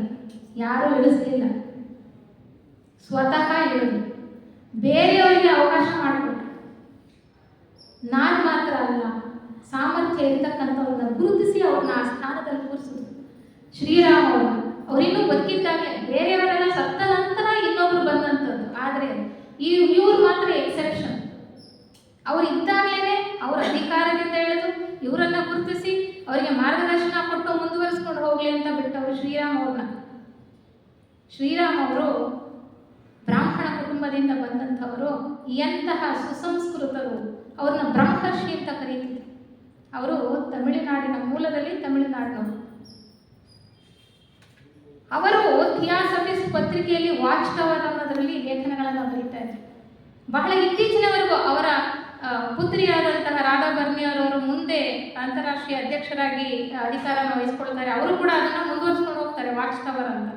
ಯಾರೂ ಇಳಿಸಲಿಲ್ಲ, ಸ್ವತಃ ಇಳಿದು ಬೇರೆಯವರಿಗೆ ಅವಕಾಶ ಮಾಡಿಕೊಟ್ರು. ನಾನು ಮಾತ್ರ ಅಲ್ಲ, ಸಾಮರ್ಥ್ಯ ಇರ್ತಕ್ಕಂಥವ್ರನ್ನ ಗುರುತಿಸಿ ಅವ್ರನ್ನ ಆ ಸ್ಥಾನದಲ್ಲಿ ಕೂರಿಸಿದ್ರು. ಶ್ರೀರಾಮ ಅವರಿನ್ನೂ ಬದುಕಿದ್ದಾಗಲೇ, ಬೇರೆಯವರೆಲ್ಲ ಸತ್ತ ನಂತರ ಇನ್ನೊಬ್ರು ಬಂದಂಥದ್ದು. ಆದರೆ ಇವ್ರು ಮಾತ್ರ ಎಕ್ಸೆಪ್ಷನ್. ಅವರು ಇದ್ದಾಗಲೇ ಅವರ ಅಧಿಕಾರದಿಂದ ಎಳೆದು ಇವರನ್ನ ಗುರುತಿಸಿ ಅವರಿಗೆ ಮಾರ್ಗದರ್ಶನ ಕೊಟ್ಟು ಮುಂದುವರಿಸ್ಕೊಂಡು ಹೋಗ್ಲಿ ಅಂತ ಬಿಟ್ಟವರು ಶ್ರೀರಾಮ್ ಅವ್ರನ್ನ. ಶ್ರೀರಾಮ್ ಅವರು ಬ್ರಾಹ್ಮಣ ಕುಟುಂಬದಿಂದ ಬಂದಂಥವರು, ಎಂತಹ ಸುಸಂಸ್ಕೃತರು. ಅವ್ರನ್ನ ಬ್ರಹ್ಮರ್ಷಿ ಅಂತ ಕರೀತಿದ್ರು. ಅವರು ತಮಿಳುನಾಡಿನ ಮೂಲದಲ್ಲಿ ತಮಿಳುನಾಡಿನವರು. ಅವರು ಥಿಯಾಸಫಿಸ್ ಪತ್ರಿಕೆಯಲ್ಲಿ ವಾಚ್ ಟವರ್ ಅನ್ನೋದರಲ್ಲಿ ಲೇಖನಗಳನ್ನು ಬರೀತಾ ಇದ್ರು. ಬಹಳ ಇತ್ತೀಚಿನವರೆಗೂ ಅವರ ಪುತ್ರಿಯಾದಂತಹ ರಾಧಾ ಬರ್ನಿಯವರವರು ಮುಂದೆ ಅಂತಾರಾಷ್ಟ್ರೀಯ ಅಧ್ಯಕ್ಷರಾಗಿ ಅಧಿಕಾರವನ್ನು ವಹಿಸ್ಕೊಳ್ತಾರೆ. ಅವರು ಕೂಡ ಅದನ್ನು ಮುಂದುವರಿಸ್ಕೊಂಡು ಹೋಗ್ತಾರೆ, ವಾಚ್ ಟವರ್ ಅಂತ.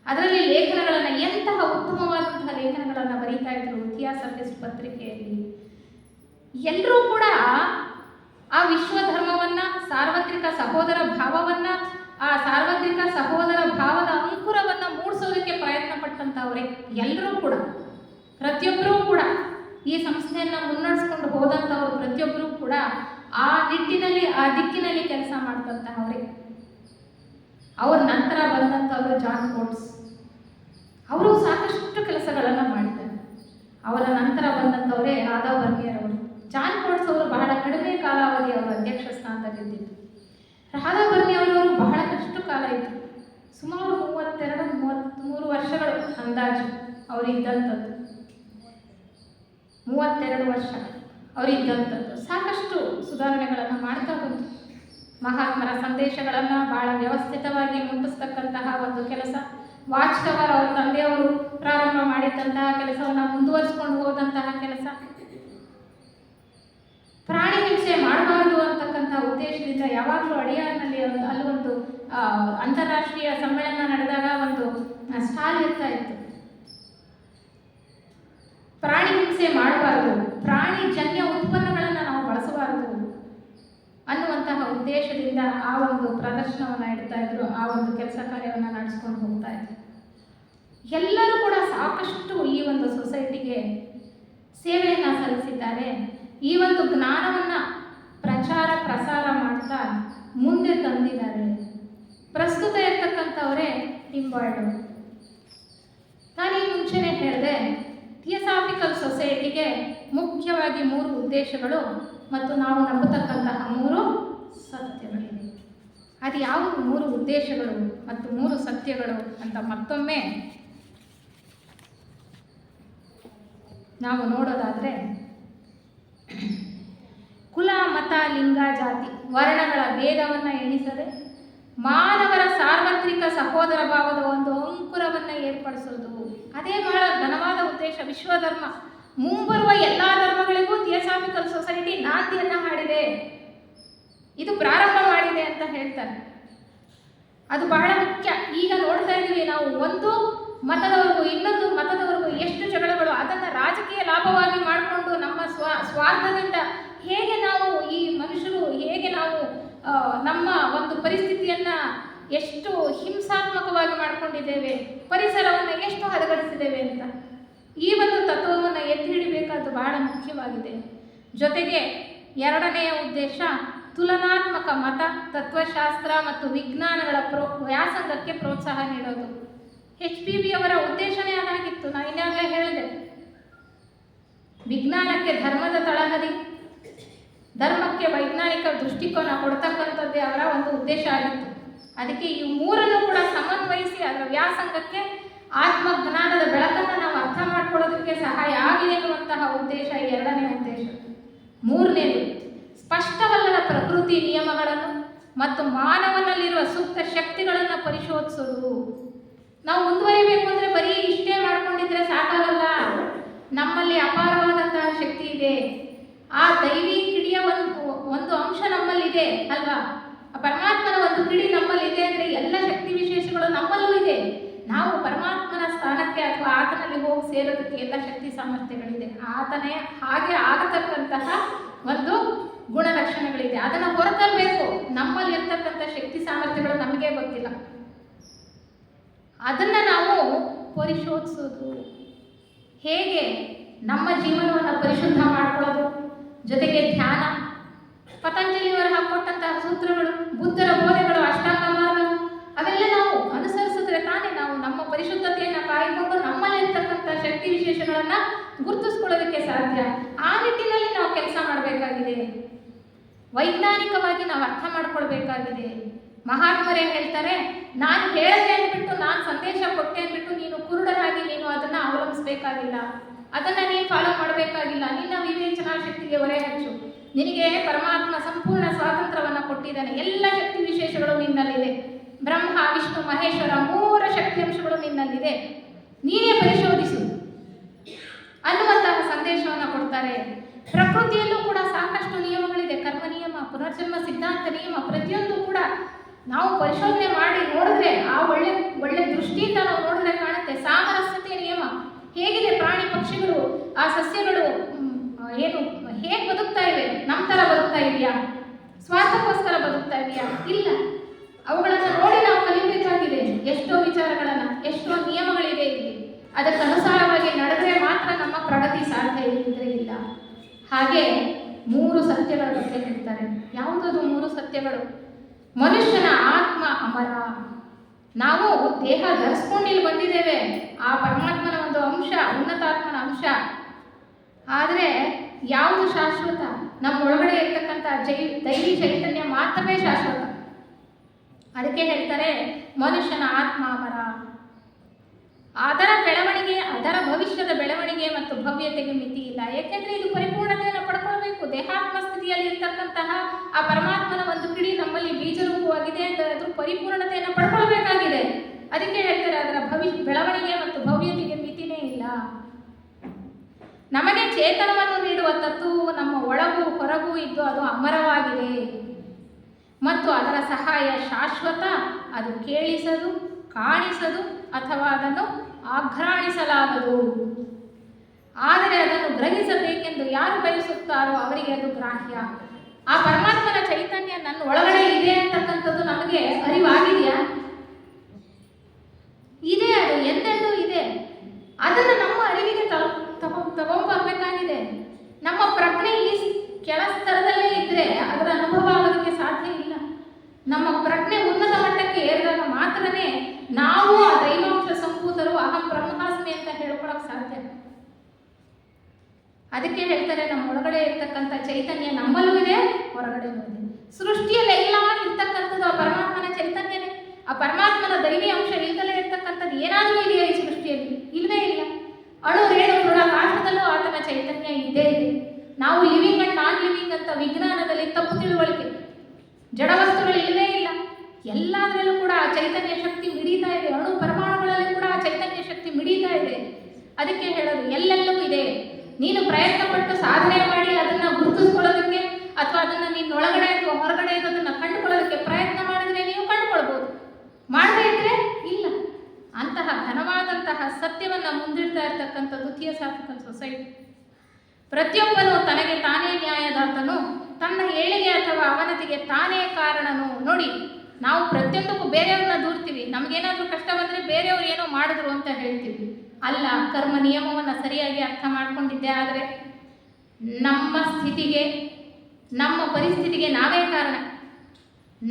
ಅದರಲ್ಲಿ ಲೇಖನಗಳನ್ನು, ಎಂತಹ ಉತ್ತಮವಾದಂತಹ ಲೇಖನಗಳನ್ನು ಬರೀತಾ ಇದ್ರು ಥಿಯಾಸಫಿಸ್ ಪತ್ರಿಕೆಯಲ್ಲಿ. ಎಲ್ಲರೂ ಕೂಡ ಆ ವಿಶ್ವ ಧರ್ಮವನ್ನ, ಸಾರ್ವತ್ರಿಕ ಸಹೋದರ ಭಾವವನ್ನ, ಆ ಸಾರ್ವತ್ರಿಕ ಸಹೋದರ ಭಾವದ ಅಂಕುರವನ್ನ ಮೂಡಿಸೋದಕ್ಕೆ ಪ್ರಯತ್ನ ಪಟ್ಟಂತವ್ರೆ. ಎಲ್ಲರೂ ಕೂಡ, ಪ್ರತಿಯೊಬ್ಬರೂ ಕೂಡ ಈ ಸಂಸ್ಥೆಯನ್ನ ಮುನ್ನಡೆಸ್ಕೊಂಡು ಹೋದಂಥವ್ರು ಪ್ರತಿಯೊಬ್ಬರೂ ಕೂಡ ಆ ನಿಟ್ಟಿನಲ್ಲಿ, ಆ ದಿಕ್ಕಿನಲ್ಲಿ ಕೆಲಸ ಮಾಡ್ತಂತಹವ್ರೆ. ಅವ್ರ ನಂತರ ಬಂದಂಥವ್ರು ಜಾನ್ ಕೋಟ್ಸ್. ಅವರು ಸಾಕಷ್ಟು ಕೆಲಸಗಳನ್ನು ಮಾಡಿದ್ದಾರೆ. ಅವರ ನಂತರ ಬಂದಂಥವರೇ ರಾಧಾ ಬರ್ನಿಯರವರು. ಜಾನ್ ಕೋಟ್ಸ್ ಅವರು ಬಹಳ ಕಡಿಮೆ ಕಾಲಾವಧಿ ಅವರ ಅಧ್ಯಕ್ಷ ಸ್ಥಾನದಲ್ಲಿದ್ದರು. ರಾಧಾ ಬರ್ನಿಯವರವರು ಬಹಳಷ್ಟು ಕಾಲ ಇತ್ತು, ಸುಮಾರು 32-33 ವರ್ಷಗಳು ಅಂದಾಜು ಅವರಿದ್ದಂಥದ್ದು. 32 ವರ್ಷ ಅವರಿದ್ದಂಥದ್ದು. ಸಾಕಷ್ಟು ಸುಧಾರಣೆಗಳನ್ನು ಮಾಡ್ತಾ ಬಂತು. ಮಹಾತ್ಮರ ಸಂದೇಶಗಳನ್ನು ಬಹಳ ವ್ಯವಸ್ಥಿತವಾಗಿ ಮುಟ್ಟಿಸ್ತಕ್ಕಂತಹ ಒಂದು ಕೆಲಸ. ವಾಚ್ ಟವರ್ ಅವರ ತಂದೆಯವರು ಪ್ರಾರಂಭ ಮಾಡಿದಂತಹ ಕೆಲಸವನ್ನು ಮುಂದುವರಿಸಿಕೊಂಡು ಹೋದಂತಹ ಕೆಲಸ. ಪ್ರಾಣಿ ಹಿಂಸೆ ಮಾಡಬಾರದು ಅಂತಕ್ಕಂಥ ಉದ್ದೇಶದಿಂದ ಯಾವಾಗಲೂ ಅಡಿಯಾರ್ನಲ್ಲಿ ಅಲ್ಲಿ ಒಂದು ಅಂತಾರಾಷ್ಟ್ರೀಯ ಸಮ್ಮೇಳನ ನಡೆದಾಗ ಒಂದು ಸ್ಟಾಲ್ ಇರ್ತಾ ಇತ್ತು. ಪ್ರಾಣಿ ಹಿಂಸೆ ಮಾಡಬಾರದು, ಪ್ರಾಣಿ ಜನ್ಯ ಉತ್ಪನ್ನಗಳನ್ನು ನಾವು ಬಳಸಬಾರದು ಅನ್ನುವಂತಹ ಉದ್ದೇಶದಿಂದ ಆ ಒಂದು ಪ್ರದರ್ಶನವನ್ನು ಇಡ್ತಾ ಇದ್ರು. ಆ ಒಂದು ಕೆಲಸ ಕಾರ್ಯವನ್ನು ನಡೆಸ್ಕೊಂಡು ಹೋಗ್ತಾ ಇದ್ರು. ಎಲ್ಲರೂ ಕೂಡ ಸಾಕಷ್ಟು ಈ ಒಂದು ಸೊಸೈಟಿಗೆ ಸೇವೆಯನ್ನು ಸಲ್ಲಿಸಿದ್ದಾರೆ. ಈ ಒಂದು ಜ್ಞಾನವನ್ನು ಪ್ರಚಾರ ಪ್ರಸಾರ ಮಾಡ್ತಾ ಮುಂದೆ ತಂದಿದ್ದಾರೆ. ಪ್ರಸ್ತುತ ಇರ್ತಕ್ಕಂಥವರೇ ಟಿಂಬಾರ್ಡ್. ನಾನು ಈ ಮುಂಚೆನೇ ಹೇಳಿದೆ, ಥಿಯೋಸಾಫಿಕಲ್ ಸೊಸೈಟಿಗೆ ಮುಖ್ಯವಾಗಿ 3 ಉದ್ದೇಶಗಳು ಮತ್ತು ನಾವು ನಂಬತಕ್ಕಂತಹ 3 ಸತ್ಯಗಳಿವೆ. ಅದು ಯಾವುದು 3 ಉದ್ದೇಶಗಳು ಮತ್ತು 3 ಸತ್ಯಗಳು ಅಂತ ಮತ್ತೊಮ್ಮೆ ನಾವು ನೋಡೋದಾದರೆ, ಕುಲ, ಮತ, ಲಿಂಗ, ಜಾತಿ, ವರ್ಣಗಳ ಭೇದವನ್ನು ಎಣಿಸದೆ ಮಾನವರ ಸಾರ್ವತ್ರಿಕ ಸಹೋದರ ಭಾವದ ಒಂದು ಅಂಕುರವನ್ನು ಏರ್ಪಡಿಸೋದು. ಅದೇ ಬಹಳ ಘನವಾದ ಉದ್ದೇಶ. ವಿಶ್ವಧರ್ಮ, ಮುಂಬರುವ ಎಲ್ಲ ಧರ್ಮಗಳಿಗೂ ಥಿಯೋಸಾಫಿಕಲ್ ಸೊಸೈಟಿ ನಾಂದಿಯನ್ನು ಹಾಡಿದೆ, ಇದು ಪ್ರಾರಂಭ ಮಾಡಿದೆ ಅಂತ ಹೇಳ್ತಾರೆ. ಅದು ಬಹಳ ಮುಖ್ಯ. ಈಗ ನೋಡ್ತಾ ಇದ್ದೀವಿ ನಾವು, ಒಂದು ಮತದವರೆಗೂ ಇನ್ನೊಂದು ಮತದವರೆಗೂ ಎಷ್ಟು ಜಗಳಗಳು, ಅದನ್ನು ರಾಜಕೀಯ ಲಾಭವಾಗಿ ಮಾಡಿಕೊಂಡು ನಮ್ಮ ಸ್ವಾರ್ಥದಿಂದ ಹೇಗೆ ನಾವು ಈ ಮನುಷ್ಯರು ಹೇಗೆ ನಾವು ನಮ್ಮ ಒಂದು ಪರಿಸ್ಥಿತಿಯನ್ನು ಎಷ್ಟು ಹಿಂಸಾತ್ಮಕವಾಗಿ ಮಾಡಿಕೊಂಡಿದ್ದೇವೆ, ಪರಿಸರವನ್ನು ಎಷ್ಟು ಹದಗೆಡಿಸಿದ್ದೇವೆ ಅಂತ ಈ ಒಂದು ತತ್ವವನ್ನು ಎತ್ತಿ ಹಿಡಿಬೇಕಾದ್ದು ಬಹಳ ಮುಖ್ಯವಾಗಿದೆ. ಜೊತೆಗೆ 2ನೆಯ ಉದ್ದೇಶ ತುಲನಾತ್ಮಕ ಮತ, ತತ್ವಶಾಸ್ತ್ರ ಮತ್ತು ವಿಜ್ಞಾನಗಳ ವ್ಯಾಸಂಗಕ್ಕೆ ಪ್ರೋತ್ಸಾಹ ನೀಡೋದು. HPB ಅವರ ಉದ್ದೇಶನೇ ಅದಾಗಿತ್ತು. ನಾನು ಈಗಾಗಲೇ ಹೇಳಿದೆ, ವಿಜ್ಞಾನಕ್ಕೆ ಧರ್ಮದ ತಳಹದಿ, ಧರ್ಮಕ್ಕೆ ವೈಜ್ಞಾನಿಕ ದೃಷ್ಟಿಕೋನ ಕೊಡ್ತಕ್ಕಂಥದ್ದೇ ಅವರ ಒಂದು ಉದ್ದೇಶ ಆಗಿತ್ತು. ಅದಕ್ಕೆ ಈ 3 ಕೂಡ ಸಮನ್ವಯಿಸಿ ಅದರ ವ್ಯಾಸಂಗಕ್ಕೆ ಆತ್ಮಜ್ಞಾನದ ಬೆಳಕನ್ನು ನಾವು ಅರ್ಥ ಮಾಡ್ಕೊಳ್ಳೋದಕ್ಕೆ ಸಹಾಯ ಆಗಲಿ ಎನ್ನುವಂತಹ ಉದ್ದೇಶ 2ನೇ ಉದ್ದೇಶ. 3ನೇದು ಸ್ಪಷ್ಟವಲ್ಲದ ಪ್ರಕೃತಿ ನಿಯಮಗಳನ್ನು ಮತ್ತು ಮಾನವನಲ್ಲಿರುವ ಸೂಕ್ತ ಶಕ್ತಿಗಳನ್ನು ಪರಿಶೋಧಿಸೋದು. ನಾವು ಮುಂದುವರಿಬೇಕು ಅಂದರೆ ಬರೀ ಇಷ್ಟೇ ಮಾಡ್ಕೊಂಡಿದ್ರೆ ಸಾಕಾಗಲ್ಲ. ನಮ್ಮಲ್ಲಿ ಅಪಾರವಾದಂತಹ ಶಕ್ತಿ ಇದೆ. ಆ ದೈವಿ ಕಿಡಿಯ ಒಂದು ಅಂಶ ನಮ್ಮಲ್ಲಿದೆ ಅಲ್ವಾ? ಪರಮಾತ್ಮನ ಒಂದು ಕಿಡಿ ನಮ್ಮಲ್ಲಿದೆ ಅಂದರೆ ಎಲ್ಲ ಶಕ್ತಿ ವಿಶೇಷಗಳು ನಮ್ಮಲ್ಲೂ ಇದೆ. ನಾವು ಪರಮಾತ್ಮನ ಸ್ಥಾನಕ್ಕೆ ಅಥವಾ ಆತನಲ್ಲಿ ಹೋಗಿ ಸೇರೋದಕ್ಕೆ ಎಲ್ಲ ಶಕ್ತಿ ಸಾಮರ್ಥ್ಯಗಳಿದೆ. ಆತನೇ ಹಾಗೆ ಆಗತಕ್ಕಂತಹ ಒಂದು ಗುಣಲಕ್ಷಣಗಳಿದೆ. ಅದನ್ನು ಹೊರತರಬೇಕು. ನಮ್ಮಲ್ಲಿ ಇರ್ತಕ್ಕಂಥ ಶಕ್ತಿ ಸಾಮರ್ಥ್ಯಗಳು ನಮಗೆ ಗೊತ್ತಿಲ್ಲ. ಅದನ್ನು ನಾವು ಪರಿಶೋಧಿಸೋದು ಹೇಗೆ, ನಮ್ಮ ಜೀವನವನ್ನು ಪರಿಶುದ್ಧ ಮಾಡಿಕೊಳ್ಳೋದು, ಜೊತೆಗೆ ಧ್ಯಾನ, ಪತಂಜಲಿಯವರು ಹಾಕೊಟ್ಟಂತಹ ಸೂತ್ರಗಳು, ಬುದ್ಧರ ಬೋಧೆಗಳು, ಅಷ್ಟಾಂಗ ಮಾರ್ಗ, ಅವೆಲ್ಲ ನಾವು ಅನುಸರಿಸಿದ್ರೆ ತಾನೇ ನಾವು ನಮ್ಮ ಪರಿಶುದ್ಧತೆಯನ್ನು ಕಾಯ್ಕೊಂಡು ನಮ್ಮಲ್ಲಿರ್ತಕ್ಕಂಥ ಶಕ್ತಿ ವಿಶೇಷಗಳನ್ನು ಗುರುತಿಸ್ಕೊಳ್ಳೋದಕ್ಕೆ ಸಾಧ್ಯ. ಆ ನಿಟ್ಟಿನಲ್ಲಿ ನಾವು ಕೆಲಸ ಮಾಡಬೇಕಾಗಿದೆ. ವೈಜ್ಞಾನಿಕವಾಗಿ ನಾವು ಅರ್ಥ ಮಾಡ್ಕೊಳ್ಬೇಕಾಗಿದೆ. ಮಹಾತ್ಮರೇ ಹೇಳ್ತಾರೆ, ನಾನು ಹೇಳಿದೆ ಅಂದ್ಬಿಟ್ಟು, ನಾನು ಸಂದೇಶ ಕೊಟ್ಟೆ ಅಂದ್ಬಿಟ್ಟು ನೀನು ಕುರುಡರಾಗಿ ನೀನು ಅದನ್ನು ಅವಲಂಬಿಸಬೇಕಾಗಿಲ್ಲ, ಅದನ್ನು ನೀನು ಫಾಲೋ ಮಾಡಬೇಕಾಗಿಲ್ಲ. ನಿನ್ನ ವಿವೇಚನಾ ಶಕ್ತಿಗೆ ಹೊರೆ ಹಚ್ಚು. ನಿನಗೆ ಪರಮಾತ್ಮ ಸಂಪೂರ್ಣ ಸ್ವಾತಂತ್ರ್ಯವನ್ನು ಕೊಟ್ಟಿದ್ದಾನೆ. ಎಲ್ಲ ಶಕ್ತಿ ವಿಶೇಷಗಳು ನಿನ್ನಲ್ಲಿದೆ. ಬ್ರಹ್ಮ, ವಿಷ್ಣು, ಮಹೇಶ್ವರ 3 ಶಕ್ತಿ ಅಂಶಗಳು ನಿನ್ನಲ್ಲಿದೆ. ನೀನೇ ಪರಿಶೋಧಿಸು ಅನ್ನುವಂತಹ ಸಂದೇಶವನ್ನು ಕೊಡ್ತಾರೆ. ಪ್ರಕೃತಿಯಲ್ಲೂ ಕೂಡ ಸಾಕಷ್ಟು ನಿಯಮಗಳಿದೆ. ಕರ್ಮ ನಿಯಮ, ಪುನರ್ಜನ್ಮ ಸಿದ್ಧಾಂತ ನಿಯಮ, ಪ್ರತಿಯೊಂದು ಕೂಡ ನಾವು ಪರಿಶೋಧನೆ ಮಾಡಿ ನೋಡಿದ್ರೆ, ಆ ಒಳ್ಳೆ ದೃಷ್ಟಿಯಿಂದ ನಾವು ನೋಡಿದ್ರೆ ಕಾಣುತ್ತೆ. ಸಾಮರಸ್ಯತೆ ನಿಯಮ ಹೇಗಿದೆ, ಪ್ರಾಣಿ ಪಕ್ಷಿಗಳು, ಆ ಸಸ್ಯಗಳು ಏನು ಹೇಗೆ ಬದುಕ್ತಾ ಇವೆ, ನಮ್ಮ ಥರ ಬದುಕ್ತಾ ಇದೆಯಾ, ಸ್ವಾರ್ಥಕ್ಕೋಸ್ಕರ ಬದುಕ್ತಾ ಇದೆಯಾ? ಇಲ್ಲ. ಅವುಗಳನ್ನು ನೋಡಿ ನಾವು ಕಲಿಬೇಕಾಗಿದೆ. ಎಷ್ಟೋ ವಿಚಾರಗಳನ್ನು, ಎಷ್ಟೋ ನಿಯಮಗಳಿದೆ ಇಲ್ಲಿ. ಅದಕ್ಕೆ ಅನುಸಾರವಾಗಿ ನಡೆದರೆ ಮಾತ್ರ ನಮ್ಮ ಪ್ರಗತಿ ಸಾಧ್ಯ, ಇಲ್ಲದ್ರೆ ಇಲ್ಲ. ಹಾಗೆ 3 ಸತ್ಯಗಳ ಬಗ್ಗೆ ಹೇಳ್ತಾರೆ. ಯಾವುದದು 3 ಸತ್ಯಗಳು? ಮನುಷ್ಯನ ಆತ್ಮ ಅಮರ. ನಾವು ದೇಹ ಧರಿಸ್ಕೊಂಡು ಇಲ್ಲಿ ಬಂದಿದ್ದೇವೆ, ಆ ಪರಮಾತ್ಮನ ಒಂದು ಅಂಶ, ಉನ್ನತಾತ್ಮನ ಅಂಶ. ಆದರೆ ಯಾವುದು ಶಾಶ್ವತ? ನಮ್ಮ ಒಳಗಡೆ ಇರ್ತಕ್ಕಂಥ ದೈವಿ ಚೈತನ್ಯ ಮಾತ್ರವೇ ಶಾಶ್ವತ. ಅದಕ್ಕೆ ಹೇಳ್ತಾರೆ ಮನುಷ್ಯನ ಆತ್ಮ ಅಮರ. ಅದರ ಬೆಳವಣಿಗೆ, ಅದರ ಭವಿಷ್ಯದ ಬೆಳವಣಿಗೆ ಮತ್ತು ಭವ್ಯತೆಗೆ ಮಿತಿ ಇಲ್ಲ. ಏಕೆಂದರೆ ಇದು ಪರಿಪೂರ್ಣತೆಯನ್ನು ಪಡ್ಕೊಳ್ಬೇಕು. ದೇಹಾತ್ಮ ಸ್ಥಿತಿಯಲ್ಲಿ ಇರ್ತಕ್ಕಂತಹ ಆ ಪರಮಾತ್ಮನ ಒಂದು ಕಿಡಿ ನಮ್ಮಲ್ಲಿ ಬೀಜರೂಪವಾಗಿದೆ ಅಂತ ಅದು ಪರಿಪೂರ್ಣತೆಯನ್ನು ಪಡ್ಕೊಳ್ಬೇಕಾಗಿದೆ. ಅದಕ್ಕೆ ಹೇಳ್ತಾರೆ ಅದರ ಬೆಳವಣಿಗೆ ಮತ್ತು ಭವ್ಯತೆಗೆ ಮಿತಿನೇ ಇಲ್ಲ. ನಮಗೆ ಚೇತನವನ್ನು ನೀಡುವ ತತ್ವವು ನಮ್ಮ ಒಳಗೂ ಹೊರಗೂ ಇದ್ದು ಅದು ಅಮರವಾಗಿದೆ ಮತ್ತು ಅದರ ಸಹಾಯ ಶಾಶ್ವತ. ಅದು ಕೇಳಿಸದು, ಕಾಣಿಸದು ಅಥವಾ ಅದನ್ನು ಆಘ್ರಾಣಿಸಲಾಗದು. ಆದರೆ ಅದನ್ನು ಗ್ರಹಿಸಬೇಕೆಂದು ಯಾರು ಬಯಸುತ್ತಾರೋ ಅವರಿಗೆ ಅದು ಗ್ರಾಹ್ಯ. ಆ ಪರಮಾತ್ಮನ ಚೈತನ್ಯ ನನ್ನ ಒಳಗಡೆ ಇದೆ ಅಂತಕ್ಕಂಥದ್ದು ನಮಗೆ ಅರಿವಾಗಿದೆಯಾ? ಇದೆ, ಅದು ಎಂದೆಂದೂ ಇದೆ. ನಮ್ಮ ಪ್ರಜ್ಞೆ ಉನ್ನತ ಮಟ್ಟಕ್ಕೆ ಏರಿದಾಗ ಮಾತ್ರನೇ ನಾವು ಆ ದೈವಾಂಶ ಸಂಭೂತರು ಅಹಂ ಬ್ರಹ್ಮಾಸ್ಮಿ ಅಂತ ಹೇಳ್ಕೊಳಕ್ ಸಾಧ್ಯ. ಅದಕ್ಕೆ ಹೇಳ್ತಾರೆ, ನಮ್ಮ ಒಳಗಡೆ ಇರ್ತಕ್ಕಂಥ ಚೈತನ್ಯ ನಮ್ಮಲ್ಲೂ ಇದೆ, ಹೊರಗಡೆನೂ ಇದೆ. ಸೃಷ್ಟಿಯಲ್ಲಿ ಎಲ್ಲ ಇರ್ತಕ್ಕಂಥದ್ದು ಆ ಪರಮಾತ್ಮನ ಚೈತನ್ಯನೇ. ಆ ಪರಮಾತ್ಮನ ದೈವಿ ಅಂಶ ಇಲ್ಲದಲೇ ಇರ್ತಕ್ಕಂಥದ್ದು ಏನಾದರೂ ಇದೆಯಾ ಈ ಸೃಷ್ಟಿಯಲ್ಲಿ? ಇಲ್ಲವೇ ಇಲ್ಲ. ಅಣು ರೇಣು ಆಕಾಶದಲ್ಲೂ ಆತನ ಚೈತನ್ಯ ಇದ್ದೇ ಇದೆ. ನಾವು ಲಿವಿಂಗ್ ಅಂಡ್ ನಾನ್ ಲಿವಿಂಗ್ ಅಂತ ವಿಜ್ಞಾನದಲ್ಲಿ ತಪ್ಪು ತಿಳುವಳಿಕೆ, ಜಡವಸ್ತುಗಳು ಇಲ್ಲವೇ ಇಲ್ಲ. ಎಲ್ಲದರಲ್ಲೂ ಕೂಡ ಆ ಚೈತನ್ಯ ಶಕ್ತಿ ಮಿಡಿತಾ ಇದೆ. ಅಣು ಪರಮಾಣುಗಳಲ್ಲಿ ಕೂಡ ಆ ಚೈತನ್ಯ ಶಕ್ತಿ ಮಿಡಿತಾ ಇದೆ. ಅದಕ್ಕೆ ಹೇಳೋದು, ಎಲ್ಲೆಲ್ಲವೂ ಇದೆ. ನೀನು ಪ್ರಯತ್ನ ಪಟ್ಟು ಸಾಧನೆ ಮಾಡಿ ಅದನ್ನು ಗುರುತಿಸ್ಕೊಳ್ಳೋದಕ್ಕೆ ಅಥವಾ ಅದನ್ನು ನೀನು ಒಳಗಡೆ ಅಥವಾ ಹೊರಗಡೆ ಇರೋದನ್ನು ಕಂಡುಕೊಳ್ಳೋದಕ್ಕೆ ಪ್ರಯತ್ನ ಮಾಡಿದ್ರೆ ನೀವು ಕಂಡುಕೊಳ್ಬೋದು. ಮಾಡದೇ ಇದ್ರೆ ಇಲ್ಲ. ಅಂತಹ ಘನವಾದಂತಹ ಸತ್ಯವನ್ನು ಮುಂದಿಡ್ತಾ ಇರ್ತಕ್ಕಂಥದ್ದು ಥಿಯೋಸಾಫಿಕಲ್ ಸೊಸೈಟಿ. ಪ್ರತಿಯೊಬ್ಬನು ತನಗೆ ತಾನೇ ನ್ಯಾಯದಾತನು, ತನ್ನ ಏಳಿಗೆ ಅಥವಾ ಅವನತಿಗೆ ತಾನೇ ಕಾರಣನು. ನೋಡಿ, ನಾವು ಪ್ರತಿಯೊಂದಕ್ಕೂ ಬೇರೆಯವ್ರನ್ನ ದೂರ್ತೀವಿ. ನಮಗೇನಾದರೂ ಕಷ್ಟ ಬಂದರೆ ಬೇರೆಯವ್ರು ಏನೋ ಮಾಡಿದ್ರು ಅಂತ ಹೇಳ್ತೀವಿ. ಅಲ್ಲ, ಕರ್ಮ ನಿಯಮವನ್ನು ಸರಿಯಾಗಿ ಅರ್ಥ ಮಾಡ್ಕೊಂಡಿದ್ದೆ ಆದರೆ ನಮ್ಮ ಸ್ಥಿತಿಗೆ, ನಮ್ಮ ಪರಿಸ್ಥಿತಿಗೆ ನಾವೇ ಕಾರಣ.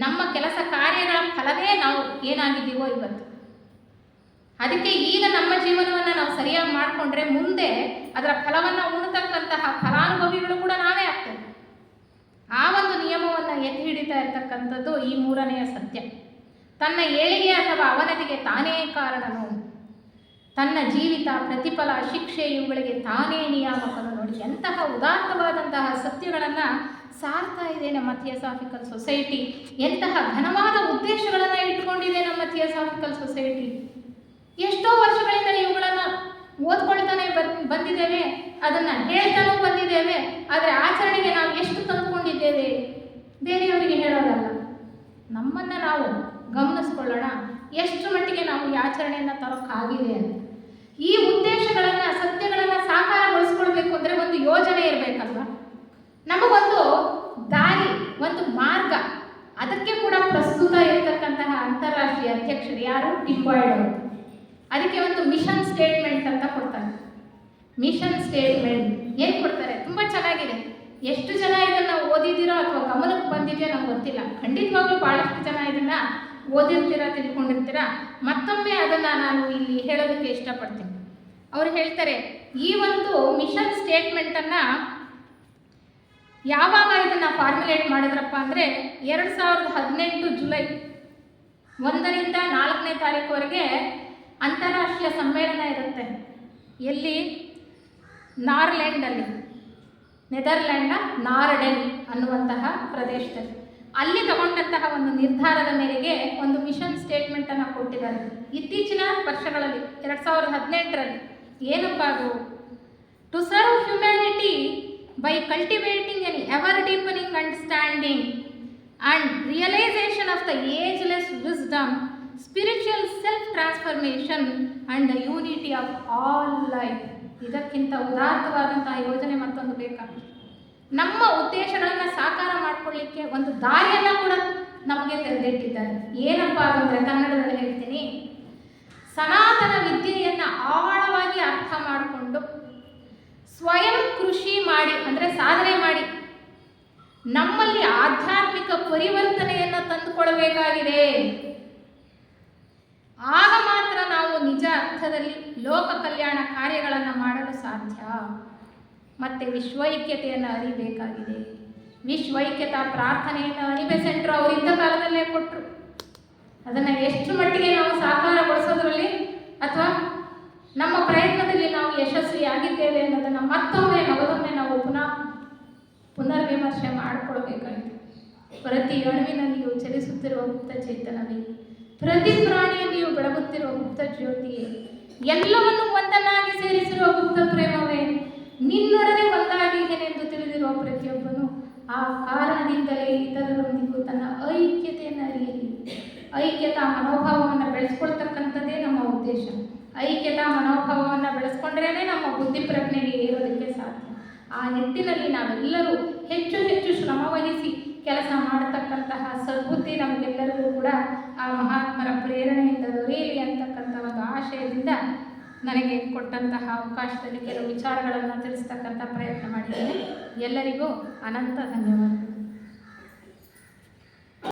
ನಮ್ಮ ಕೆಲಸ ಕಾರ್ಯಗಳ ಫಲವೇ ನಾವು ಏನಾಗಿದ್ದೀವೋ ಇವತ್ತು. ಅದಕ್ಕೆ ಈಗ ನಮ್ಮ ಜೀವನವನ್ನು ನಾವು ಸರಿಯಾಗಿ ಮಾಡಿಕೊಂಡ್ರೆ ಮುಂದೆ ಅದರ ಫಲವನ್ನು ಉಣತಕ್ಕಂತಹ ಫಲಾನುಭವಿಗಳು ಕೂಡ ನಾವೇ ಆಗ್ತೇವೆ. ಆ ಒಂದು ನಿಯಮವನ್ನು ಎತ್ತಿ ಹಿಡಿತಾ ಇರ್ತಕ್ಕಂಥದ್ದು ಈ ಮೂರನೆಯ ಸತ್ಯ. ತನ್ನ ಏಳಿಗೆ ಅಥವಾ ಅವನತಿಗೆ ತಾನೇ ಕಾರಣನು, ತನ್ನ ಜೀವಿತ, ಪ್ರತಿಫಲ, ಶಿಕ್ಷೆ ಇವುಗಳಿಗೆ ತಾನೇ ನಿಯಾಮಕನು. ನೋಡಿ, ಎಂತಹ ಉದಾತ್ತವಾದಂತಹ ಸತ್ಯಗಳನ್ನು ಸಾರ್ತಾ ಇದೆ ನಮ್ಮ ಥಿಯೋಸಾಫಿಕಲ್ ಸೊಸೈಟಿ. ಎಂತಹ ಘನವಾದ ಉದ್ದೇಶಗಳನ್ನು ಇಟ್ಕೊಂಡಿದೆ ನಮ್ಮ ಥಿಯೋಸಾಫಿಕಲ್ ಸೊಸೈಟಿ. ಎಷ್ಟೋ ವರ್ಷಗಳಿಂದ ಇವುಗಳನ್ನು ಓದ್ಕೊಳ್ತಾನೆ ಬಂದಿದ್ದೇವೆ, ಅದನ್ನು ಹೇಳ್ತಾನೂ ಬಂದಿದ್ದೇವೆ. ಆದರೆ ಆಚರಣೆಗೆ ನಾವು ಎಷ್ಟು ತಂದುಕೊಂಡಿದ್ದೇವೆ? ಬೇರೆಯವರಿಗೆ ಹೇಳೋದಲ್ಲ, ನಮ್ಮನ್ನು ನಾವು ಗಮನಿಸ್ಕೊಳ್ಳೋಣ, ಎಷ್ಟು ಮಟ್ಟಿಗೆ ನಾವು ಈ ಆಚರಣೆಯನ್ನು ತರೋಕ್ಕಾಗಿದೆ ಅಂತ. ಈ ಉದ್ದೇಶಗಳನ್ನು, ಸತ್ಯಗಳನ್ನು ಸಾಕಾರಗೊಳಿಸ್ಕೊಳ್ಬೇಕು ಅಂದರೆ ಒಂದು ಯೋಜನೆ ಇರಬೇಕಲ್ವ. ನಮಗೊಂದು ದಾರಿ, ಒಂದು ಮಾರ್ಗ, ಅದಕ್ಕೆ ಕೂಡ ಪ್ರಸ್ತುತ ಇರತಕ್ಕಂತಹ ಅಂತಾರಾಷ್ಟ್ರೀಯ ಅಧ್ಯಕ್ಷರು ಯಾರು? ಟಿಂಬಾಯ್ಡ್ ಅವರು. ಅದಕ್ಕೆ ಒಂದು ಮಿಷನ್ ಸ್ಟೇಟ್ಮೆಂಟ್ ಅಂತ ಕೊಡ್ತಾರೆ. ಮಿಷನ್ ಸ್ಟೇಟ್ಮೆಂಟ್ ಏನು ಕೊಡ್ತಾರೆ? ತುಂಬ ಚೆನ್ನಾಗಿದೆ. ಎಷ್ಟು ಜನ ಇದನ್ನು ಓದಿದ್ದೀರೋ ಅಥವಾ ಗಮನಕ್ಕೆ ಬಂದಿದೆಯೋ ನಮ್ಗೆ ಗೊತ್ತಿಲ್ಲ. ಖಂಡಿತವಾಗ್ಲೂ ಭಾಳಷ್ಟು ಜನ ಇದನ್ನು ಓದಿರ್ತೀರ, ತಿಳ್ಕೊಂಡಿರ್ತೀರ. ಮತ್ತೊಮ್ಮೆ ಅದನ್ನು ನಾನು ಇಲ್ಲಿ ಹೇಳೋದಕ್ಕೆ ಇಷ್ಟಪಡ್ತೀನಿ. ಅವರು ಹೇಳ್ತಾರೆ, ಈ ಒಂದು ಮಿಷನ್ ಸ್ಟೇಟ್ಮೆಂಟನ್ನು ಯಾವಾಗ ಇದನ್ನು ಫಾರ್ಮುಲೇಟ್ ಮಾಡಿದ್ರಪ್ಪ ಅಂದರೆ 2018 ಜುಲೈ 1ರಿಂದ 4ನೇ ತಾರೀಕುವರೆಗೆ ಅಂತಾರಾಷ್ಟ್ರೀಯ ಸಮ್ಮೇಳನ ಇರುತ್ತೆ. ಎಲ್ಲಿ? ನಾರ್ಲ್ಯಾಂಡಲ್ಲಿ, ನೆದರ್ಲ್ಯಾಂಡ್ನ ನಾರ್ಡೆನ್ ಅನ್ನುವಂತಹ ಪ್ರದೇಶದಲ್ಲಿ. ಅಲ್ಲಿ ತಗೊಂಡಂತಹ ಒಂದು ನಿರ್ಧಾರದ ಮೇರೆಗೆ ಒಂದು ಮಿಷನ್ ಸ್ಟೇಟ್ಮೆಂಟನ್ನು ಕೊಟ್ಟಿದ್ದಾರೆ ಇತ್ತೀಚಿನ ವರ್ಷಗಳಲ್ಲಿ, 2018ರಲ್ಲಿ. ಏನಪ್ಪ ಅದು? To serve humanity by cultivating an ever-deepening understanding and realization of the ageless wisdom, spiritual self-transformation and the unity of all life. ಇದಕ್ಕಿಂತ ಉದಾತ್ತವಾದಂತಹ ಯೋಜನೆ ಮತ್ತೊಂದು ಬೇಕಾಗ್ತದೆ. ನಮ್ಮ ಉದ್ದೇಶಗಳನ್ನು ಸಾಕಾರ ಮಾಡಿಕೊಳ್ಳಿಕ್ಕೆ ಒಂದು ದಾರಿಯನ್ನು ಕೂಡ ನಮಗೆ ತೆರೆದಿಟ್ಟಿದ್ದಾರೆ. ಏನಪ್ಪ ಅಂದರೆ, ಕನ್ನಡದಲ್ಲಿ ಹೇಳ್ತೀನಿ, ಸನಾತನ ವಿದ್ಯೆಯನ್ನು ಆಳವಾಗಿ ಅರ್ಥ ಮಾಡಿಕೊಂಡು ಸ್ವಯಂ ಕೃಷಿ ಮಾಡಿ, ಅಂದರೆ ಸಾಧನೆ ಮಾಡಿ, ನಮ್ಮಲ್ಲಿ ಆಧ್ಯಾತ್ಮಿಕ ಪರಿವರ್ತನೆಯನ್ನು ತಂದುಕೊಳ್ಳಬೇಕಾಗಿದೆ. ಆಗ ಮಾತ್ರ ನಾವು ನಿಜ ಅರ್ಥದಲ್ಲಿ ಲೋಕ ಕಲ್ಯಾಣ ಕಾರ್ಯಗಳನ್ನು ಮಾಡಲು ಸಾಧ್ಯ. ಮತ್ತು ವಿಶ್ವೈಕ್ಯತೆಯನ್ನು ಅರಿಬೇಕಾಗಿದೆ. ವಿಶ್ವೈಕ್ಯತಾ ಪ್ರಾರ್ಥನೆಯನ್ನು ಅನಿಬೆಸೆಂಟ್ರು ಅವರಿದ್ದ ಕಾಲದಲ್ಲೇ ಕೊಟ್ಟರು. ಅದನ್ನು ಎಷ್ಟು ಮಟ್ಟಿಗೆ ನಾವು ಸಾಕಾರಗೊಳಿಸೋದ್ರಲ್ಲಿ ಅಥವಾ ನಮ್ಮ ಪ್ರಯತ್ನದಲ್ಲಿ ನಾವು ಯಶಸ್ವಿಯಾಗಿದ್ದೇವೆ ಅನ್ನೋದನ್ನು ಮತ್ತೊಮ್ಮೆ ನಾವು ಪುನರ್ವಿಮರ್ಶೆ ಮಾಡಿಕೊಳ್ಬೇಕಾಗಿದೆ. ಪ್ರತಿ ಅಣುವಿನಲ್ಲಿಯೂ ಚಲಿಸುತ್ತಿರುವ ಗುಪ್ತ ಚೇತನವೇ, ಪ್ರತಿ ಪ್ರಾಣಿಯಲ್ಲಿಯೂ ಬೆಳಗುತ್ತಿರುವ ಗುಪ್ತ ಜ್ಯೋತಿಯೇ, ಎಲ್ಲವನ್ನು ಒಂದನ್ನಾಗಿ ಸೇರಿಸಿರುವ ಗುಪ್ತ ಪ್ರೇಮವೇ, ನಿನ್ನೊಡನೆ ಒಂದಾಗಿದ್ದೇನೆಂದು ತಿಳಿದಿರುವ ಪ್ರತಿಯೊಬ್ಬನು ಆ ಕಾರಣದಿಂದಲೇ ಇತರರೊಂದಿಗೂ ತನ್ನ ಐಕ್ಯತೆಯನ್ನು ಅರಿಯಲಿ. ಐಕ್ಯತಾ ಮನೋಭಾವವನ್ನು ಬೆಳೆಸ್ಕೊಳ್ತಕ್ಕಂಥದ್ದೇ ನಮ್ಮ ಉದ್ದೇಶ. ಐಕ್ಯತಾ ಮನೋಭಾವವನ್ನು ಬೆಳೆಸ್ಕೊಂಡ್ರೇ ನಮ್ಮ ಬುದ್ಧಿ ಪ್ರಜ್ಞೆಗೆ ಏರೋದಕ್ಕೆ ಸಾಧ್ಯ. ಆ ನಿಟ್ಟಿನಲ್ಲಿ ನಾವೆಲ್ಲರೂ ಹೆಚ್ಚು ಹೆಚ್ಚು ಶ್ರಮವಹಿಸಿ ಕೆಲಸ ಮಾಡತಕ್ಕಂತಹ ಸದ್ಬುದ್ಧಿ ನಮಗೆಲ್ಲರಿಗೂ ಕೂಡ ಆ ಮಹಾತ್ಮರ ಪ್ರೇರಣೆಯಿಂದ ದೊರೆಯಲಿ ಅಂತಕ್ಕಂಥ ಒಂದು ಆಶಯದಿಂದ ನನಗೆ ಕೊಟ್ಟಂತಹ ಅವಕಾಶದಲ್ಲಿ ಕೆಲವು ವಿಚಾರಗಳನ್ನು ತಿಳಿಸ್ತಕ್ಕಂಥ ಪ್ರಯತ್ನ ಮಾಡಿದ್ದೇನೆ. ಎಲ್ಲರಿಗೂ ಅನಂತ ಧನ್ಯವಾದ.